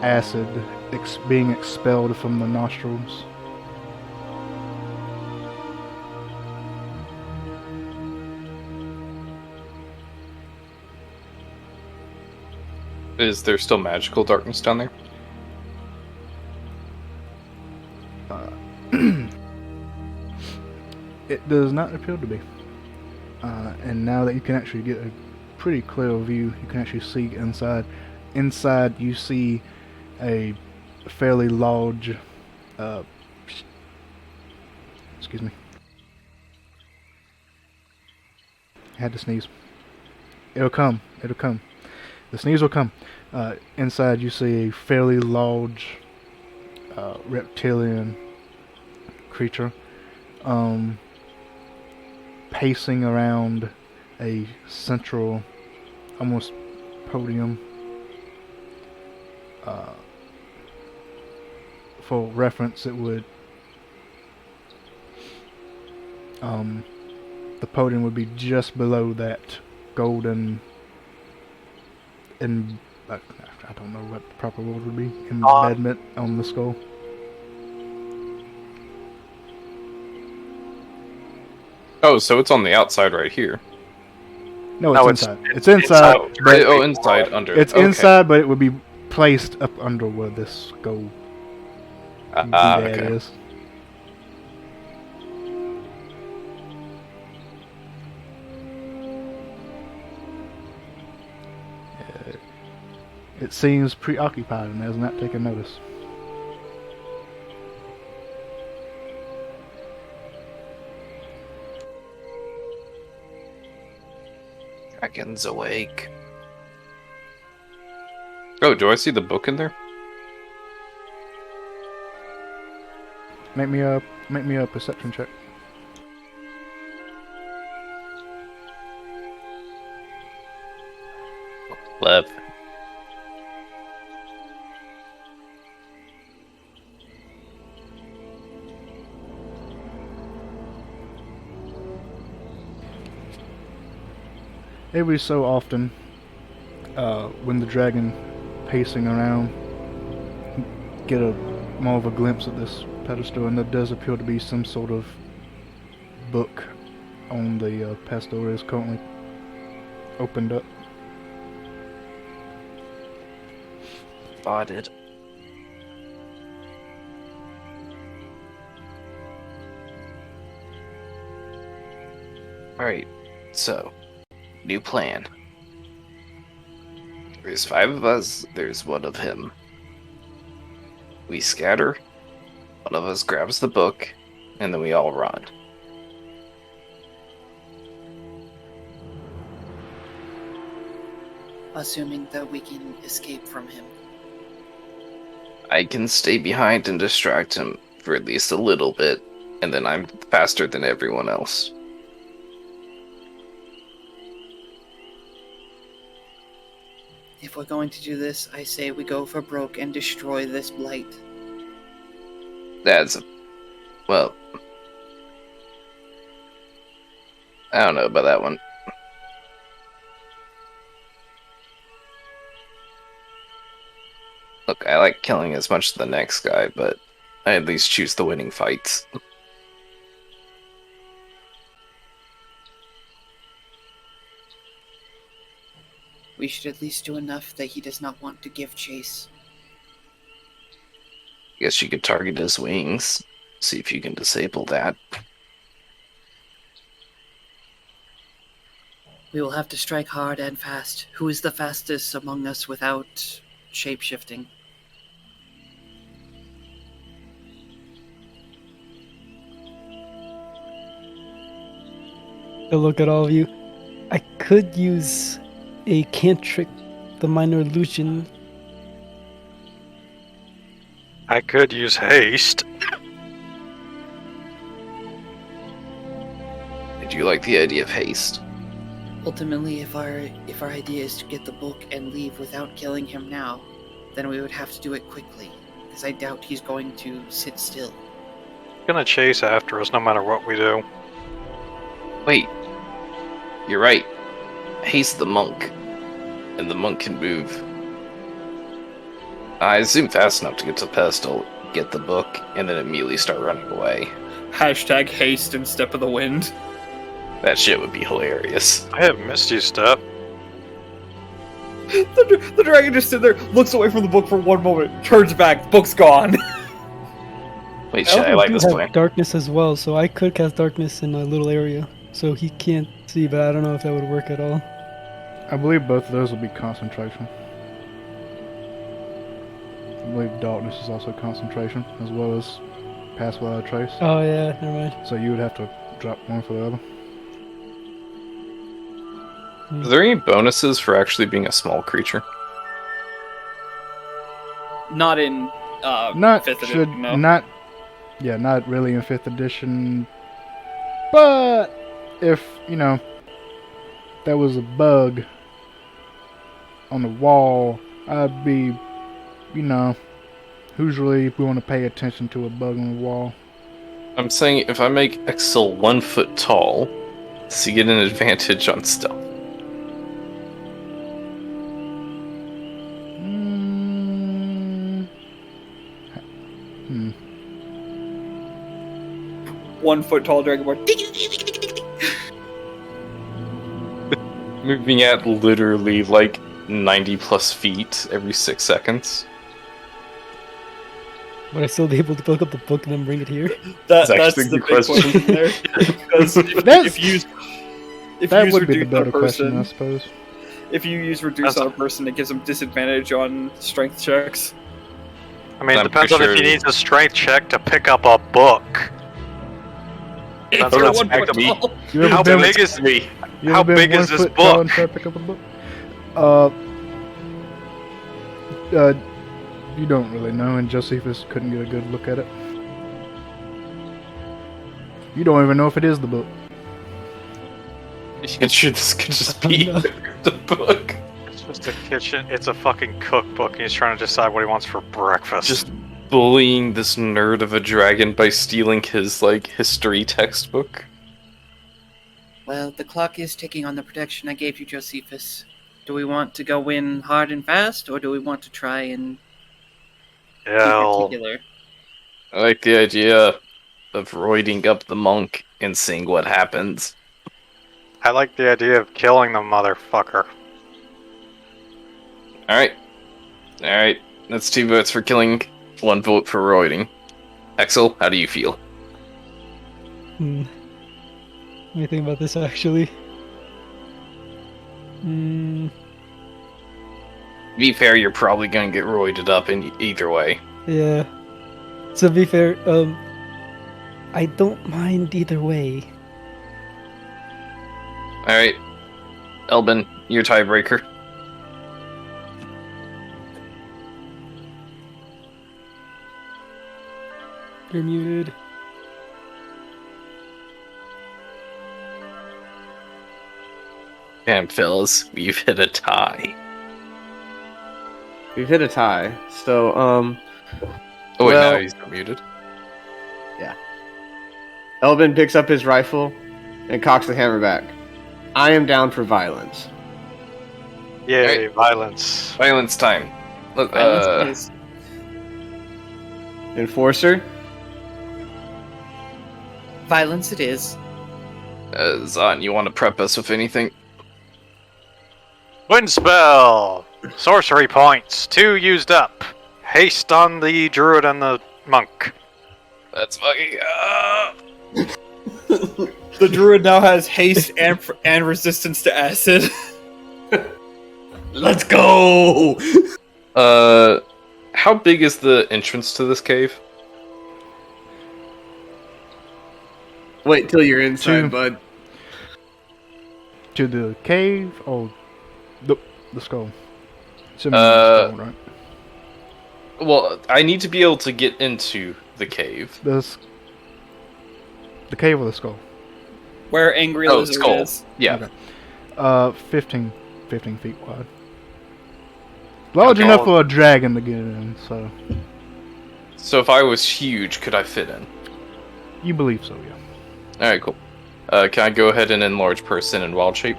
S1: acid being expelled from the nostrils.
S3: Is there still magical darkness down there?
S1: It does not appear to be. And now that you can actually get a pretty clear view, you can actually see inside. Inside you see a fairly large, excuse me. I had to sneeze. It'll come. The sneeze will come. Inside you see a fairly large reptilian creature pacing around a central, almost podium. For reference, it would the podium would be just below that golden, and I don't know what the proper word would be, embedment on the skull.
S3: Oh, so it's on the outside right here.
S1: No,
S5: No,
S1: it's inside. It's inside. But
S3: Oh, inside, under.
S1: it's
S3: Okay.
S1: inside, but it would be placed up under where this skull
S3: Okay.
S1: is. It seems preoccupied and has not taken notice.
S3: Dragon's awake. Oh, do I see the book in there?
S1: Make me a perception check.
S3: Lev.
S1: Every so often, when the dragon pacing around, get a more of a glimpse of this pedestal, and there does appear to be some sort of book on the pedestal that is currently opened up.
S3: Spotted. Alright, so, new plan. There's 5 of us, there's 1 of him. We scatter, one of us grabs the book, and then we all run.
S7: Assuming that we can escape from him.
S3: I can stay behind and distract him for at least a little bit, and then I'm faster than everyone else.
S7: If we're going to do this, I say we go for broke and destroy this blight.
S3: Well, I don't know about that one. Look, I like killing as much as the next guy, but I at least choose the winning fights.
S7: We should at least do enough that he does not want to give chase.
S3: Guess you could target his wings, see if you can disable that.
S7: We will have to strike hard and fast. Who is the fastest among us without shape-shifting?
S6: To look at all of you, I could use a cantrip, the minor illusion.
S5: I could use haste.
S3: Did you like the idea of haste?
S7: Ultimately, if our idea is to get the book and leave without killing him now, then we would have to do it quickly, because I doubt he's going to sit still.
S5: He's gonna chase after us no matter what we do.
S3: Wait. You're right. Haste the monk. And the monk can move. I zoom fast enough to get to the pedestal, get the book, and then immediately start running away.
S2: Hashtag haste and step of the wind.
S3: That shit would be hilarious.
S5: I have Misty Step.
S2: The dragon just sits there, looks away from the book for one moment, turns back, the book's gone.
S3: Wait, shit, I like this
S6: have
S3: plan.
S6: darkness as well, so I could cast darkness in a little area, so he can't see. But I don't know if that would work at all.
S1: I believe both of those will be concentration. I believe darkness is also concentration, as well as pass without a trace.
S6: Oh yeah, never mind.
S1: So you would have to drop one for the other.
S3: Are there any bonuses for actually being a small creature?
S2: Not in
S1: Not
S2: 5th
S1: should
S2: edition, no.
S1: not really in 5th edition. But if there was a bug on the wall, I'd be usually we want to pay attention to a bug on the wall.
S3: I'm saying if I make Exil 1 foot tall, does he get an advantage on stealth?
S1: Hmm.
S2: 1 foot tall dragonborn.
S3: Moving at literally like 90 plus feet every 6 seconds.
S6: Would I still be able to pick up the book and then bring it here?
S2: That's
S3: actually
S2: the
S3: a
S2: big
S3: good question.
S2: question there. Because if you
S1: That
S2: use
S1: would be the
S2: reduce
S1: better
S2: per
S1: question, I
S2: person,
S1: suppose.
S2: If you use reduce on a person, it gives them disadvantage on strength checks.
S5: I mean, it
S3: I'm
S5: depends on
S3: pretty
S5: if he
S3: sure-
S5: needs a strength check to pick up a book.
S2: If
S5: That's
S2: you're
S5: not
S2: 1 foot
S3: back to me.
S2: tall.
S1: You ever
S5: How
S1: been,
S5: big is
S3: me?
S1: you
S5: how
S1: ever been
S5: big
S1: 1
S5: is this
S1: foot tall
S5: book?
S1: and try to pick up a book? You don't really know, and Josephus couldn't get a good look at it. You don't even know if it is the book.
S3: Sure, this could just be the book.
S5: It's just a kitchen. It's a fucking cookbook, and he's trying to decide what he wants for breakfast.
S3: Just bullying this nerd of a dragon by stealing his, like, history textbook.
S7: Well, the clock is ticking on the protection I gave you, Josephus. Do we want to go in hard and fast, or do we want to try and be
S5: Hell.
S7: particular?
S3: I like the idea of roiding up the monk and seeing what happens.
S5: I like the idea of killing the motherfucker.
S3: Alright. Alright. That's 2 votes for killing, 1 vote for roiding. Axel, how do you feel?
S6: Let me think about this actually.
S3: To be fair, you're probably gonna get roided up in either way.
S6: Yeah. To be fair, I don't mind either way.
S3: Alright. Elbin, your tiebreaker.
S6: You're muted.
S3: Damn, fellas, we've hit a tie.
S4: We've hit a tie. So,
S3: Oh wait,
S4: Well-
S3: now he's not muted.
S4: Elvin picks up his rifle and cocks the hammer back. I am down for violence.
S5: Yay, violence.
S3: Violence time. Look,
S2: Violence is-
S4: Enforcer?
S7: Violence it is.
S3: Zon, you want to prep us with anything?
S5: Wind spell! Sorcery points. 2 used up. Haste on the druid and the monk.
S3: That's fucking.
S2: The druid now has haste and resistance to acid.
S4: Let's go!
S3: How big is the entrance to this cave?
S4: Wait till you're inside,
S1: 2.
S4: bud.
S1: To the cave? Oh, the skull. Similar to the skull, right?
S3: Well, I need to be able to get into the cave.
S1: The cave or the skull?
S2: Where Angry
S3: Oh,
S2: Lizard
S3: skull.
S2: is.
S3: Yeah.
S1: Okay. 15 feet wide. Large
S5: Okay.
S1: enough for a dragon to get in, so
S3: So if I was huge, could I fit in?
S1: you believe so, yeah.
S3: Alright, cool. Can I go ahead and enlarge person in wild shape?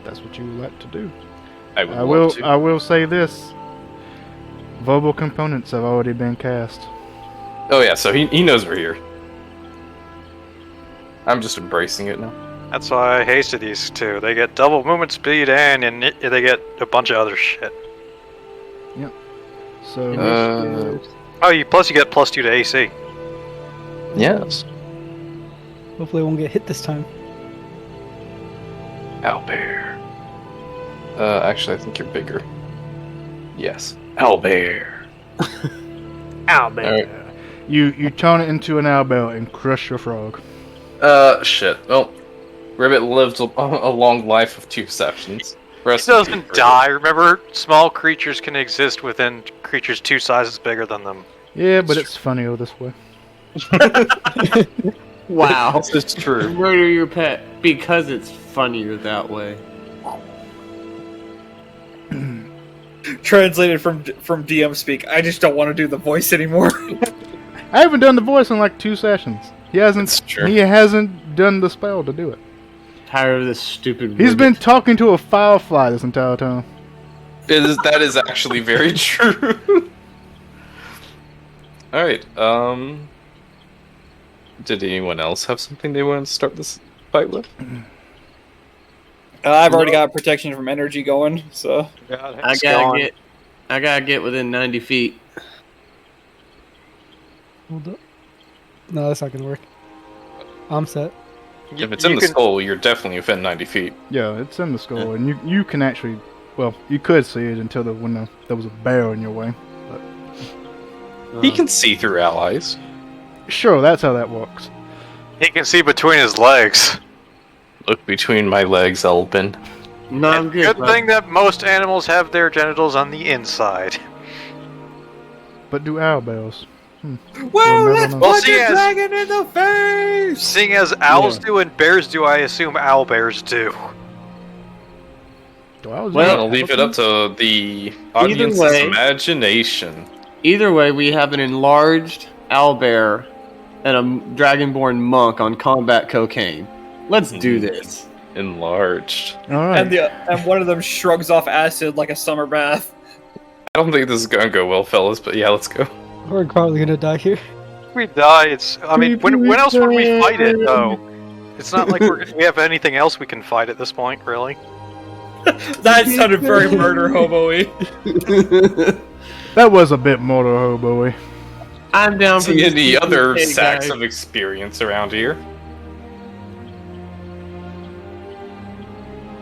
S1: That's what you would like to do.
S3: I would
S1: I
S3: love
S1: will.
S3: to.
S1: I will say this: verbal components have already been cast.
S3: Oh yeah, so he knows we're here. I'm just embracing it now.
S5: That's why I hasted these 2. They get double movement speed and they get a bunch of other shit.
S1: So
S5: Oh, plus you get +2 to AC.
S3: Yes.
S6: Hopefully I won't get hit this time.
S3: Owlbear. Actually, I think you're bigger. Yes. Owlbear. Alright.
S1: you turn it into an owlbear and crush your frog.
S3: Shit. Well, Ribbit lived a long life of 2 sessions.
S5: It doesn't die. Remember, small creatures can exist within creatures 2 sizes bigger than them.
S1: Yeah, but it's funnier this way.
S4: Wow.
S3: This is true.
S4: Murder your pet because it's funnier that way.
S2: Translated from DM speak. I just don't want to do the voice anymore.
S1: I haven't done the voice in like 2 sessions. He hasn't.
S3: It's true.
S1: He hasn't done the spell to do it.
S4: Tired of this stupid.
S1: He's been
S4: ribbit.
S1: talking to a firefly this entire time.
S3: That is actually very true. Alright, did anyone else have something they wanted to start this fight with?
S2: I've already got protection from energy going, so
S4: I gotta get within 90 feet.
S6: Hold up. No, that's not gonna work. I'm set.
S3: If it's in the skull, you're definitely within 90 feet.
S1: Yeah, it's in the skull, and you can actually, well, you could see it until when there was a bear in your way. But
S3: He can see through allies.
S1: sure, that's how that works.
S5: He can see between his legs.
S3: Look between my legs, Elbin.
S4: No, I'm good.
S5: Good
S4: bud.
S5: thing that most animals have their genitals on the inside.
S1: But do owlbears?
S7: Whoa,
S1: Well,
S7: let's
S1: no, no.
S5: Well,
S7: punch
S5: see,
S7: a
S5: as-
S7: dragon in the face!
S5: Seeing as owls
S1: Yeah.
S5: do and bears do, I assume owlbears do.
S1: Do owls
S3: Well,
S1: eat
S3: I'll leave it up
S1: elephants?
S3: to the audience's
S4: way-
S3: imagination.
S4: Either way, we have an enlarged owlbear and a dragonborn monk on combat cocaine. Let's do this.
S3: Enlarged.
S1: All right.
S2: And one of them shrugs off acid like a summer bath.
S3: I don't think this is gonna go well, fellas, but yeah, let's go.
S6: We're probably gonna die here.
S5: If we die, when else would we fight it, though? It's not like we have anything else we can fight at this point, really.
S2: That sounded very murder hobo-y.
S1: That was a bit motor hobo-y.
S4: I'm down for
S3: See
S4: this
S3: any other
S4: TPK,
S3: sacks
S4: guys.
S3: of experience around here?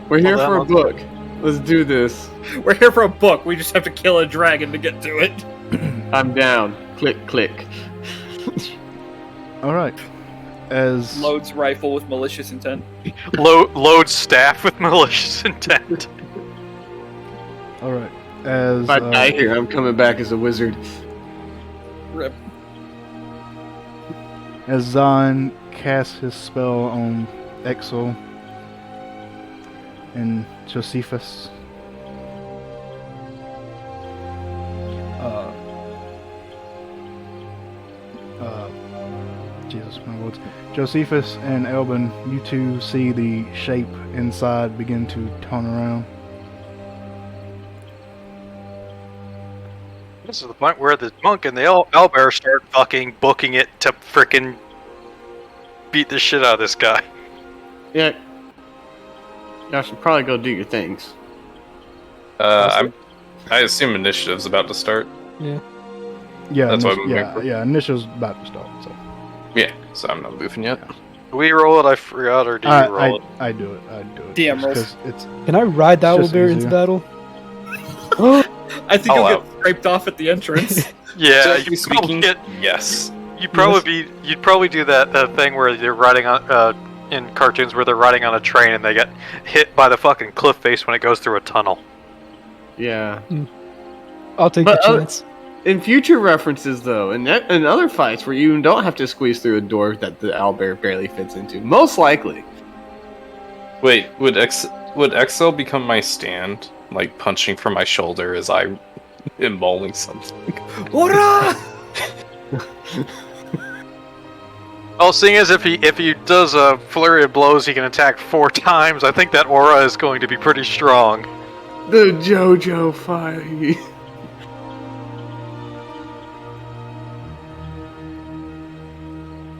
S4: We're here
S5: Hold
S4: for a
S5: on,
S4: book. Let's do this.
S2: We're here for a book. We just have to kill a dragon to get to it.
S4: I'm down. Click, click.
S1: All right. As
S2: Loads rifle with malicious intent.
S5: Load staff with malicious intent.
S1: all right. As
S4: If I die here, I'm coming back as a wizard.
S2: Rip.
S1: as Zahn casts his spell on Exo and Josephus. Jesus, my words. Josephus and Elbin, you two see the shape inside begin to turn around.
S5: This is the point where the monk and the owlbear start fucking booking it to frickin' beat the shit out of this guy.
S4: Yeah. Y'all should probably go do your things.
S3: I assume initiative's about to start.
S6: Yeah.
S1: Yeah,
S3: That's what I'm moving
S1: yeah,
S3: for.
S1: yeah. Initial's about to start. So
S3: Yeah, so I'm not moving yet.
S5: Do we roll it? I forgot, or do you roll it?
S1: I do it. I do it.
S2: DM rolls.
S1: Because it's
S6: Can I ride the
S1: It's just
S6: owlbear into
S1: easier.
S6: battle?
S2: I think
S3: I'll
S2: you'll get scraped off at the entrance.
S5: Yeah,
S3: Technically
S5: you probably
S3: speaking,
S5: get.
S3: yes.
S5: You'd probably do that thing where you're riding on in cartoons where they're riding on a train and they get hit by the fucking cliff face when it goes through a tunnel.
S4: Yeah.
S6: I'll take
S4: But,
S6: the chance.
S4: In future references, though, in other fights where you don't have to squeeze through a door that the owlbear barely fits into, most likely.
S3: Wait, would Exo become my stand? Like punching from my shoulder as I am mauling something?
S2: Hurrah!
S5: Oh, seeing as if he does a flurry of blows, he can attack 4 times. I think that aura is going to be pretty strong.
S4: The JoJo fight.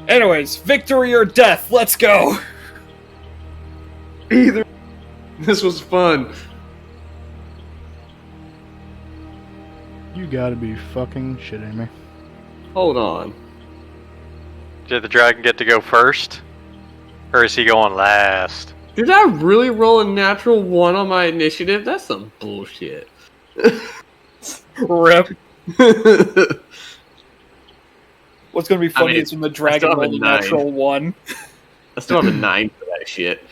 S2: Anyways, victory or death, let's go!
S4: Either. This was fun.
S1: you gotta be fucking shitting me.
S4: Hold on.
S5: Did the dragon get to go first? Or is he going last?
S4: Did I really roll a natural 1 on my initiative? That's some bullshit.
S2: Rip. What's gonna be funny
S4: mean,
S2: is when the dragon
S4: still have a
S2: rolled a
S4: 9.
S2: natural 1.
S4: I still have a 9 for that shit.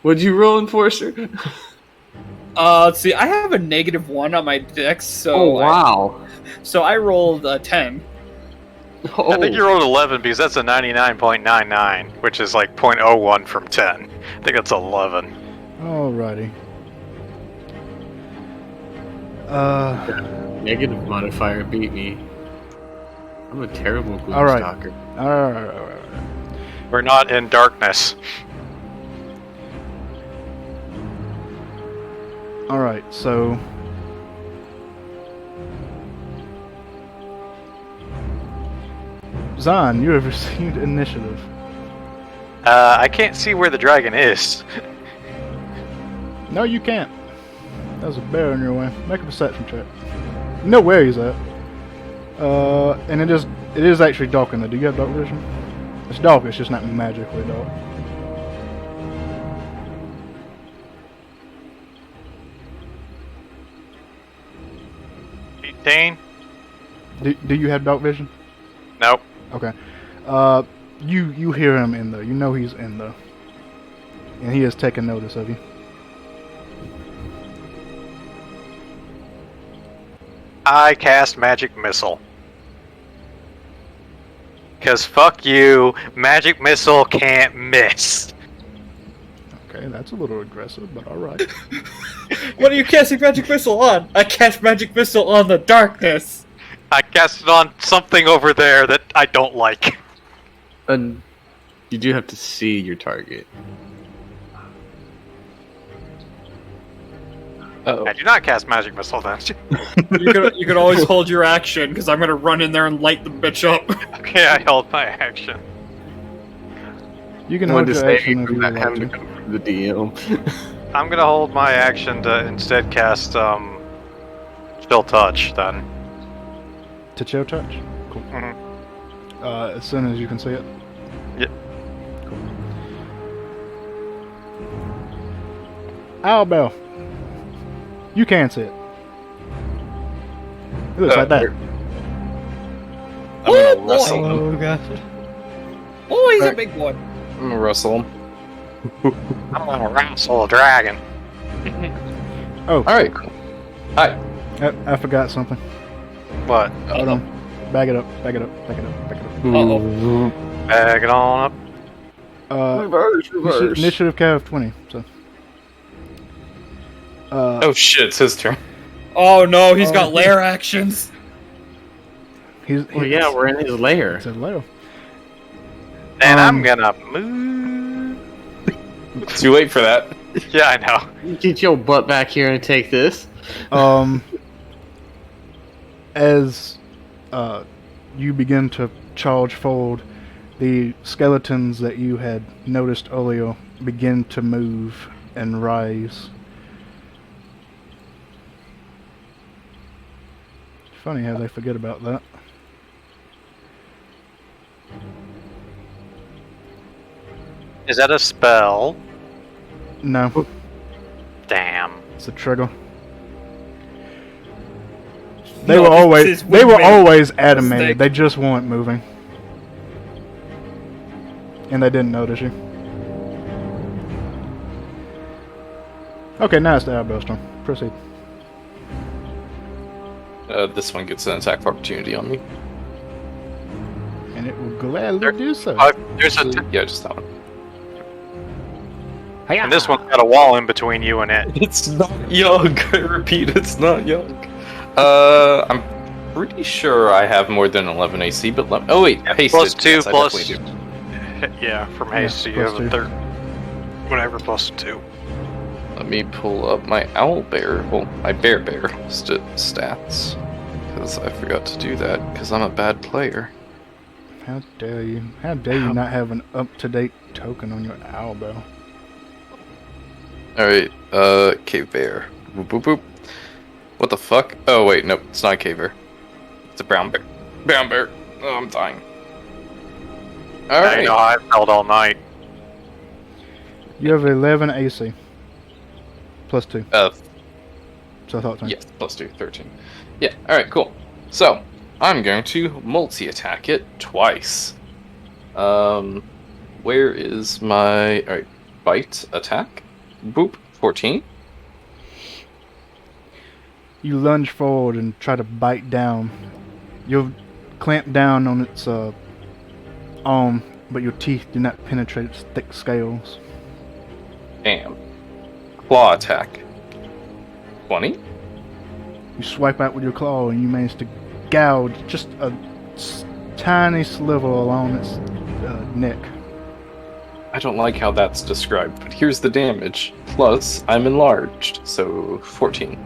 S4: What'd you roll, Enforcer?
S2: Let's see, I have a -1 on my dex, so
S4: Oh, wow.
S2: I rolled a 10.
S4: Oh.
S5: I think you rolled 11 because that's a 99.99, which is like 0.01 from 10. I think that's 11.
S1: Alrighty.
S4: Negative modifier beat me. I'm a terrible
S1: All right.
S4: Gloomstalker.
S1: Alright.
S5: We're not in darkness.
S1: Alright, so Zahn, you have received initiative.
S5: I can't see where the dragon is.
S1: No, you can't. There's a bear in your way. Make a perception check. You know where he's at. And it just It is actually dark in there. Do you have dark vision? It's dark, it's just not magically dark. Do you have dark vision?
S5: Nope.
S1: Okay. You hear him in there. You know he's in there. And he has taken notice of you.
S5: I cast Magic Missile. Because fuck you, Magic Missile can't miss.
S1: Okay, that's a little aggressive, but alright.
S2: What are you casting Magic Missile on? I cast Magic Missile on the darkness!
S5: I cast it on something over there that I don't like.
S4: You do have to see your target.
S3: Oh,
S5: I do not cast Magic Missile then.
S2: You could always hold your action, because I'm gonna run in there and light the bitch up.
S5: Okay, I held my action.
S1: You can
S4: I
S1: hold
S4: wanted to
S1: your
S4: say
S1: action if you
S4: that
S1: would
S4: having
S1: like
S4: to
S1: to.
S4: come from the DM.
S5: I'm gonna hold my action to instead cast Chill Touch then.
S1: To chill touch? Cool.
S5: Mhm.
S1: As soon as you can see it?
S5: Yep.
S1: Cool. Owlbell. You can see it. It looks like that.
S3: I'm gonna wrestle him.
S6: Oh god.
S2: Oh, he's a big boy.
S3: I'm gonna wrestle him.
S5: I'm gonna wrestle a dragon.
S1: Oh,
S3: Alright, cool. Hi.
S1: I forgot something.
S5: What?
S1: Hold on. Back it up, back it up, back it up, back it up.
S2: Uh-oh.
S5: Bag it on up.
S4: Reverse.
S1: Initiative Cav 20, so.
S3: Oh shit, it's his turn.
S2: Oh no, he's got lair actions!
S1: He's
S4: Well, yeah, we're in his lair.
S1: It's a lair.
S5: And I'm gonna move.
S3: Too late for that.
S5: Yeah, I know.
S4: Get your butt back here and take this.
S1: As you begin to charge forward, the skeletons that you had noticed earlier begin to move and rise. Funny how they forget about that.
S5: Is that a spell?
S1: No,
S5: Damn.
S1: it's a trigger. They
S2: No,
S1: were always
S2: this
S1: they
S2: would
S1: were
S2: make
S1: always
S2: mistake.
S1: animated. They just weren't moving, and they didn't notice you. Okay, now it's the Owlbell's turn. Proceed.
S3: This one gets an attack of opportunity on me.
S1: And it will gladly
S5: There-
S1: do so.
S5: There's a
S3: Yeah, just that one.
S5: and this one's got a wall in between you and it.
S3: It's not young. I repeat, it's not young. I'm pretty sure I have more than 11 AC, but oh wait, hasted.
S5: Plus 2
S3: Yes, I
S5: plus.
S3: definitely do.
S5: Yeah, from haste, you
S1: plus
S5: have a
S1: 2.
S5: third. Whatever, plus 2.
S3: Let me pull up my owlbear, well, my bear stats, because I forgot to do that, because I'm a bad player.
S1: How dare you? How dare you not have an up-to-date token on your Owlbell?
S3: Alright, cave bear. Boop boop boop. What the fuck? Oh wait, nope, it's not a cave bear. It's a brown bear. Brown bear. Oh, I'm dying.
S5: I
S3: Alright.
S5: know, I've held all night.
S1: You have 11 AC. Plus 2. So I thought so.
S3: Yes, plus 2, 13. Yeah, alright, cool. So, I'm going to multi-attack it twice. Where is my... Alright, bite attack. Boop, 14.
S1: You lunge forward and try to bite down. You'll clamp down on its arm, but your teeth do not penetrate its thick scales.
S3: Damn. Claw attack. 20.
S1: You swipe out with your claw and you manage to gouge just a tiny sliver along its neck.
S3: I don't like how that's described, but here's the damage. Plus, I'm enlarged, so 14.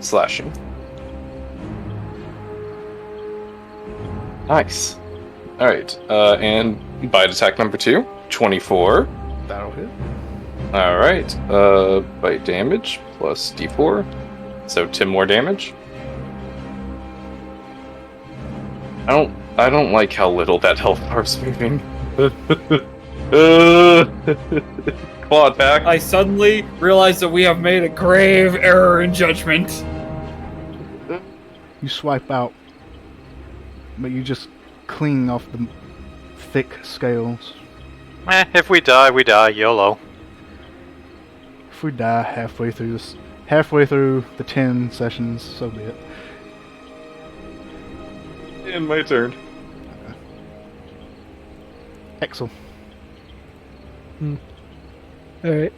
S3: Slashing. Nice. Alright, and bite attack number 2. 24.
S1: That'll hit.
S3: Alright, bite damage plus d4. So 10 more damage. I don't I don't like how little that health bar's moving. Claw attack.
S2: I suddenly realize that we have made a grave error in judgment.
S1: You swipe out, but you just cling off the thick scales.
S5: If we die, we die. YOLO.
S1: If we die halfway through the 10 sessions, so be it.
S3: And my turn.
S1: Axel.
S6: Alright.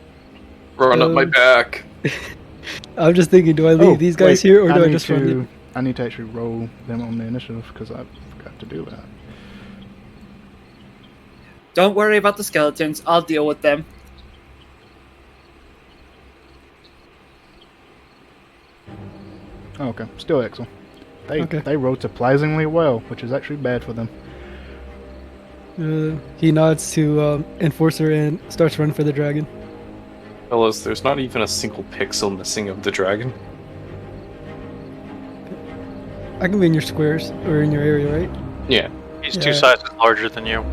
S3: Run up my back.
S6: I'm just thinking, do I leave these guys here or do I just run them?
S1: I need to actually roll them on the initiative because I forgot to do that.
S2: Don't worry about the skeletons. I'll deal with them.
S1: Oh, okay, still Axel.
S6: Okay.
S1: They rolled surprisingly well, which is actually bad for them.
S6: He nods to Enforcer and starts running for the dragon.
S3: Fellas, there's not even a single pixel missing of the dragon.
S6: I can be in your squares or in your area, right?
S3: Yeah.
S5: He's
S6: Yeah.
S5: 2 sizes larger than you.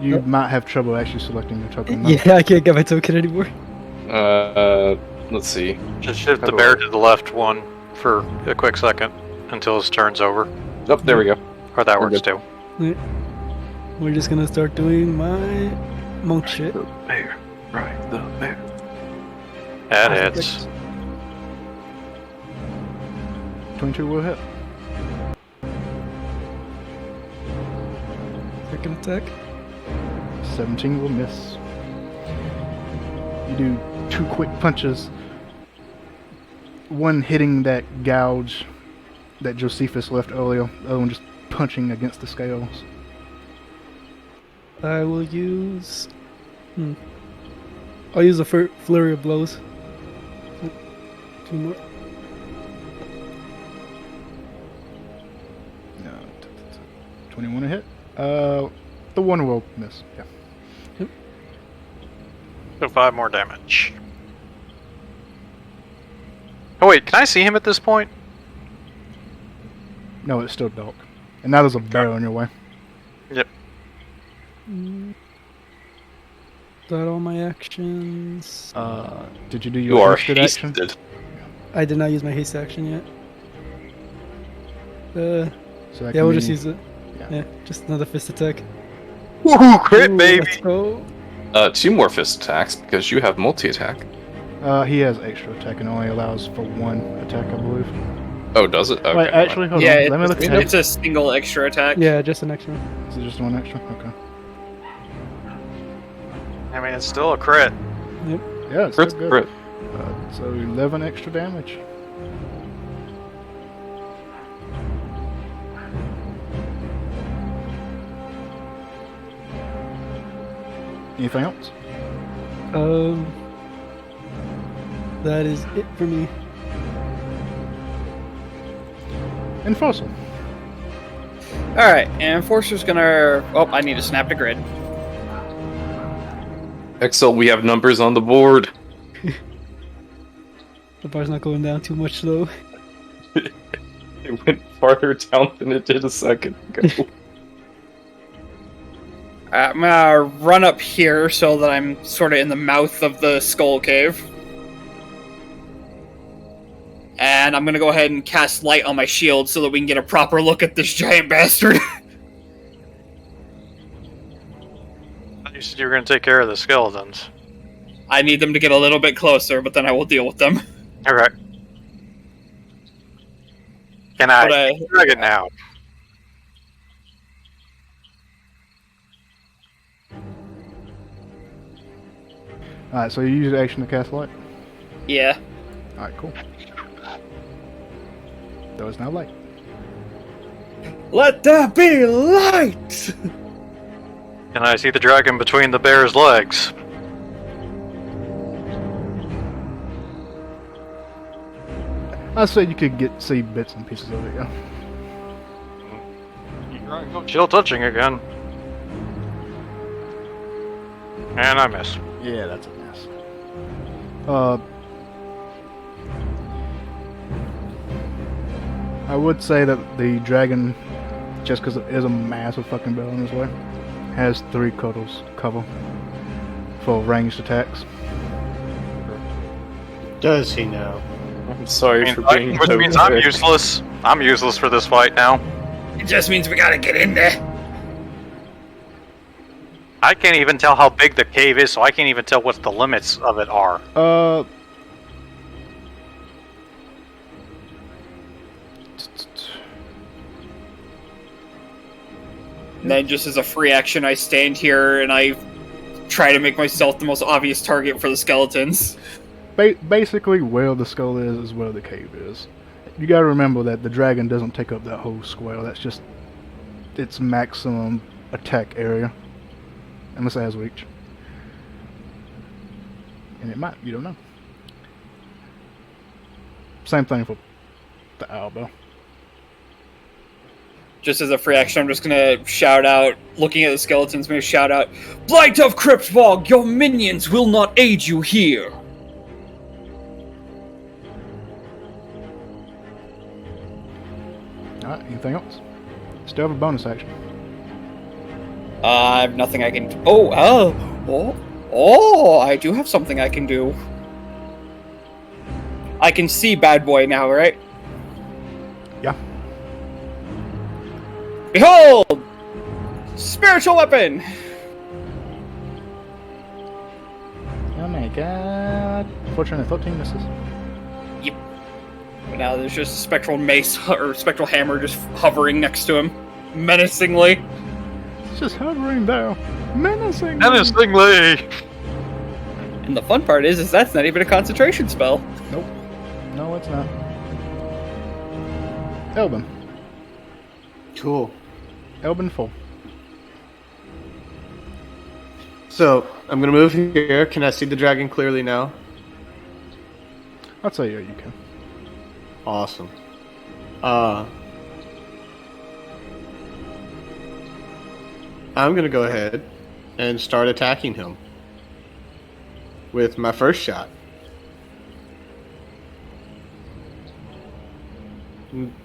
S1: You might have trouble actually selecting your token.
S6: Yeah, I can't get my token anymore.
S3: Let's see.
S5: Just shift
S3: How
S5: the
S3: do
S5: bear
S3: I-
S5: to the left one for a quick second until his turn's over.
S3: Oh, there we go.
S5: Or that
S3: We're
S5: works
S3: good.
S5: too.
S6: We're just gonna start doing my monk shit.
S3: The bear. Right, the bear.
S5: That hits.
S1: 22 will hit.
S6: Second attack.
S1: 17 will miss. You do 2 quick punches. One hitting that gouge that Josephus left earlier. The other one just punching against the scales.
S6: I will use. I'll use a flurry of blows. 2 more.
S1: 21 to hit. The one will miss. Yeah.
S5: So 5 more damage. Oh wait, can I see him at this point?
S1: No, it's still dark. And now there's a bear on your way.
S5: Yep.
S6: Is that all my actions?
S1: Did you do
S3: You
S1: your
S3: are
S1: hasted action?
S3: hasted.
S6: I did not use my haste action yet.
S1: So that
S6: Yeah,
S1: can
S6: we'll just
S1: be-
S6: use it. Yeah, just another fist attack.
S5: Woohoo, crit
S6: Ooh,
S5: baby!
S6: Let's go.
S3: 2 more fist attacks because you have multi-attack.
S1: He has extra attack and only allows for 1 attack, I believe.
S3: Oh, does it? Okay.
S1: Wait, actually, hold
S2: Yeah,
S1: on. Let me look at
S2: it's a single extra attack.
S6: Yeah, just an extra.
S1: Is it just 1 extra? Okay.
S5: I mean, it's still a crit.
S1: Yeah, it's
S3: Crit,
S1: still good.
S3: crit.
S1: So 11 extra damage. Anything else?
S6: That is it for me.
S1: Enforcer.
S2: Alright, and Enforcer's gonna... Oh, I need to snap to grid.
S3: Excel, we have numbers on the board.
S6: The bar's not going down too much though.
S3: It went farther down than it did a second ago.
S2: I'm gonna run up here so that I'm sort of in the mouth of the skull cave. And I'm gonna go ahead and cast light on my shield so that we can get a proper look at this giant bastard.
S5: You said you were going to take care of the skeletons.
S2: I need them to get a little bit closer, but then I will deal with them.
S5: Okay. Can I drag it now?
S1: Alright, so you use action to cast light?
S2: Yeah.
S1: Alright, cool. There is now light.
S2: Let there be light!
S5: Can I see the dragon between the bear's legs?
S1: I said you could see bits and pieces of it, yeah.
S5: Chill touching again. And I miss.
S1: Yeah, that's a mess. I would say that the dragon just because it is a massive fucking bell in his way. Has 3 cuddles cover for ranged attacks.
S4: Does he now?
S3: I'm sorry for being
S5: Which means I'm useless. I'm useless for this fight now.
S7: It just means we gotta get in there.
S5: I can't even tell how big the cave is, so I can't even tell what the limits of it are.
S2: And then just as a free action, I stand here and I try to make myself the most obvious target for the skeletons.
S1: Basically, where the skull is where the cave is. You gotta remember that the dragon doesn't take up that whole square. That's just its maximum attack area. Unless it has reach. And it might, you don't know. Same thing for the owl bell.
S2: Just as a free action, I'm just gonna shout out, looking at the skeletons, I'm gonna shout out, Blight of Cryptbog, your minions will not aid you here!
S1: Alright, anything else? Still have a bonus action.
S2: I have nothing I can... I do have something I can do. I can see Bad Boy now, right?
S1: Yeah.
S2: Behold! Spiritual weapon!
S1: Oh my god. Fortunately, 13 misses.
S2: Yep. But now there's just a spectral mace, or spectral hammer just hovering next to him. Menacingly.
S1: It's just hovering there. Menacing.
S5: Menacingly!
S2: And the fun part is that's not even a concentration spell.
S1: Nope. No, it's not. Elbin.
S4: Cool.
S1: Elbin full.
S4: So, I'm gonna move here. Can I see the dragon clearly now?
S1: I'll tell you, you can.
S4: Awesome. I'm gonna go ahead and start attacking him with my first shot.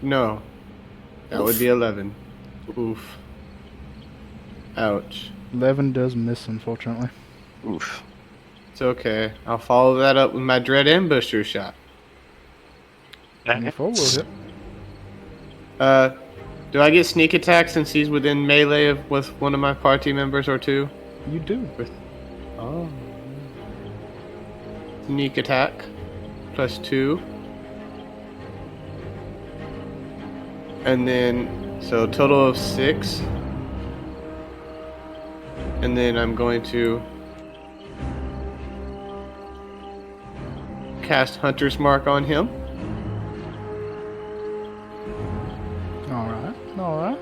S4: No. That would be 11. Oof. Ouch.
S1: 11 does miss, unfortunately.
S3: Oof.
S4: It's okay. I'll follow that up with my Dread Ambusher shot.
S1: 24 will hit.
S4: Do I get sneak attack since he's within melee with one of my party members or two?
S1: You do.
S4: Oh. Sneak attack. +2. And then, so total of 6. And then I'm going to cast Hunter's Mark on him.
S1: Alright.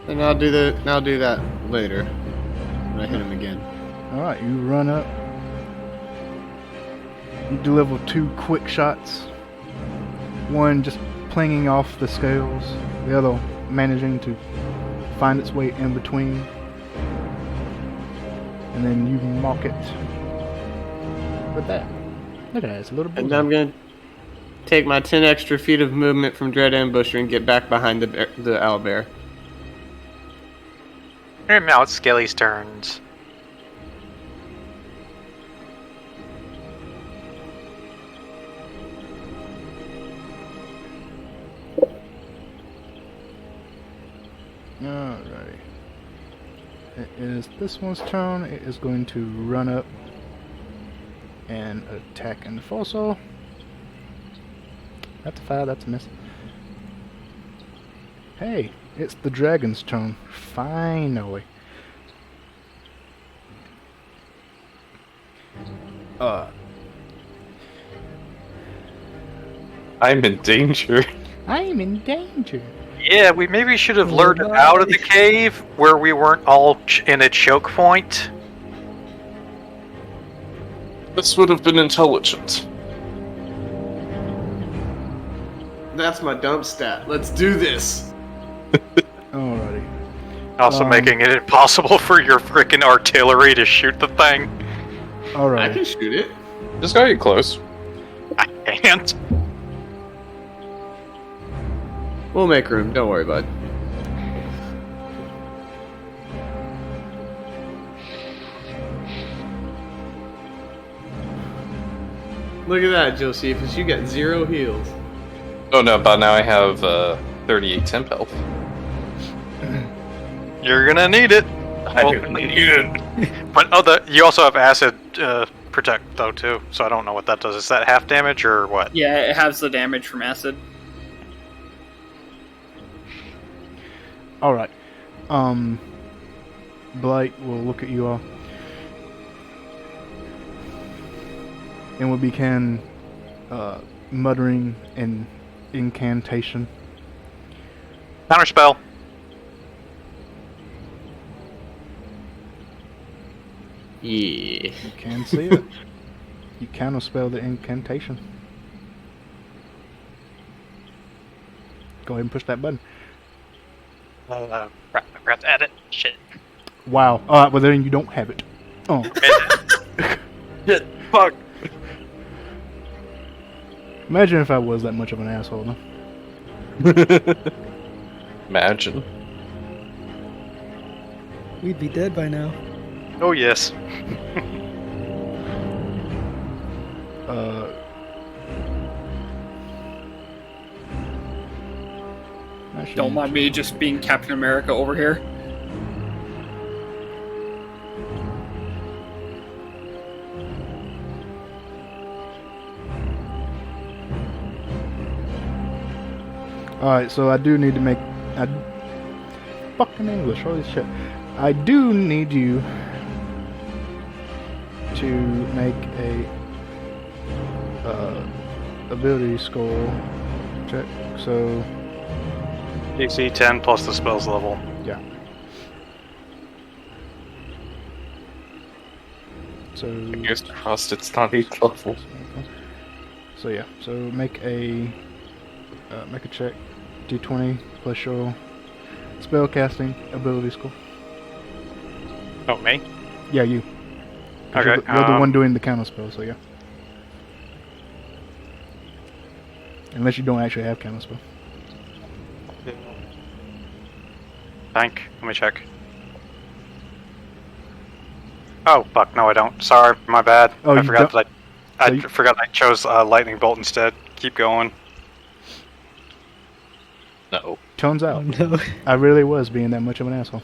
S4: And I'll do that later when I hit him again.
S1: Alright, you run up. You deliver 2 quick shots. One just plinging off the scales, the other managing to find its way in between. And then you mock it with that. Look at that, it's a little bit.
S4: And I'm going to take my 10 extra feet of movement from Dread Ambusher and get back behind the owlbear.
S5: And now it's Skelly's turns.
S1: Alrighty. It is this one's turn. It is going to run up and attack in the foresaw. That's a 5, that's a miss. Hey, it's the dragon's turn. Finally.
S3: I'm in danger.
S1: I'm in danger.
S5: Yeah, we maybe should have lured it out of the cave where we weren't all in a choke point.
S3: This would have been intelligent.
S4: That's my dump stat. Let's do this.
S1: Alrighty.
S5: Also making it impossible for your freaking artillery to shoot the thing.
S4: I
S1: Alright.
S4: can shoot it.
S3: Just gotta get close.
S5: I can't.
S4: We'll make room. Don't worry, bud. Look at that, Josephus. You got 0 heals.
S3: Oh no, but now I have 38 temp health.
S5: You're gonna need it.
S3: I don't need it.
S5: But you also have acid protect though too, so I don't know what that does. Is that half damage or what?
S2: Yeah, it has the damage from acid.
S1: Alright. Blight will look at you all. And will begin muttering an incantation.
S5: Counterspell.
S4: Yeah.
S1: You can see it. You counterspell the incantation. Go ahead and push that button.
S5: Crap, I forgot to add it. Shit.
S1: Wow. Alright, well then you don't have it. Oh.
S5: Shit. Fuck.
S1: Imagine if I was that much of an asshole, huh?
S3: Imagine.
S6: We'd be dead by now.
S5: Oh yes.
S1: Actually,
S2: Don't mind me just being Captain America over here.
S1: Alright, so I do need to make... fucking English, holy shit. I do need you to make a ability score check, so...
S5: DC 10 plus the spell's level.
S1: yeah. So...
S3: Fingers crossed it's not 8th level.
S1: So yeah, so make a check, D20 plus your spellcasting ability score.
S5: Oh, me?
S1: Yeah, you. 'Cause
S5: Okay.
S1: You're the one doing the counter spell, so yeah. Unless you don't actually have counter spell.
S5: Think. Let me check. Oh fuck! No, I don't. Sorry, my bad.
S1: Oh,
S5: I
S1: you
S5: forgot
S1: don't-
S5: that I
S1: so you-
S5: forgot I chose lightning bolt instead. Keep going.
S3: No.
S1: Turns
S6: Oh
S1: out,
S6: no.
S1: I really was being that much of an asshole.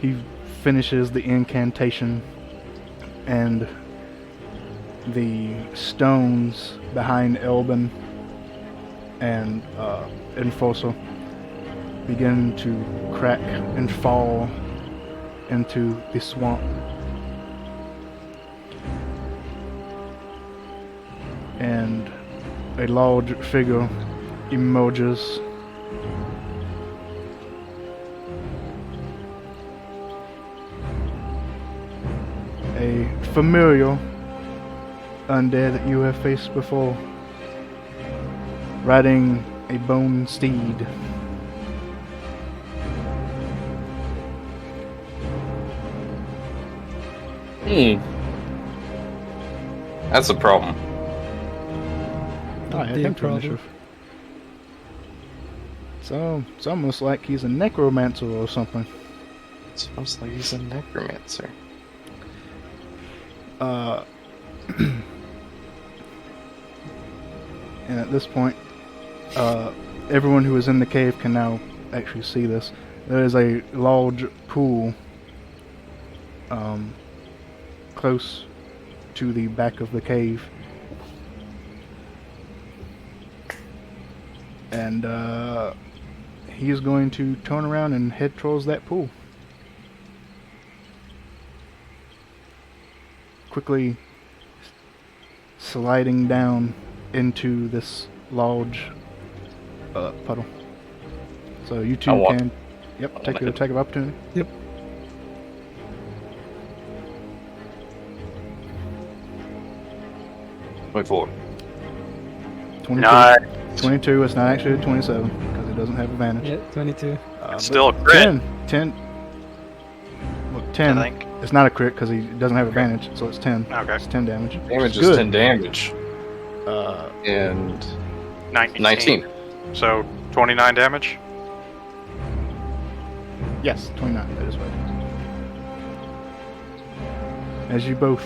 S1: He finishes the incantation, and the stones behind Elbin and Enforcer begin to crack and fall into the swamp. And a large figure emerges. A familiar undead that you have faced before, riding a bone steed.
S3: That's a problem.
S1: Oh, yeah,
S6: Big
S1: tempter
S6: problem.
S1: initiative. So it's almost like he's a necromancer or something.
S3: It sounds like he's a necromancer.
S1: And at this point, everyone who is in the cave can now actually see this. There is a large pool close to the back of the cave. And he is going to turn around and head towards that pool. Quickly sliding down into this large puddle. So you two
S3: I want-
S1: can, yep, take your attack of opportunity.
S6: Yep.
S3: Wait for
S1: 22.
S5: Nice.
S1: 22. It's not actually a 27 because it doesn't have advantage.
S6: Yeah, 22.
S1: But
S5: Still a crit.
S1: 10. Well, 10.
S5: I think.
S1: It's not a crit because he doesn't have advantage, so it's 10.
S5: Okay.
S1: It's 10 damage.
S3: Damage
S1: Good.
S3: is 10 damage.
S1: Uh,
S3: And 19.
S5: So 29 damage.
S1: Yes, 29. That is right. As you both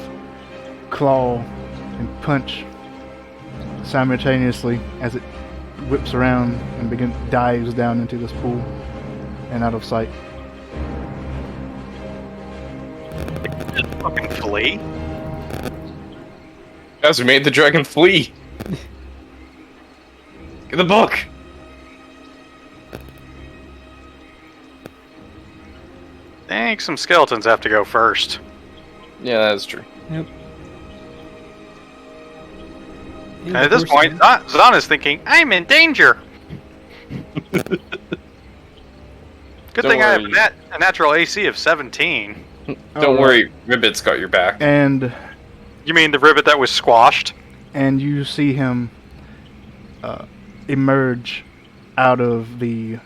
S1: claw and punch simultaneously as it whips around and dives down into this pool and out of sight.
S5: Fucking flee.
S3: Guys, we made the dragon flee. Get the book.
S5: I think some skeletons have to go first.
S3: Yeah, that's true.
S6: Yep.
S5: And at this point, Zan is thinking, I'm in danger! Good
S3: Don't
S5: thing I have
S3: worry.
S5: a natural AC of 17.
S3: Don't worry, Ribbit's got your back.
S1: And
S5: You mean the ribbit that was squashed?
S1: you see him emerge out of the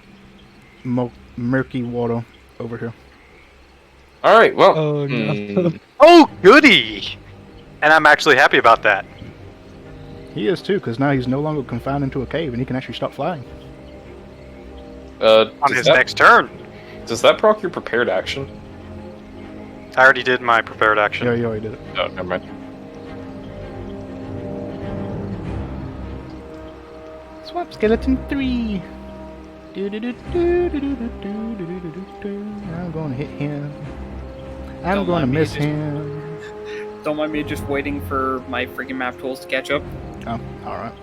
S1: murky water over here.
S3: Alright, well.
S6: Oh, no.
S5: Oh, goody! And I'm actually happy about that.
S1: He is too, because now he's no longer confined into a cave and he can actually start flying.
S5: On
S3: Does
S5: his
S3: that-
S5: next turn.
S3: Does that proc your prepared action?
S5: I already did my prepared action.
S1: Yeah, you already did it.
S3: Oh, never mind.
S1: Swamp Skeleton 3. I'm going to hit him. I'm
S2: Don't
S1: going to
S2: mind me,
S1: miss
S2: just-
S1: him.
S2: Don't mind me just waiting for my freaking map tools to catch up.
S1: Oh, alright.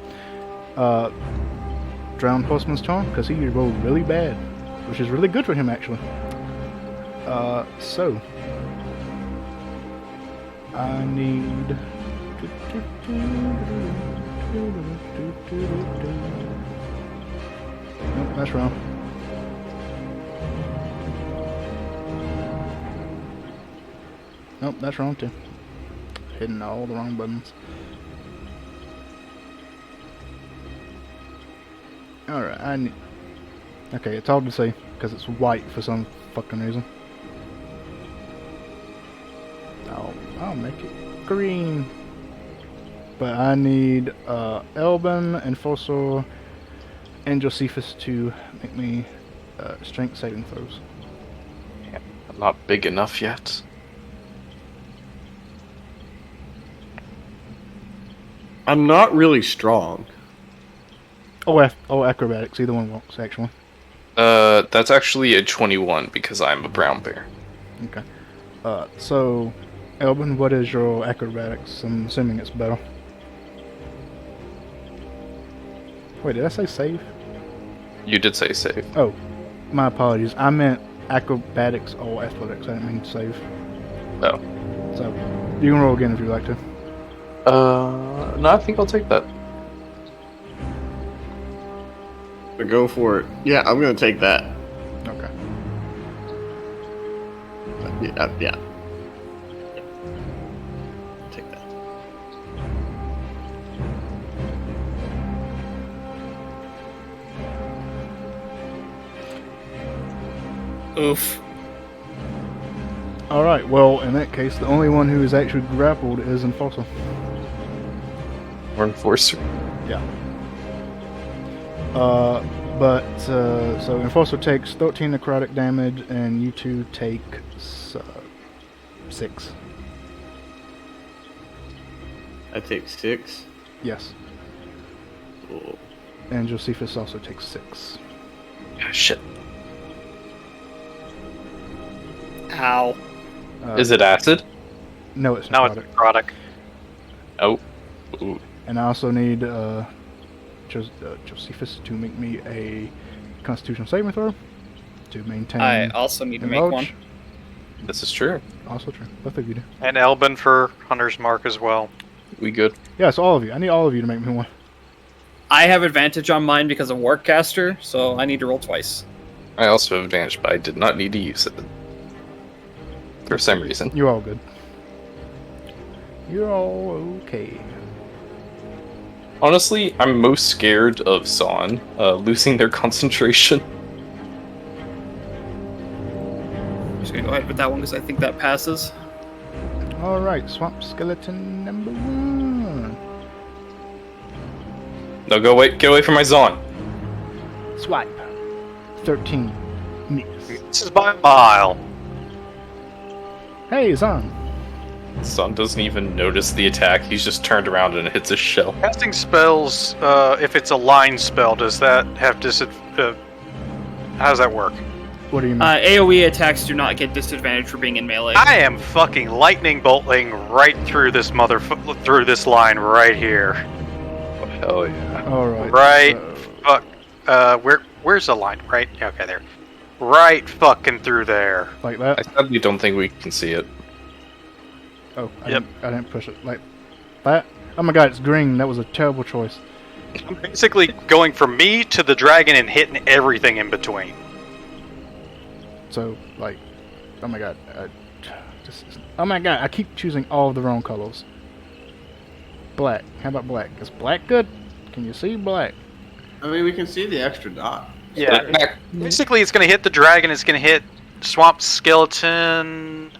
S1: Drowned Horseman's turn, because he rolled really bad. Which is really good for him, actually. So. I need... Nope, that's wrong. Nope, that's wrong too. Hitting all the wrong buttons. Alright, I need... Okay, it's hard to see, because it's white for some fucking reason. I'll make it green. But I need Elben, Enforcer, and Josephus to make me strength saving throws.
S3: I'm not big enough yet.
S4: I'm not really strong.
S1: Oh, acrobatics, either one works, actually.
S3: That's actually a 21 because I'm a brown bear.
S1: Okay. So, Elben, what is your acrobatics? I'm assuming it's better. Wait, did I say save?
S3: You did say save.
S1: Oh, my apologies. I meant acrobatics or athletics. I didn't mean save.
S3: Oh.
S1: So, you can roll again if you'd like to.
S3: No, I think I'll take that.
S4: So go for it. Yeah, I'm gonna take that.
S1: Okay.
S4: Yeah. Take that.
S2: Oof.
S1: Alright, well, in that case, the only one who is actually grappled is Enforcer.
S3: Or Enforcer.
S1: Yeah. So Enforcer takes 13 necrotic damage, and you two take 6.
S4: I take 6.
S1: Yes.
S4: Cool.
S1: And Josephus also takes 6.
S3: Yeah, shit.
S2: Ow.
S3: Is it acid?
S1: No, it's
S5: Now
S1: necrotic.
S5: it's necrotic.
S3: Oh. Ooh.
S1: And I also need Josephus to make me a Constitution saving throw to maintain.
S2: I also need to make
S1: Enlarge.
S2: one.
S3: This is true.
S1: Also true. Both of you do.
S5: And Elben for Hunter's Mark as well.
S3: We good.
S1: Yes, all of you. I need all of you to make me one.
S2: I have advantage on mine because of Warcaster, so I need to roll twice.
S3: I also have advantage, but I did not need to use it. For some reason.
S1: You're all good. You're all okay.
S3: Honestly, I'm most scared of Zon losing their concentration.
S2: I'm just gonna go ahead with that one because I think that passes.
S1: Alright, Swamp Skeleton number 1.
S3: No, go away. Get away from my Zon.
S1: Swipe. 13. Miss.
S5: This is by a mile.
S1: Hey, Zon.
S3: Zon doesn't even notice the attack. He's just turned around and hits his shell.
S5: Casting spells, if it's a line spell, does that have how does that work?
S1: What do you mean?
S2: AoE attacks do not get disadvantage for being in melee.
S5: I am fucking lightning bolting right through this through this line right here.
S3: Oh, hell yeah.
S1: Alright.
S5: Right. Where's the line? Right. Okay, there. Right fucking through there.
S1: Like
S3: I
S1: that?
S3: sadly don't think we can see it.
S1: Oh,
S5: Yep.
S1: I didn't push it. Like that? Oh my god, it's green. That was a terrible choice.
S5: I'm basically going from me to the dragon and hitting everything in between.
S1: So, like, oh my god. Oh my god, I keep choosing all of the wrong colors. Black. How about black? Is black good? Can you see black?
S4: I mean, we can see the extra dot.
S5: Yeah.
S3: Back.
S5: Basically, it's going to hit the dragon. It's going to hit swamp skeleton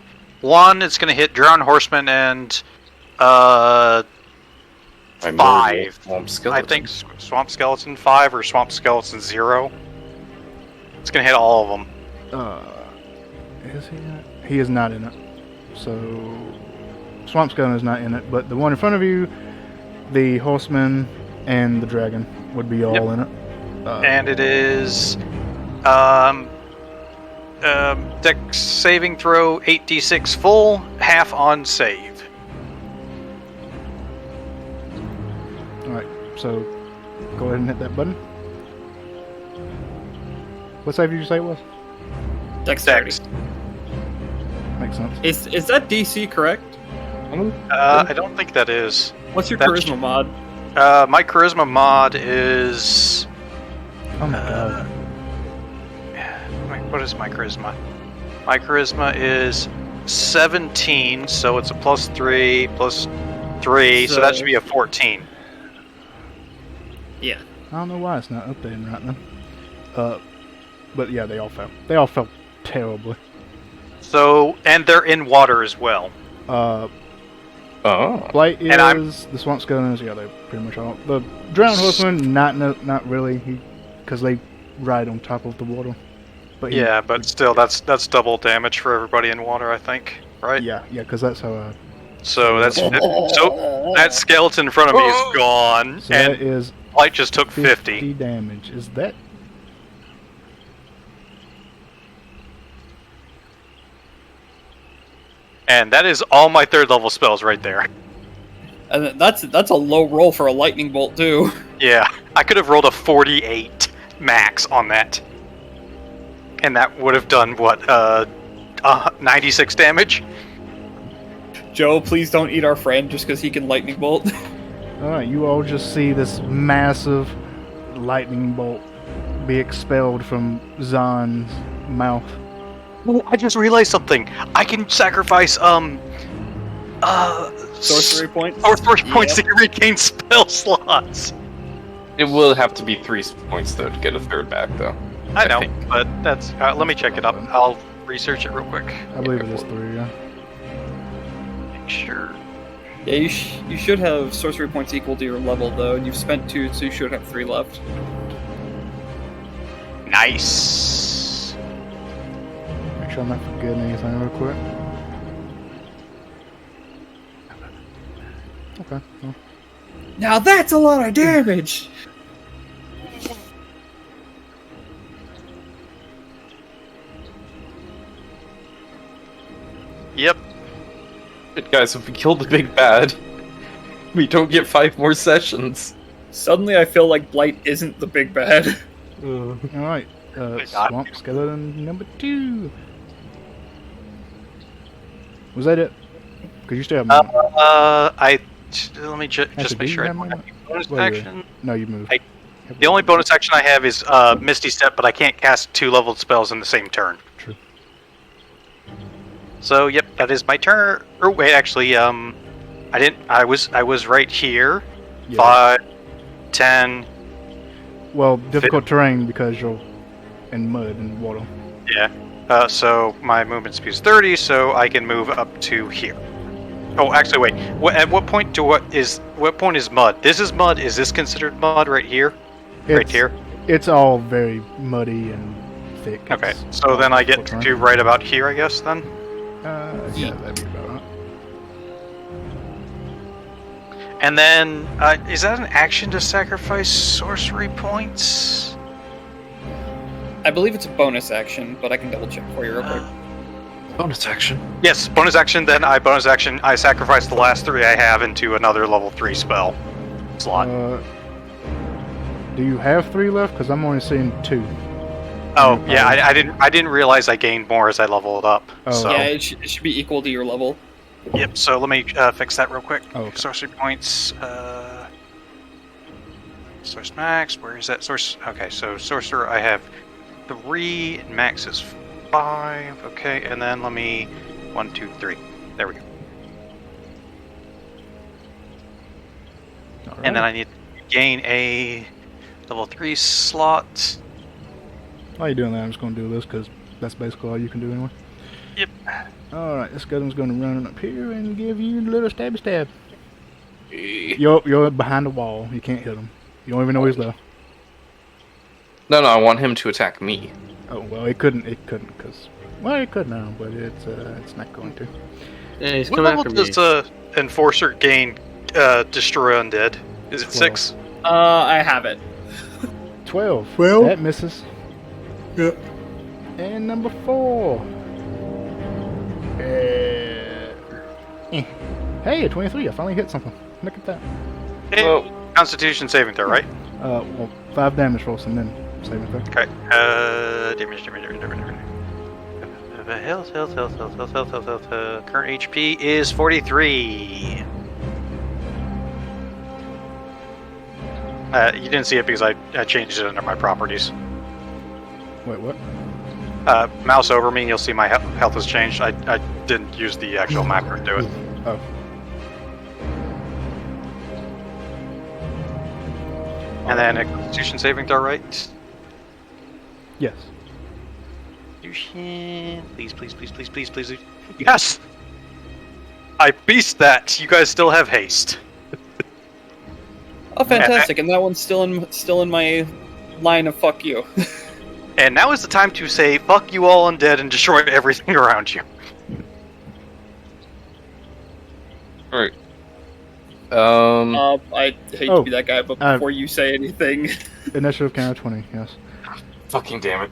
S5: 1. It's going to hit drowned horseman and
S3: Primordial
S5: 5.
S3: Swamp skeleton.
S5: I think swamp skeleton 5 or swamp skeleton 0. It's going to hit all of them.
S1: Is he in it? He is not in it. So, Swamp Skeleton is not in it, but the one in front of you, the horseman and the dragon would be all in it.
S5: And it is dex saving throw 8d6 full, half on save.
S1: Alright, so go ahead and hit that button. What save did you say it was?
S2: Dexterity.
S5: Dex.
S1: Makes sense.
S2: Is that DC correct?
S5: I don't think that is.
S2: What's your
S5: That's-
S2: charisma mod?
S5: My charisma mod is.
S1: Oh my god.
S5: Wait, what is my charisma? My charisma is 17, so it's a +3 plus 3, so that should be a 14.
S2: Yeah.
S1: I don't know why it's not updating right now. But yeah, they all fell. They all fell terribly.
S5: So, and they're in water as well.
S3: Oh.
S1: Blight
S5: And I'm-
S1: is the swamp skeletons. Yeah, they're pretty much all. The drowned horseman, not really, because they ride on top of the water. But he-
S5: Yeah, but still, that's double damage for everybody in water, I think, right?
S1: yeah, because that's how.
S5: So that skeleton in front of me is gone,
S1: So that
S5: and
S1: is
S5: Blight just took
S1: 50
S5: 50.
S1: damage. Is that?
S5: And that is all my 3rd level spells right there.
S2: And that's a low roll for a lightning bolt too.
S5: Yeah, I could have rolled a 48 max on that. And that would have done, what, 96 damage?
S2: Joe, please don't eat our friend just because he can lightning bolt.
S1: Alright, you all just see this massive lightning bolt be expelled from Zon's mouth.
S5: Oh, I just realized something. I can sacrifice,
S2: Sorcery points?
S5: sorcery points
S2: Yep.
S5: to regain spell slots.
S3: It will have to be 3 points though to get a 3rd back though.
S5: I know,
S3: think.
S5: but that's... let me check it up. I'll research it real quick.
S1: I believe it is 3, yeah.
S5: Make sure.
S2: Yeah, you should have sorcery points equal to your level though, and you've spent 2, so you should have 3 left.
S5: Nice.
S1: Make sure I'm not forgetting anything real quick. Okay. Well,
S2: Now that's a lot of damage!
S5: Yep.
S3: But guys, if we kill the big bad, we don't get 5 more sessions.
S2: Suddenly I feel like Blight isn't the big bad.
S1: Alright,
S5: God.
S1: Swamp Skeleton number 2. Was that it? Because you still have movement.
S5: Let me just
S1: Actually,
S5: make
S1: do
S5: sure
S1: you
S5: I
S1: have
S5: don't have
S1: movement?
S5: any bonus
S1: Wait, wait.
S5: action.
S1: No, you moved.
S5: The only bonus action I have is Misty Step, but I can't cast 2 leveled spells in the same turn.
S1: True.
S5: So, yep, that is my turn. Or wait, actually, I didn't. I was right here.
S1: Yeah.
S5: 5, 10.
S1: Well, difficult terrain because you're in mud and water.
S5: Yeah. So my movement speed is 30, so I can move up to here. Oh, actually, wait. At what point is mud? This is mud. Is this considered mud right here? Right here.
S1: It's all very muddy and thick.
S5: Okay,
S1: It's
S5: so then I get
S1: difficult
S5: to right about here, I guess. Then.
S1: yeah, that'd be about right.
S5: And then, is that an action to sacrifice sorcery points?
S2: I believe it's a bonus action, but I can double check for you real quick.
S3: Bonus action.
S5: Yes, bonus action. Then I sacrifice the last 3 I have into another level 3 spell slot.
S1: Do you have 3 left? Because I'm only seeing 2.
S5: Oh yeah, I didn't realize I gained more as I leveled up.
S1: Oh.
S5: So.
S2: Yeah, it should be equal to your level.
S5: Yep. So let me fix that real quick.
S1: Oh, okay.
S5: Sorcery points. Source max. Where is that source? Okay, so sorcerer I have 3. And max is 5. Okay, and then let me 1, 2, 3. There we go.
S1: All
S5: And then
S1: right.
S5: I need to gain a level 3 slot.
S1: While you're doing that, I'm just going to do this because that's basically all you can do anyway.
S5: Yep.
S1: Alright, this guy's going to run up here and give you a little stabby stab. You're behind the wall. You can't hit him. You don't even know he's there.
S3: No, I want him to attack me.
S1: Oh, well, it couldn't because... Well, it could now, but it's not going to.
S4: Yeah, he's
S5: What
S4: coming
S5: level
S4: after me.
S5: does Enforcer gain Destroy Undead? Is it 6?
S2: I have it.
S1: 12.
S4: Well-
S1: That misses.
S4: Yep.
S1: And number 4. Hey, a 23. I finally hit something. Look at that.
S3: Well-
S5: Constitution saving throw, right?
S1: Well, 5 damage rolls and then saving throw.
S5: Okay. Damage. Health. Current HP is 43. You didn't see it because I changed it under my properties.
S1: Wait, what?
S5: Mouse over me, you'll see my health has changed. I didn't use the actual macro to do it.
S1: Oh.
S5: And then a Constitution saving throw, right?
S1: Yes.
S5: Please. Yes! I beast that! You guys still have haste.
S2: Oh, fantastic! And that one's still in my line of fuck you.
S5: And now is the time to say, fuck you all undead and destroy everything around you.
S3: Alright.
S2: I hate to be that guy, but before you say anything,
S1: Initiative counter 20, yes.
S3: Fucking damn it.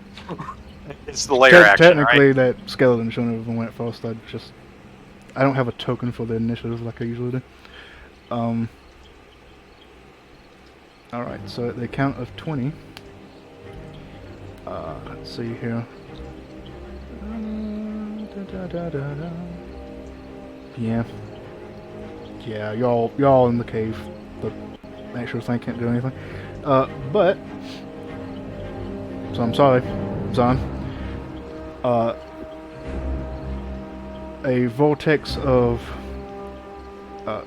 S5: It's the layer action,
S1: Technically,
S5: right?
S1: that skeleton shouldn't have went first. I don't have a token for the initiative like I usually do. Alright, so at the count of 20. Let's see here. Yeah, y'all in the cave. The actual thing can't do anything. But so I'm sorry, Zon. A vortex of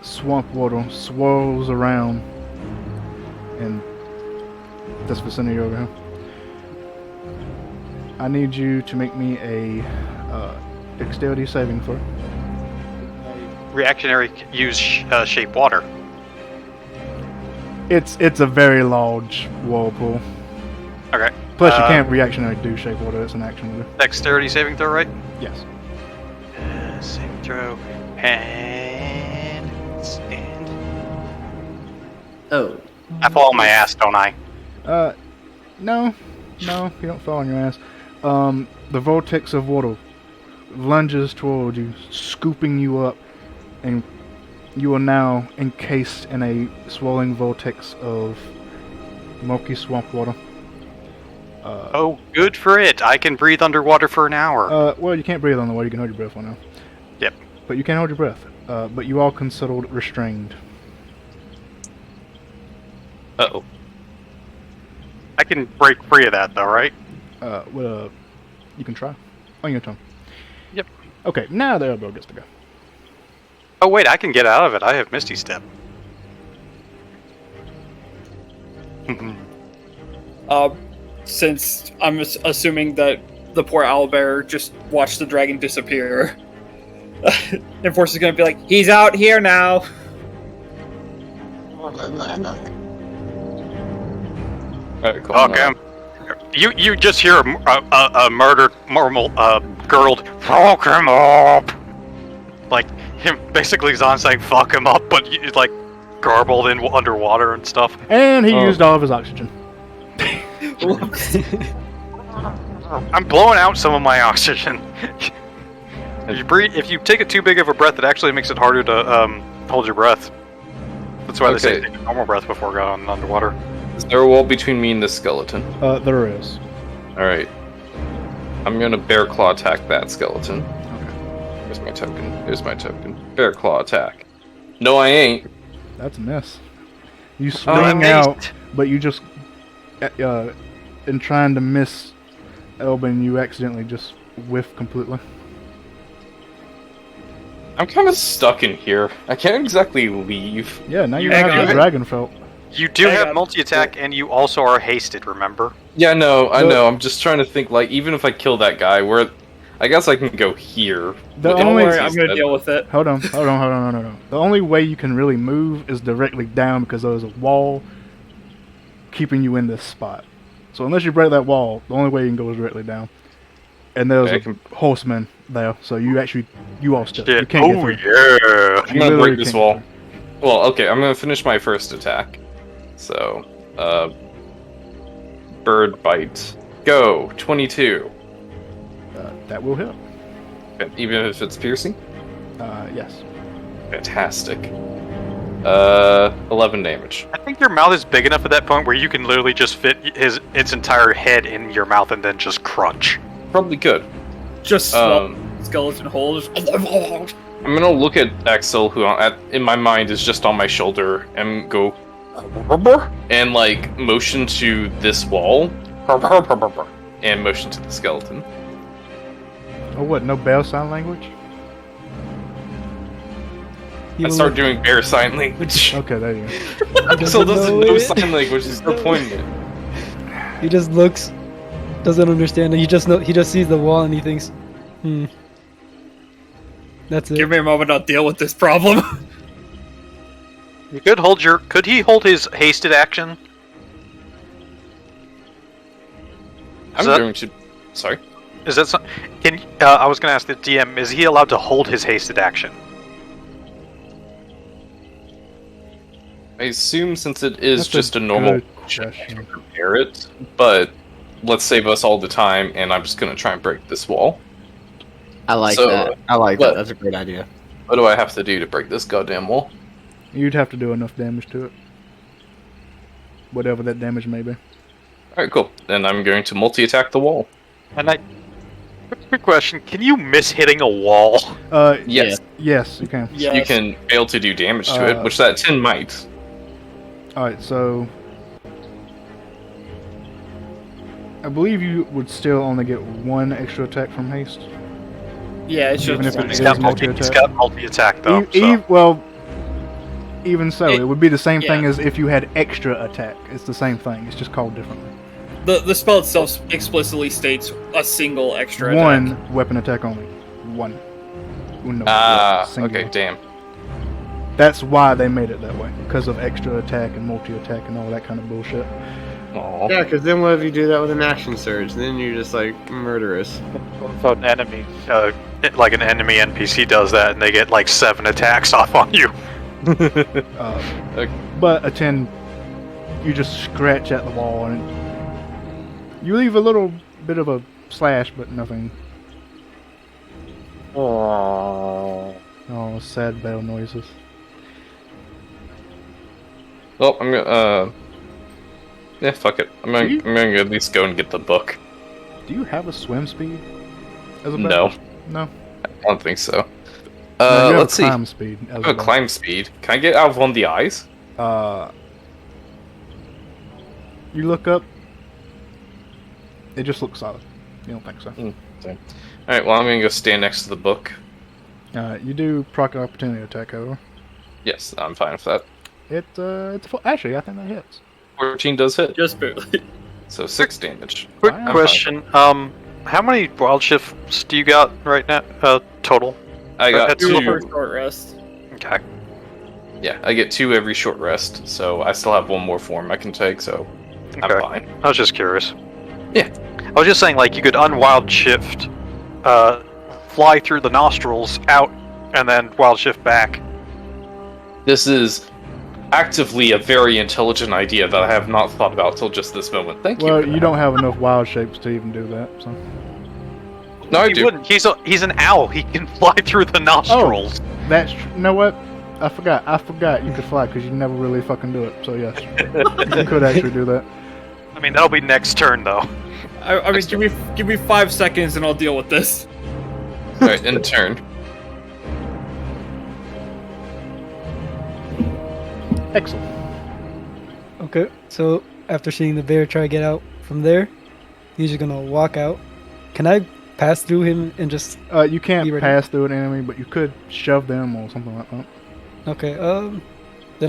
S1: swamp water swirls around in this vicinity over here. I need you to make me a dexterity saving throw.
S5: Reactionary use shape water.
S1: It's a very large whirlpool.
S5: Okay.
S1: Plus, you can't reactionary do shape water. It's an action to do.
S5: Dexterity saving throw, right?
S1: Yes.
S5: Saving throw. And stand.
S4: Oh.
S5: I fall on my ass, don't I?
S1: No, you don't fall on your ass. The vortex of water lunges toward you, scooping you up, and you are now encased in a swirling vortex of murky swamp water.
S5: Oh, good for it. I can breathe underwater for an hour.
S1: Well, you can't breathe on the water. You can hold your breath for now.
S5: Yep.
S1: But you can't hold your breath. But you are considered restrained.
S3: Uh-oh.
S5: I can break free of that, though, right?
S1: Well, you can try. On your turn.
S5: Yep.
S1: Okay, now the elbow gets to go.
S5: Oh, wait, I can get out of it. I have Misty Step.
S2: Since I'm assuming that the poor owlbear just watched the dragon disappear, Enforcer's gonna be like, he's out here now.
S3: Alright, cool.
S5: Fuck him. You just hear a murdered girl. Fuck him up. Like him, basically Zon saying "fuck him up," but like garbled in underwater and stuff.
S1: And he used all of his oxygen.
S5: I'm blowing out some of my oxygen. If you breathe, if you take it too big of a breath, it actually makes it harder to hold your breath. That's why they say take a normal breath before going underwater.
S3: Is there a wall between me and the skeleton?
S1: There is.
S3: Alright. I'm gonna bear claw attack that skeleton.
S1: Okay.
S3: Here's my token. Here's my token. Bear claw attack. No, I ain't.
S1: That's a miss. You swing out, but you just, in trying to miss Elbin, you accidentally just whiff completely.
S3: I'm kind of stuck in here. I can't exactly leave.
S1: Yeah, now you
S5: Hang
S1: have the
S5: on.
S1: dragon felt.
S5: You do
S2: Hang
S5: have
S2: on.
S5: multi-attack, and you also are hasted, remember?
S3: Yeah, no, I know. I'm just trying to think, like, even if I kill that guy, I guess I can go here.
S1: The
S2: Don't
S1: only-
S2: worry, I'm gonna deal with it.
S1: Hold on. The only way you can really move is directly down because there's a wall keeping you in this spot. So unless you break that wall, the only way you can go is directly down. And there's
S3: Okay,
S1: a horseman there, so you all still.
S5: Shit.
S1: You can't get through.
S5: Yeah.
S3: I'm gonna
S1: literally
S3: break this
S1: can't
S3: wall.
S1: get
S3: Well, okay, I'm gonna finish my first attack. So, bird bite. Go! 22.
S1: That will hit.
S3: Even if it's piercing?
S1: Yes.
S3: Fantastic. 11 damage.
S5: I think your mouth is big enough at that point where you can literally just fit its entire head in your mouth and then just crunch.
S3: Probably good.
S2: Just skeleton holes.
S3: I'm gonna look at Axel, who in my mind is just on my shoulder, and go and like motion to this wall and motion to the skeleton.
S1: Oh, what? No bell sign language?
S6: He
S3: I
S6: will
S3: start
S6: look-
S3: doing bear sign language.
S1: Okay, there you go.
S3: Axel doesn't
S6: know
S3: know
S6: it.
S3: sign language. He's still pointing it.
S6: He just looks, doesn't understand it. He just sees the wall and he thinks, That's it.
S2: Give me a moment, I'll deal with this problem.
S5: You could hold your. Could he hold his hasted action?
S3: I'm
S5: that-
S3: going to. Sorry.
S5: Is that some? Can I was going to ask the DM? Is he allowed to hold his hasted action?
S3: I assume since it is
S1: That's
S3: just a normal
S1: good
S3: check, I
S1: question.
S3: can prepare it. But let's save us all the time, and I'm just gonna try and break this wall.
S4: I like
S3: So,
S4: that. I like
S3: what-
S4: that. That's a great idea.
S3: What do I have to do to break this goddamn wall?
S1: You'd have to do enough damage to it. Whatever that damage may be.
S3: Alright, cool. Then I'm going to multi-attack the wall.
S5: And quick question: can you miss hitting a wall?
S3: Yes,
S1: Yes, you can.
S2: Yes.
S3: you can fail to do damage to it, which that 10 might.
S1: Alright, so I believe you would still only get one extra attack from haste.
S2: Yeah, it's
S1: Even
S2: just
S1: if it
S5: He's
S1: is
S5: got
S1: multi-attack.
S5: multi-attack though.
S1: Even so,
S2: It-
S1: it would be the same thing
S2: yeah.
S1: as if you had extra attack. It's the same thing. It's just called differently.
S2: the spell itself explicitly states a single extra
S1: One
S2: attack.
S1: weapon attack only. One. Uno, singular.
S3: Okay, damn.
S1: That's why they made it that way, because of extra attack and multi-attack and all that kind of bullshit.
S3: Aw.
S4: Yeah, because then what if you do that with an action surge? Then you're just like murderous.
S5: So an enemy, like an enemy NPC does that, and they get like 7 attacks off on you.
S1: But a 10, you just scratch at the wall and you leave a little bit of a slash, but nothing. Oh, sad bell noises.
S3: Well, I'm gonna, yeah, fuck it. I'm gonna at least go and get the book.
S1: Do you have a swim speed? As a
S3: No,
S1: bell? No.
S3: I don't think so.
S1: No, you have
S3: Let's see.
S1: climb speed. As
S3: I
S1: a
S3: have a
S1: bell.
S3: climb speed. Can I get out of one of the eyes?
S1: You look up. It just looks solid. You don't think so?
S3: Alright, well, I'm gonna go stand next to the book.
S1: You do proc opportunity attack, however.
S3: Yes, I'm fine with that.
S1: It's actually I think that hits.
S3: 14 does hit,
S2: Just barely.
S3: so 6 damage.
S5: Quick
S1: Wow.
S5: question: how many wild shifts do you got right now? Total?
S3: I got
S5: That's
S2: Do a
S3: 2.
S2: first short rest.
S5: Okay.
S3: Yeah, I get 2 every short rest, so I still have 1 more form I can take, so I'm
S5: Okay.
S3: fine.
S5: I was just curious.
S3: Yeah.
S5: I was just saying, like, you could unwild shift, fly through the nostrils, out, and then wild shift back.
S3: This is actively a very intelligent idea that I have not thought about till just this moment. Thank you.
S1: Well,
S3: for
S1: you
S3: that.
S1: don't have enough wild shapes to even do that. So.
S3: No, I
S5: He
S3: do.
S5: wouldn't. He's an owl. He can fly through the nostrils.
S1: That's you know what? I forgot you could fly because you never really fucking do it. So yes, you could actually do that.
S5: I mean, that'll be next turn, though.
S2: I mean, give me 5 seconds and I'll deal with this.
S3: Alright, in turn.
S1: Excellent.
S6: Okay, so after seeing the bear try to get out from there, he's just gonna walk out. Can I pass through him and just...
S1: You can't
S6: Be ready.
S1: pass through an enemy, but you could shove them or something like that.
S6: Okay, then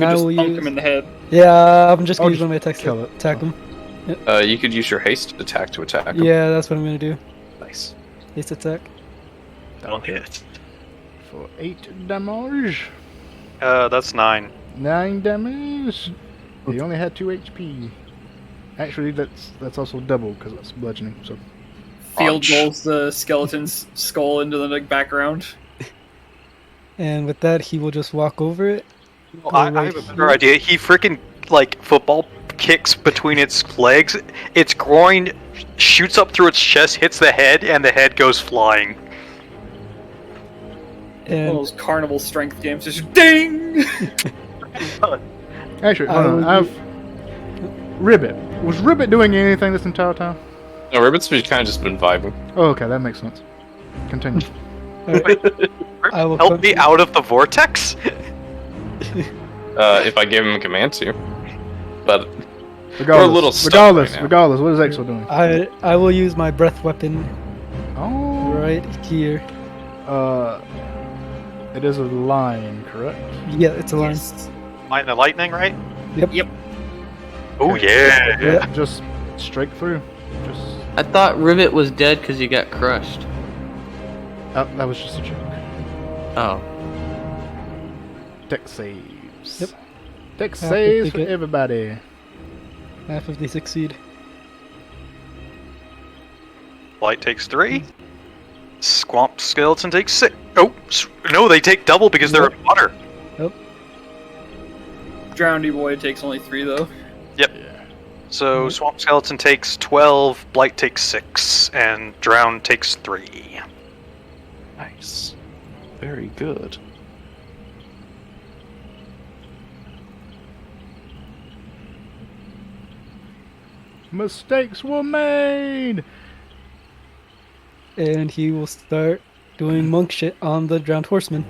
S2: You
S6: I
S2: just
S6: will
S2: thunk
S6: use...
S2: him in the head.
S6: Yeah, I'm just
S1: Oh,
S6: gonna use
S1: just
S6: one of my attacks
S1: kill
S6: to
S1: it.
S6: attack him.
S3: You could use your haste attack to attack him.
S6: Yeah, that's what I'm gonna do.
S3: Nice.
S6: Haste attack.
S5: That'll hit.
S1: For 8 damage.
S5: That's 9.
S1: 9 damage. He only had 2 HP. Actually, that's also double because it's bludgeoning. So
S2: Field
S3: Ouch.
S2: goals the skeleton's skull into the background.
S6: And with that, he will just walk over it.
S5: I have a better idea. He freaking, like, football kicks between its legs. Its groin shoots up through its chest, hits the head, and the head goes flying.
S2: One of
S6: And
S2: those carnival strength games, just ding!
S1: actually,
S6: I
S1: hold on.
S6: will
S1: I've Ribbit. Was Ribbit doing anything this entire time?
S3: No, Ribbit's kind of just been vibing.
S1: Oh, okay, that makes sense. Continue.
S6: I will
S5: Help
S6: come
S5: me
S6: to-
S5: out of the vortex?
S3: If I gave him a command to. But
S1: Regardless,
S3: little stuck
S1: regardless,
S3: right now.
S1: regardless, what is Exo doing?
S6: I will use my breath weapon
S1: Oh,
S6: right here.
S1: It is a line, correct?
S6: Yeah, it's a line.
S2: Yes.
S5: Light the lightning, right?
S2: Yep.
S5: Oh, yeah.
S6: Yeah.
S1: Just straight through. Just
S7: I thought Rivet was dead because he got crushed.
S1: that was just a joke.
S7: Oh.
S1: Dex saves.
S6: Yep.
S1: Dex
S6: Half
S1: saves
S6: the
S1: for
S6: ticket.
S1: everybody.
S6: Half if they succeed.
S5: Light takes 3. Squamp skeleton takes 6. Oh, no, they take double because they're in water.
S2: Drownedy boy takes only 3 though.
S5: So swamp skeleton takes 12, blight takes 6, and drown takes 3.
S3: nice. Very good.
S1: Mistakes were made.
S6: And he will start doing monk shit on the drowned horseman.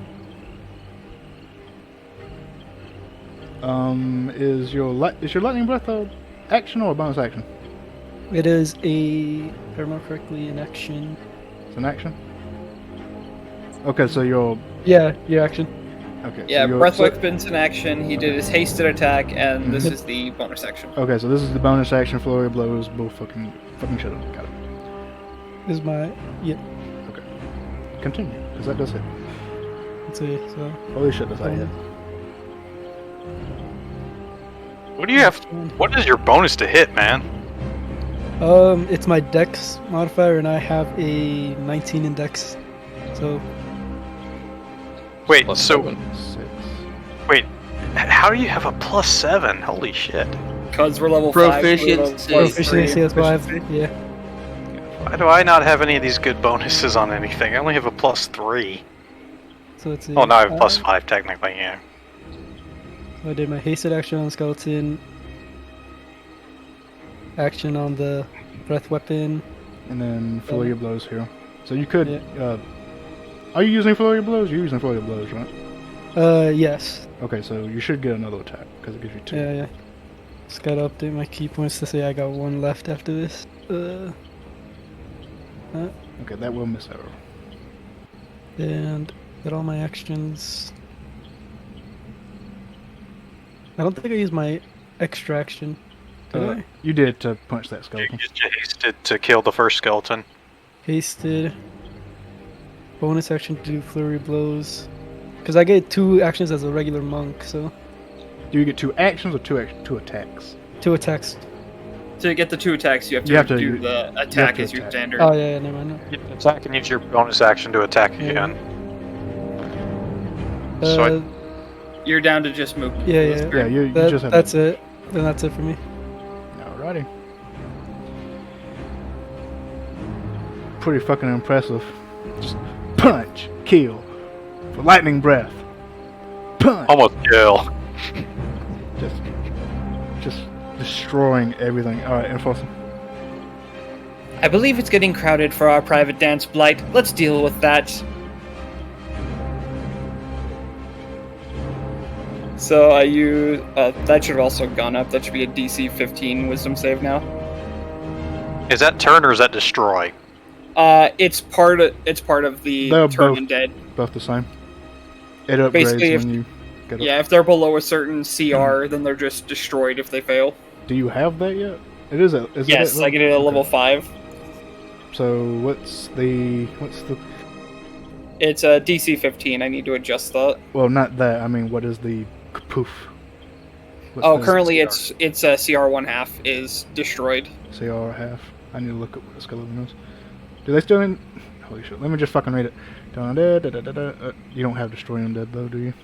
S1: Is your lightning breath a action or a bonus action?
S6: It is a, if I remember correctly, an action.
S1: It's an action. Okay, so your
S6: Yeah, your action.
S1: okay.
S2: Yeah,
S1: so your,
S2: breath
S1: so-
S2: weapon's an action. He did his hasted attack, and this is the bonus action.
S1: Okay, so this is the bonus action. Flurry of blows. Bull fucking shut up. Got it.
S6: Is my, yeah,
S1: Continue, because that does hit.
S6: let's see, so.
S1: Holy shit, does that hit?
S5: What do you have? What is your bonus to hit, man?
S6: It's my dex modifier, and I have a 19 in dex. So,
S5: Wait,
S3: Plus
S5: so
S3: 7.
S1: 6.
S5: wait, how do you have a +7? Holy shit!
S2: Because we're level 5.
S7: Proficiency.
S6: proficiency is 5.
S1: Proficiency?
S6: Yeah.
S5: Why do I not have any of these good bonuses on anything? I only have a +3.
S6: So let's see.
S5: Oh, now I have a +5 technically. Yeah.
S6: So I did my hasted action on the skeleton. Action on the breath weapon.
S1: And then flurry of blows here. So you could.
S6: Yeah.
S1: Are you using flurry of blows? You're using flurry of blows, right?
S6: Yes.
S1: Okay, so you should get another attack because it gives you 2.
S6: Yeah. Just gotta update my key points to say I got 1 left after this.
S1: Okay, that will miss arrow.
S6: And get all my actions. I don't think I used my extra action. Did I?
S1: You did to punch that
S5: You
S1: skeleton.
S5: just hasted to kill the first skeleton.
S6: Hasted. bonus action to do flurry blows. Because I get 2 actions as a regular monk, so
S1: Do you get 2 actions or 2 attacks?
S6: 2 attacks.
S2: To get the 2 attacks, you have to, do the attack as your standard.
S6: Oh yeah, never mind.
S5: You can attack and use your bonus action to attack again. So
S2: You're down to just move.
S6: Yeah.
S1: Yeah, you just have
S6: That's it. Then that's it for me.
S1: Alrighty. Pretty fucking impressive. Just punch, kill, for lightning breath. Punch.
S5: almost kill.
S1: Just destroying everything. Alright, Enforcer.
S7: I believe it's getting crowded for our private dance, Blight. Let's deal with that.
S2: So that should have also gone up. That should be a DC 15 Wisdom save now.
S5: Is that turn or is that destroy?
S2: It's part of the
S1: They're
S2: turn
S1: both-
S2: undead.
S1: Both the same. It upgrades
S2: Basically,
S1: when you get up.
S2: Yeah, if they're below a certain CR, then they're just destroyed if they fail.
S1: Do you have that yet? It is a. Is
S2: Yes,
S1: it
S2: I get it at level 5.
S1: So what's the?
S2: It's a DC 15. I need to adjust that.
S1: Well, not that. I mean, what is the poof?
S2: Oh, currently it's a CR 1/2 is destroyed.
S1: CR half. I need to look at what the skeleton is. Do they still in? Holy shit! Let me just fucking read it. You don't have destroy undead though, do you?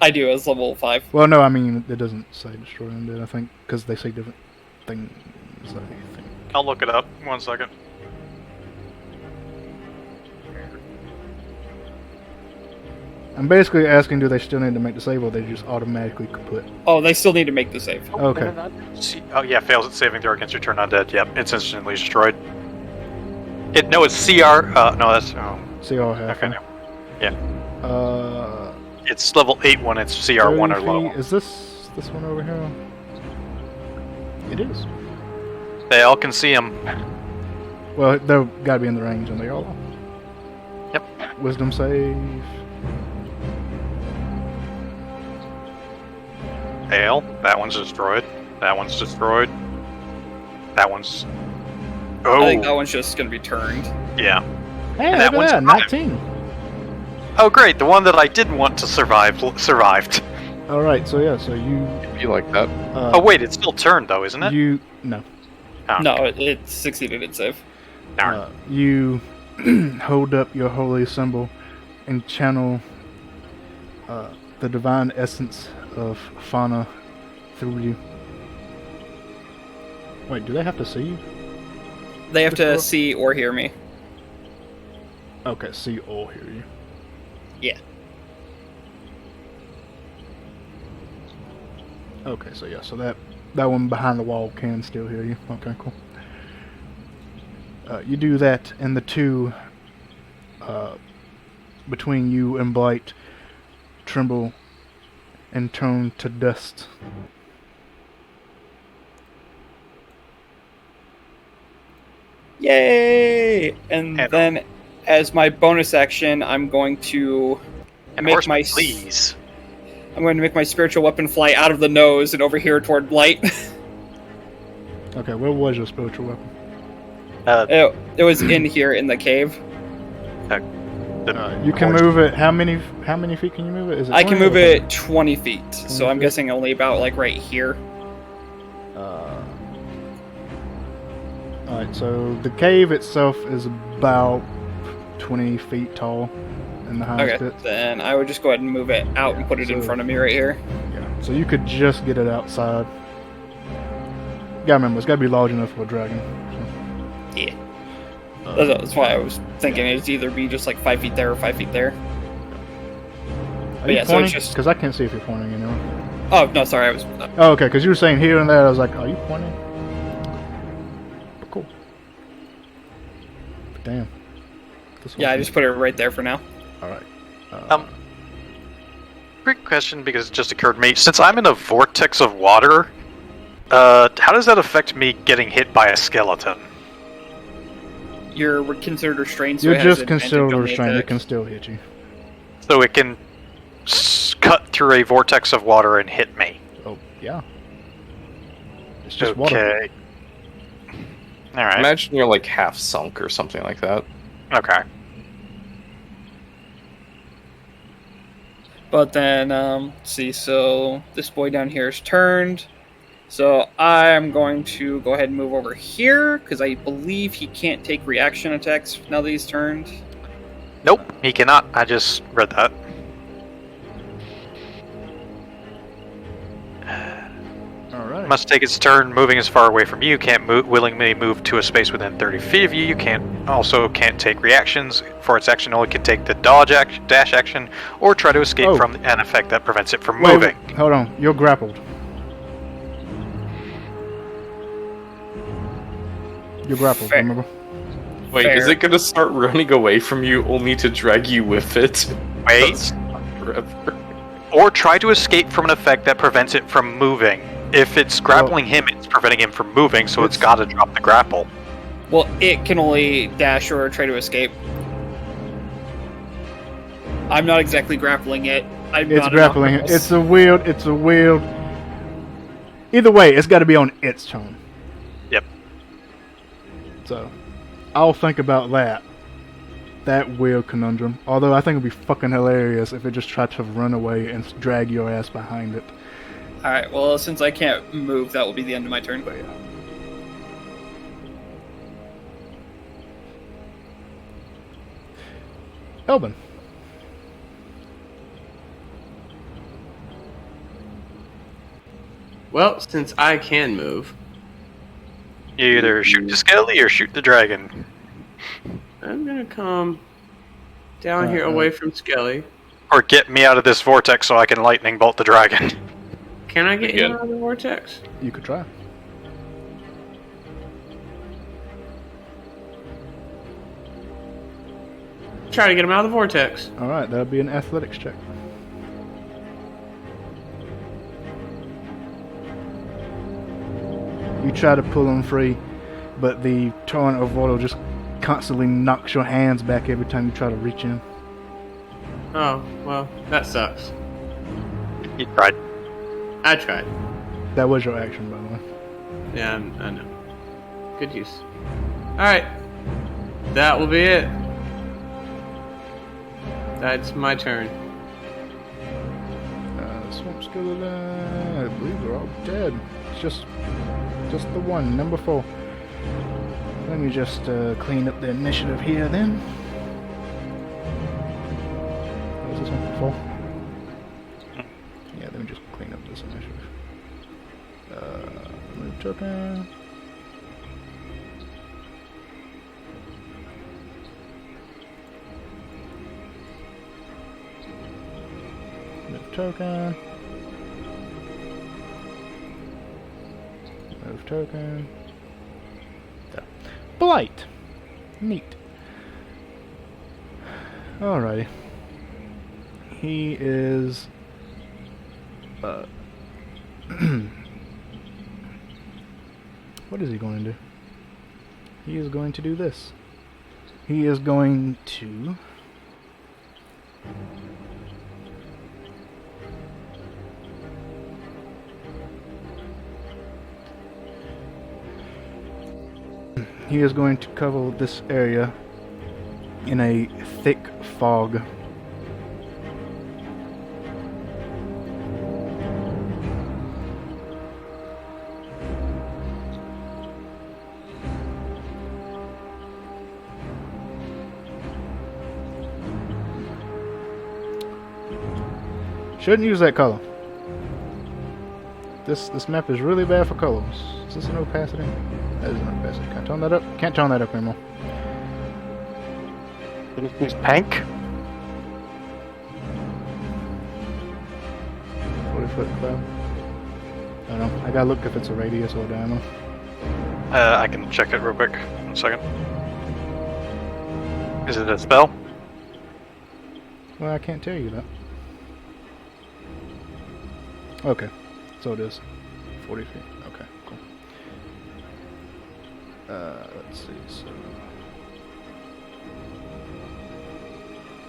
S2: I do as level 5.
S1: Well, no. I mean, it doesn't say destroy undead. I think because they say different things. I think.
S5: I'll look it up. 1 second.
S1: I'm basically asking, do they still need to make the save, or they just automatically kaput?
S2: Oh, they still need to make the save.
S1: Okay.
S5: Oh yeah, fails at saving throw against your turn undead. Yep, it's instantly destroyed. It's CR. No, that's
S1: CR half.
S5: okay.
S1: Huh?
S5: Yeah. It's level 8 when it's CR 1 or
S1: 30
S5: lower.
S1: feet. Is this one over here? It is.
S5: They all can see him.
S1: Well, they've got to be in the range, and they all are.
S5: Yep.
S1: Wisdom save.
S5: Fail. That one's destroyed. That one's destroyed. That one's. Oh.
S2: I think that one's just going to be turned.
S5: Yeah.
S1: Hey,
S5: And
S1: look
S5: that
S1: at
S5: one's
S1: that,
S5: fine.
S1: 19.
S5: Oh great, the one that I didn't want to survive survived.
S1: All right, so yeah, so you.
S3: You like that?
S5: Oh wait, it's still turned though, isn't it?
S1: No.
S5: Oh,
S2: No, it succeeded its save.
S5: darn.
S1: You hold up your holy symbol and channel the divine essence of fauna through you. Wait, do they have to see you?
S2: They have to see or hear me.
S1: Okay, see or hear you.
S2: Yeah.
S1: Okay, so yeah, so that one behind the wall can still hear you. Okay, cool. You do that, and the two between you and Blight tremble and turn to dust.
S2: Yay! And then, as my bonus action, I'm going to make my
S5: please.
S2: I'm going to make my spiritual weapon fly out of the nose and over here toward Blight.
S1: Okay, where was your spiritual weapon?
S2: It was in here in the cave.
S1: You can move it. How many feet can you move it? Is it
S2: I can
S1: 20 or
S2: move it 20 feet, so
S1: 20
S2: I'm
S1: feet?
S2: guessing only about like right here.
S1: Alright, so the cave itself is about 20 feet tall in the highest
S2: Okay,
S1: bits.
S2: then I would just go ahead and move it out and put it in front of me right here.
S1: Yeah, so you could just get it outside. You gotta remember, it's gotta be large enough for a dragon. So.
S2: Yeah. That's why I was thinking it'd either be just like 5 feet there or 5 feet there.
S1: Are you
S2: yeah, so
S1: pointing?
S2: it's just-
S1: Because I can't see if you're pointing anywhere.
S2: Oh, no, sorry, I was...
S1: Oh, okay, because you were saying here and there, I was like, are you pointing? But cool. But damn. This
S2: Yeah, I
S1: one's-
S2: just put it right there for now.
S1: Alright.
S5: Quick question, because it just occurred to me. Since I'm in a vortex of water, how does that affect me getting hit by a skeleton?
S2: You're considered restrained, so
S1: You're
S2: it has
S1: just
S2: advantage
S1: considered
S2: on the
S1: restrained, it
S2: attack.
S1: can still hit you.
S5: So it can cut through a vortex of water and hit me.
S1: Oh, yeah. It's just water.
S5: Okay. Alright.
S3: Imagine you're like half sunk or something like that.
S5: Okay.
S2: But then, let's see, so this boy down here is turned. So I'm going to go ahead and move over here, because I believe he can't take reaction attacks now that he's turned.
S5: Nope, he cannot. I just read that.
S1: Alright.
S5: Must take its turn moving as far away from you. Can't willingly move to a space within 30 feet of you. You can't take reactions. For its action, only can take the dash action, or try to escape from an effect that prevents it from moving.
S1: Wait, hold on. You're grappled. You're grappled,
S2: Fair.
S1: remember?
S3: Wait,
S2: Fair.
S3: is it gonna start running away from you only to drag you with it?
S5: Wait.
S3: Forever.
S5: Or try to escape from an effect that prevents it from moving. If it's grappling him, it's preventing him from moving, so it's got to drop the grapple.
S2: Well, it can only dash or try to escape. I'm not exactly grappling it.
S1: It's grappling. It's a wield. Either way, it's got to be on its turn.
S5: Yep.
S1: So, I'll think about that. That wield conundrum. Although I think it'd be fucking hilarious if it just tried to run away and drag your ass behind it.
S2: Alright, well, since I can't move, that will be the end of my turn.
S1: But yeah. Elvin.
S4: Well, since I can move,
S5: You either shoot the skelly or shoot the dragon.
S4: I'm gonna come down here away from Skelly.
S5: Or get me out of this vortex so I can lightning bolt the dragon.
S4: Can I get
S3: Again.
S4: you out of the vortex?
S1: You could try.
S4: Try to get him out of the vortex.
S1: Alright, that'll be an athletics check. You try to pull him free, but the torrent of water just constantly knocks your hands back every time you try to reach in.
S4: Oh, well, that sucks.
S5: You tried.
S4: I tried.
S1: That was your action, by the way.
S4: Yeah, I know. Good use. Alright. That will be it. That's my turn.
S1: Swamp skeleton, I believe they're all dead. It's just the one, number 4. Let me just clean up the initiative here then. What was this one? 4? Yeah, let me just clean up this initiative. Move token. Move token. Move token. There. Blight. Neat. Alrighty. He is what is he going to do? He is going to do this. He is going to cover this area in a thick fog. Shouldn't use that color. This map is really bad for colors. Is this an opacity? That is an opacity. Can I tone that up? Can't tone that up anymore.
S5: Did you use pink?
S1: 40-foot cloud. I don't know. I gotta look if it's a radius or a diameter.
S5: I can check it real quick. 1 second. Is it a spell?
S1: Well, I can't tell you that. Okay. So it is 40 feet. Okay, cool. Let's see. So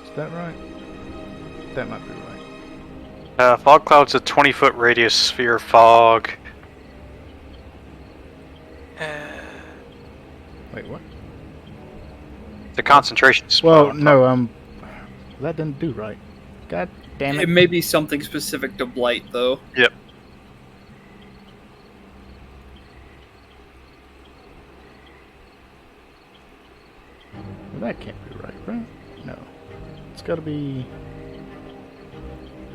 S1: is that right? That might be right.
S5: Fog cloud's a 20-foot radius sphere fog.
S1: Wait, what?
S5: The concentration spell.
S1: Well, no. That didn't do right. God damn
S2: It
S1: it.
S2: may be something specific to Blight, though.
S5: Yep.
S1: Well, that can't be right? No. It's gotta be...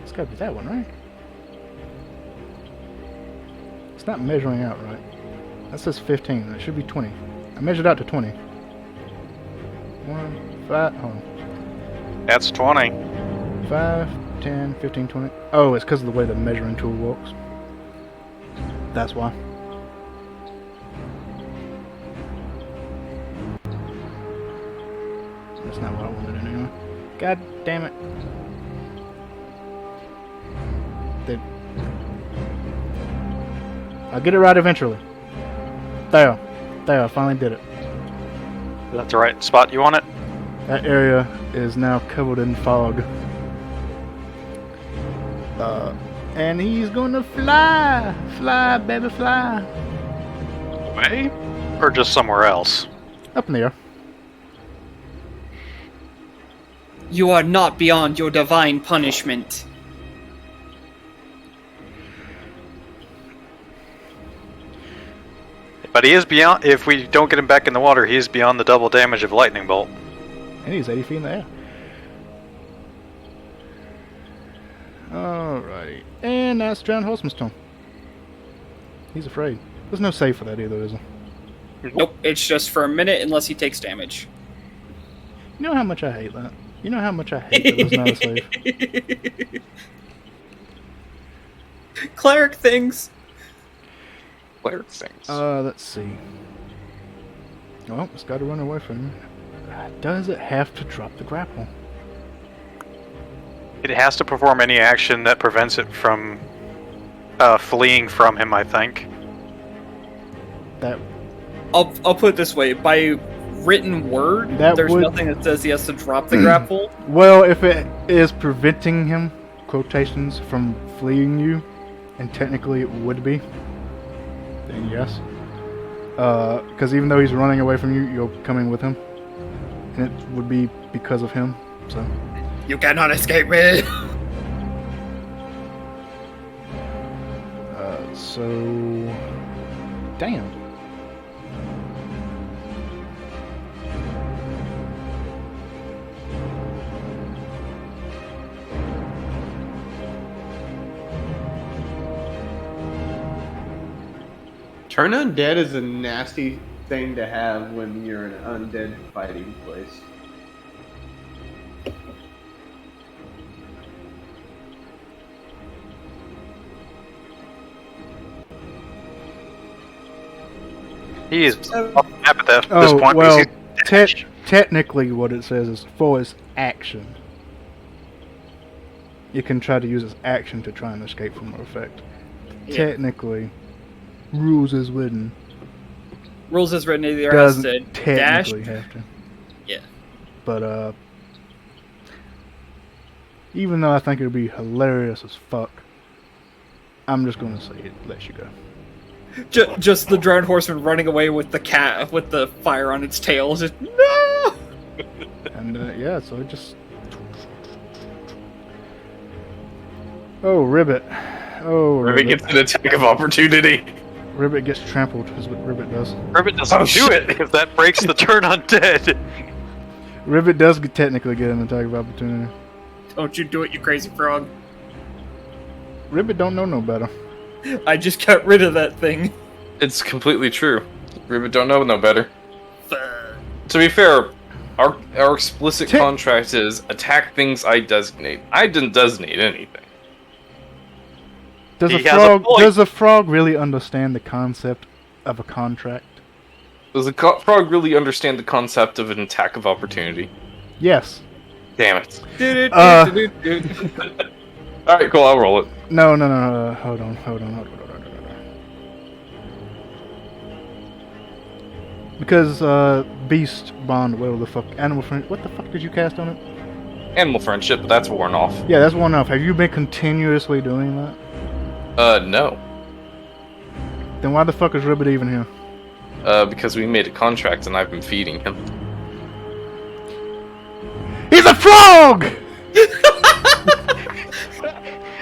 S1: It's gotta be that one, right? It's not measuring out right. That says 15. It should be 20. I measured out to 20. 1, 5, hold on.
S5: That's 20.
S1: 5, 10, 15, 20. Oh, it's because of the way the measuring tool works. That's why. That's not what I wanted anyway. God damn it. I'll get it right eventually. There. There, I finally did it.
S5: Is that the right spot you want it?
S1: That area is now covered in fog. And he's gonna fly! Fly, baby, fly!
S5: Away? Or just somewhere else?
S1: Up in the air.
S7: You are not beyond your divine punishment.
S5: But he is beyond. If we don't get him back in the water, he is beyond the double damage of lightning bolt.
S1: And he's 80 feet in the air. Alrighty. And that's Drowned Horseman's turn. He's afraid. There's no save for that either, is there?
S2: Nope, it's just for a minute unless he takes damage.
S1: You know how much I hate that? You know how much I hate that there's not a save?
S2: Cleric things.
S3: Player things.
S1: Let's see. Oh, it's got to run away from him. Does it have to drop the grapple?
S5: It has to perform any action that prevents it from fleeing from him, I think.
S1: That
S2: I'll put it this way: by written word,
S1: That
S2: there's
S1: would-
S2: nothing that says he has to drop the grapple.
S1: well, if it is preventing him, quotations, from fleeing you, and technically it would be, then yes. Because even though he's running away from you, you're coming with him, and it would be because of him. So
S2: You cannot escape me.
S1: damn.
S4: Turn undead is a nasty thing to have when you're in an undead fighting place.
S5: He is off the map at this
S1: Oh,
S5: point.
S1: well,
S5: because he's-
S1: technically what it says is for his action. You can try to use his action to try and escape from her effect.
S2: Yeah.
S1: Technically, rules is written.
S2: Rules as written, either has to
S1: Doesn't
S2: dash.
S1: technically have to.
S2: Yeah.
S1: But, even though I think it would be hilarious as fuck, I'm just going to say it lets you go.
S2: Just the drowned horseman running away with the cat with the fire on its tail. Just no.
S1: And, yeah, so it just... Oh, Ribbit. Oh,
S3: Ribbit gets an attack of opportunity.
S1: Ribbit gets trampled, is what Ribbit does.
S5: Ribbit doesn't
S3: Oh,
S5: do
S3: shit.
S5: it if that breaks the turn undead.
S1: Ribbit does technically get an attack of opportunity.
S2: Don't you do it, you crazy frog.
S1: Ribbit don't know no better.
S2: I just got rid of that thing.
S3: It's completely true. Ribbit don't know no better. To be fair, our explicit contract is attack things I designate. I didn't designate anything.
S1: Does
S5: He
S1: a
S5: has a
S1: frog
S5: point.
S1: does a frog really understand the concept of a contract?
S3: Does the frog really understand the concept of an attack of opportunity?
S1: Yes.
S3: Damn it.
S2: Do-do-do-do-do-do.
S3: Alright, cool, I'll roll it.
S1: No. Hold on. Because Beast Bond, whatever the fuck, Animal Friend. What the fuck did you cast on it?
S3: Animal friendship, but that's worn off.
S1: Yeah, that's one off. Have you been continuously doing that?
S3: No.
S1: Then why the fuck is Ribbit even here?
S3: Because we made a contract and I've been feeding him.
S1: He's a frog!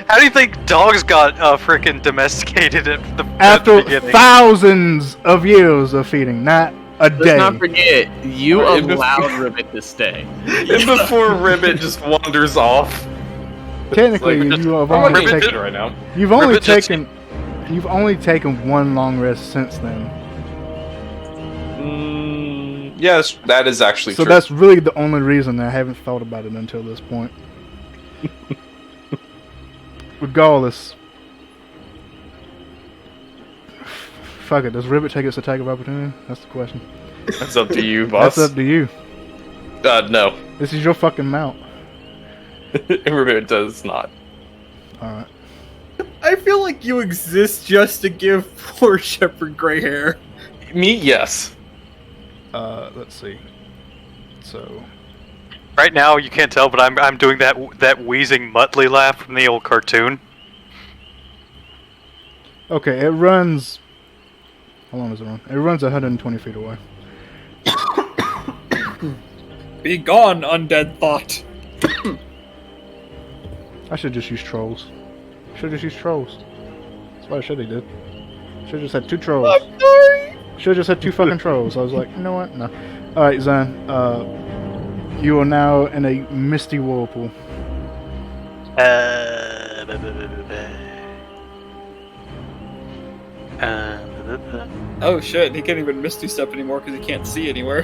S5: How do you think dogs got freaking domesticated at the
S1: After
S5: beginning?
S1: thousands of years of feeding, not a
S4: Let's
S1: day.
S4: not forget, you
S3: Right,
S4: allowed Ribbit to stay.
S3: And before Ribbit just wanders off.
S1: Technically,
S3: It's like,
S1: you have
S3: I'm on
S1: only
S3: vacation
S1: taken,
S3: right now.
S1: you've only
S5: Ribbit just-
S1: taken, you've only taken one long rest since then.
S3: Yes, that is actually
S1: So
S3: true.
S1: that's really the only reason that I haven't thought about it until this point. Regardless, fuck it. Does Ribbit take its attack of opportunity? That's the question.
S3: That's up to you, boss.
S1: That's up to you.
S3: No.
S1: This is your fucking mount.
S3: Ribbit does not.
S1: All right.
S2: I feel like you exist just to give poor Shepherd gray hair.
S3: Me, yes.
S1: Let's see. So,
S5: Right now, you can't tell, but I'm doing that wheezing Muttley laugh from the old cartoon.
S1: okay, it runs. How long does it run? It runs 120 feet away.
S2: Be gone, undead thought.
S1: I should just use trolls. Should just use trolls. That's what I should have did. Should just had 2 trolls.
S2: I'm sorry.
S1: Should just had 2 fucking trolls. I was like, you know what? No. All right, Zan. You are now in a misty whirlpool.
S2: Oh shit, he can't even Misty Step anymore because he can't see anywhere.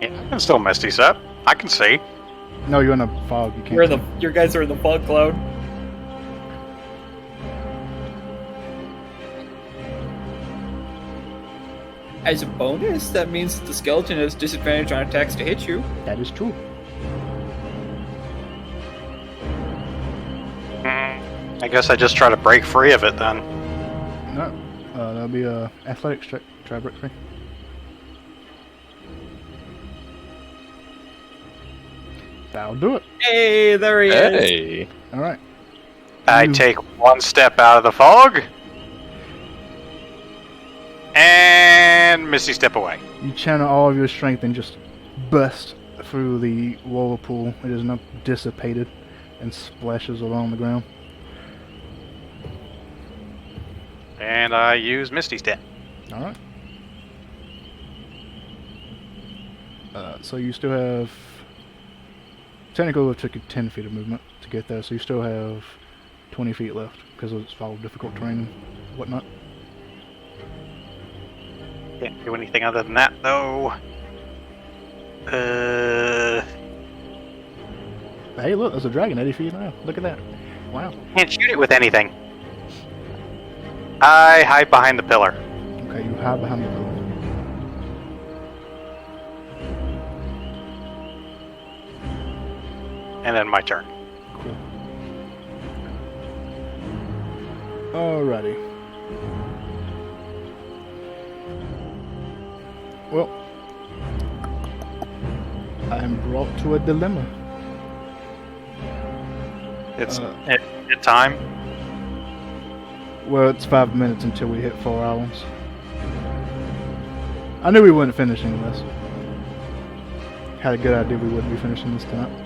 S5: Yeah, I can still Misty Step. I can see.
S1: No, you're in a fog. You can't.
S2: You're in your guys are in the fog cloud. As a bonus, that means that the skeleton has disadvantage on attacks to hit you.
S1: That is true.
S5: I guess I just try to break free of it then.
S1: No. That'll be a athletics check. Try break free. That'll do it.
S2: Hey, there he is.
S3: Hey.
S1: All right.
S5: I
S1: You-
S5: take one step out of the fog. And Misty Step away.
S1: You channel all of your strength and just burst through the whirlpool. It is now dissipated and splashes along the ground.
S5: And I use Misty Step.
S1: All right. So you still have. Technically, it took you 10 feet of movement to get there, so you still have 20 feet left because it's all difficult terrain and whatnot.
S5: Can't do anything other than that, though.
S1: Hey, look, there's a dragon 80 feet now. Look at that. Wow.
S5: Can't shoot it with anything. I hide behind the pillar.
S1: Okay, you hide behind the pillar.
S5: And then my turn.
S1: Cool. Alrighty. Well, I am brought to a dilemma.
S5: It's at time.
S1: Well, it's 5 minutes until we hit 4 hours. I knew we wouldn't finish any of this. Had a good idea we wouldn't be finishing this tonight.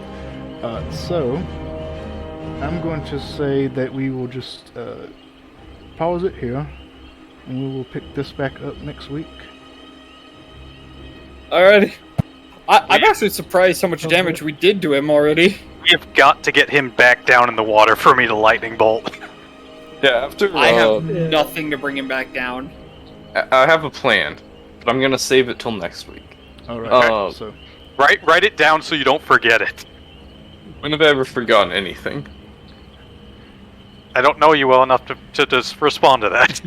S1: So, I'm going to say that we will just pause it here, and we will pick this back up next week.
S2: Alrighty. I'm actually surprised how much damage we did to him already.
S5: You've got to get him back down in the water for me to lightning bolt.
S3: Yeah, after
S2: I have nothing to bring him back down.
S3: I have a plan, but I'm gonna save it till next week.
S1: Alright, so
S5: Write it down so you don't forget it.
S3: When have I ever forgotten anything?
S5: I don't know you well enough to just respond to that.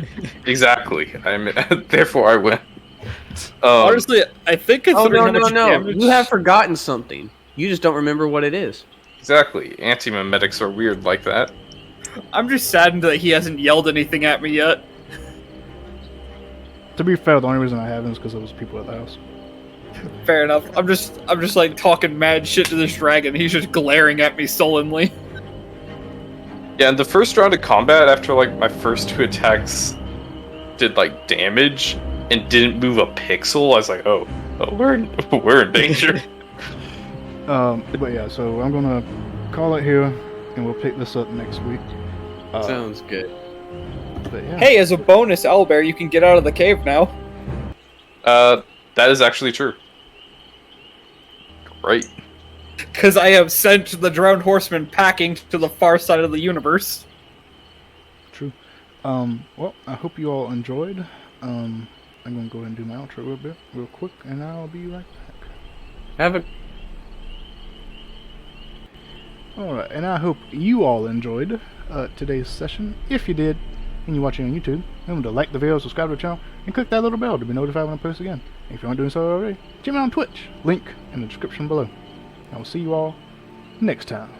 S3: Exactly. Therefore I win.
S2: Honestly, I think
S4: Oh,
S2: considering how much
S4: no.
S2: damage...
S4: You have forgotten something. You just don't remember what it is.
S3: Exactly. Anti-memetics are weird like that.
S2: I'm just saddened that he hasn't yelled anything at me yet.
S1: to be fair, the only reason I haven't is because there was people at the house.
S2: Fair enough. I'm just like talking mad shit to this dragon. He's just glaring at me sullenly.
S3: Yeah, in the first round of combat, after like my first 2 attacks did like damage and didn't move a pixel, I was like, oh we're in danger.
S1: But yeah, so I'm gonna call it here. and we'll pick this up next week.
S4: Sounds good.
S1: But yeah.
S2: Hey, as a bonus, Owlbear, you can get out of the cave now.
S3: That is actually true. Right.
S2: Because I have sent the drowned horseman packing to the far side of the universe.
S1: True. Well, I hope you all enjoyed. I'm gonna go ahead and do my outro real quick, and I'll be right back.
S4: Have a
S1: Alright, and I hope you all enjoyed today's session. If you did, and you're watching on YouTube, remember to like the video, subscribe to the channel, and click that little bell to be notified when I post again. And if you aren't doing so already, check me out on Twitch, link in the description below. I will see you all next time.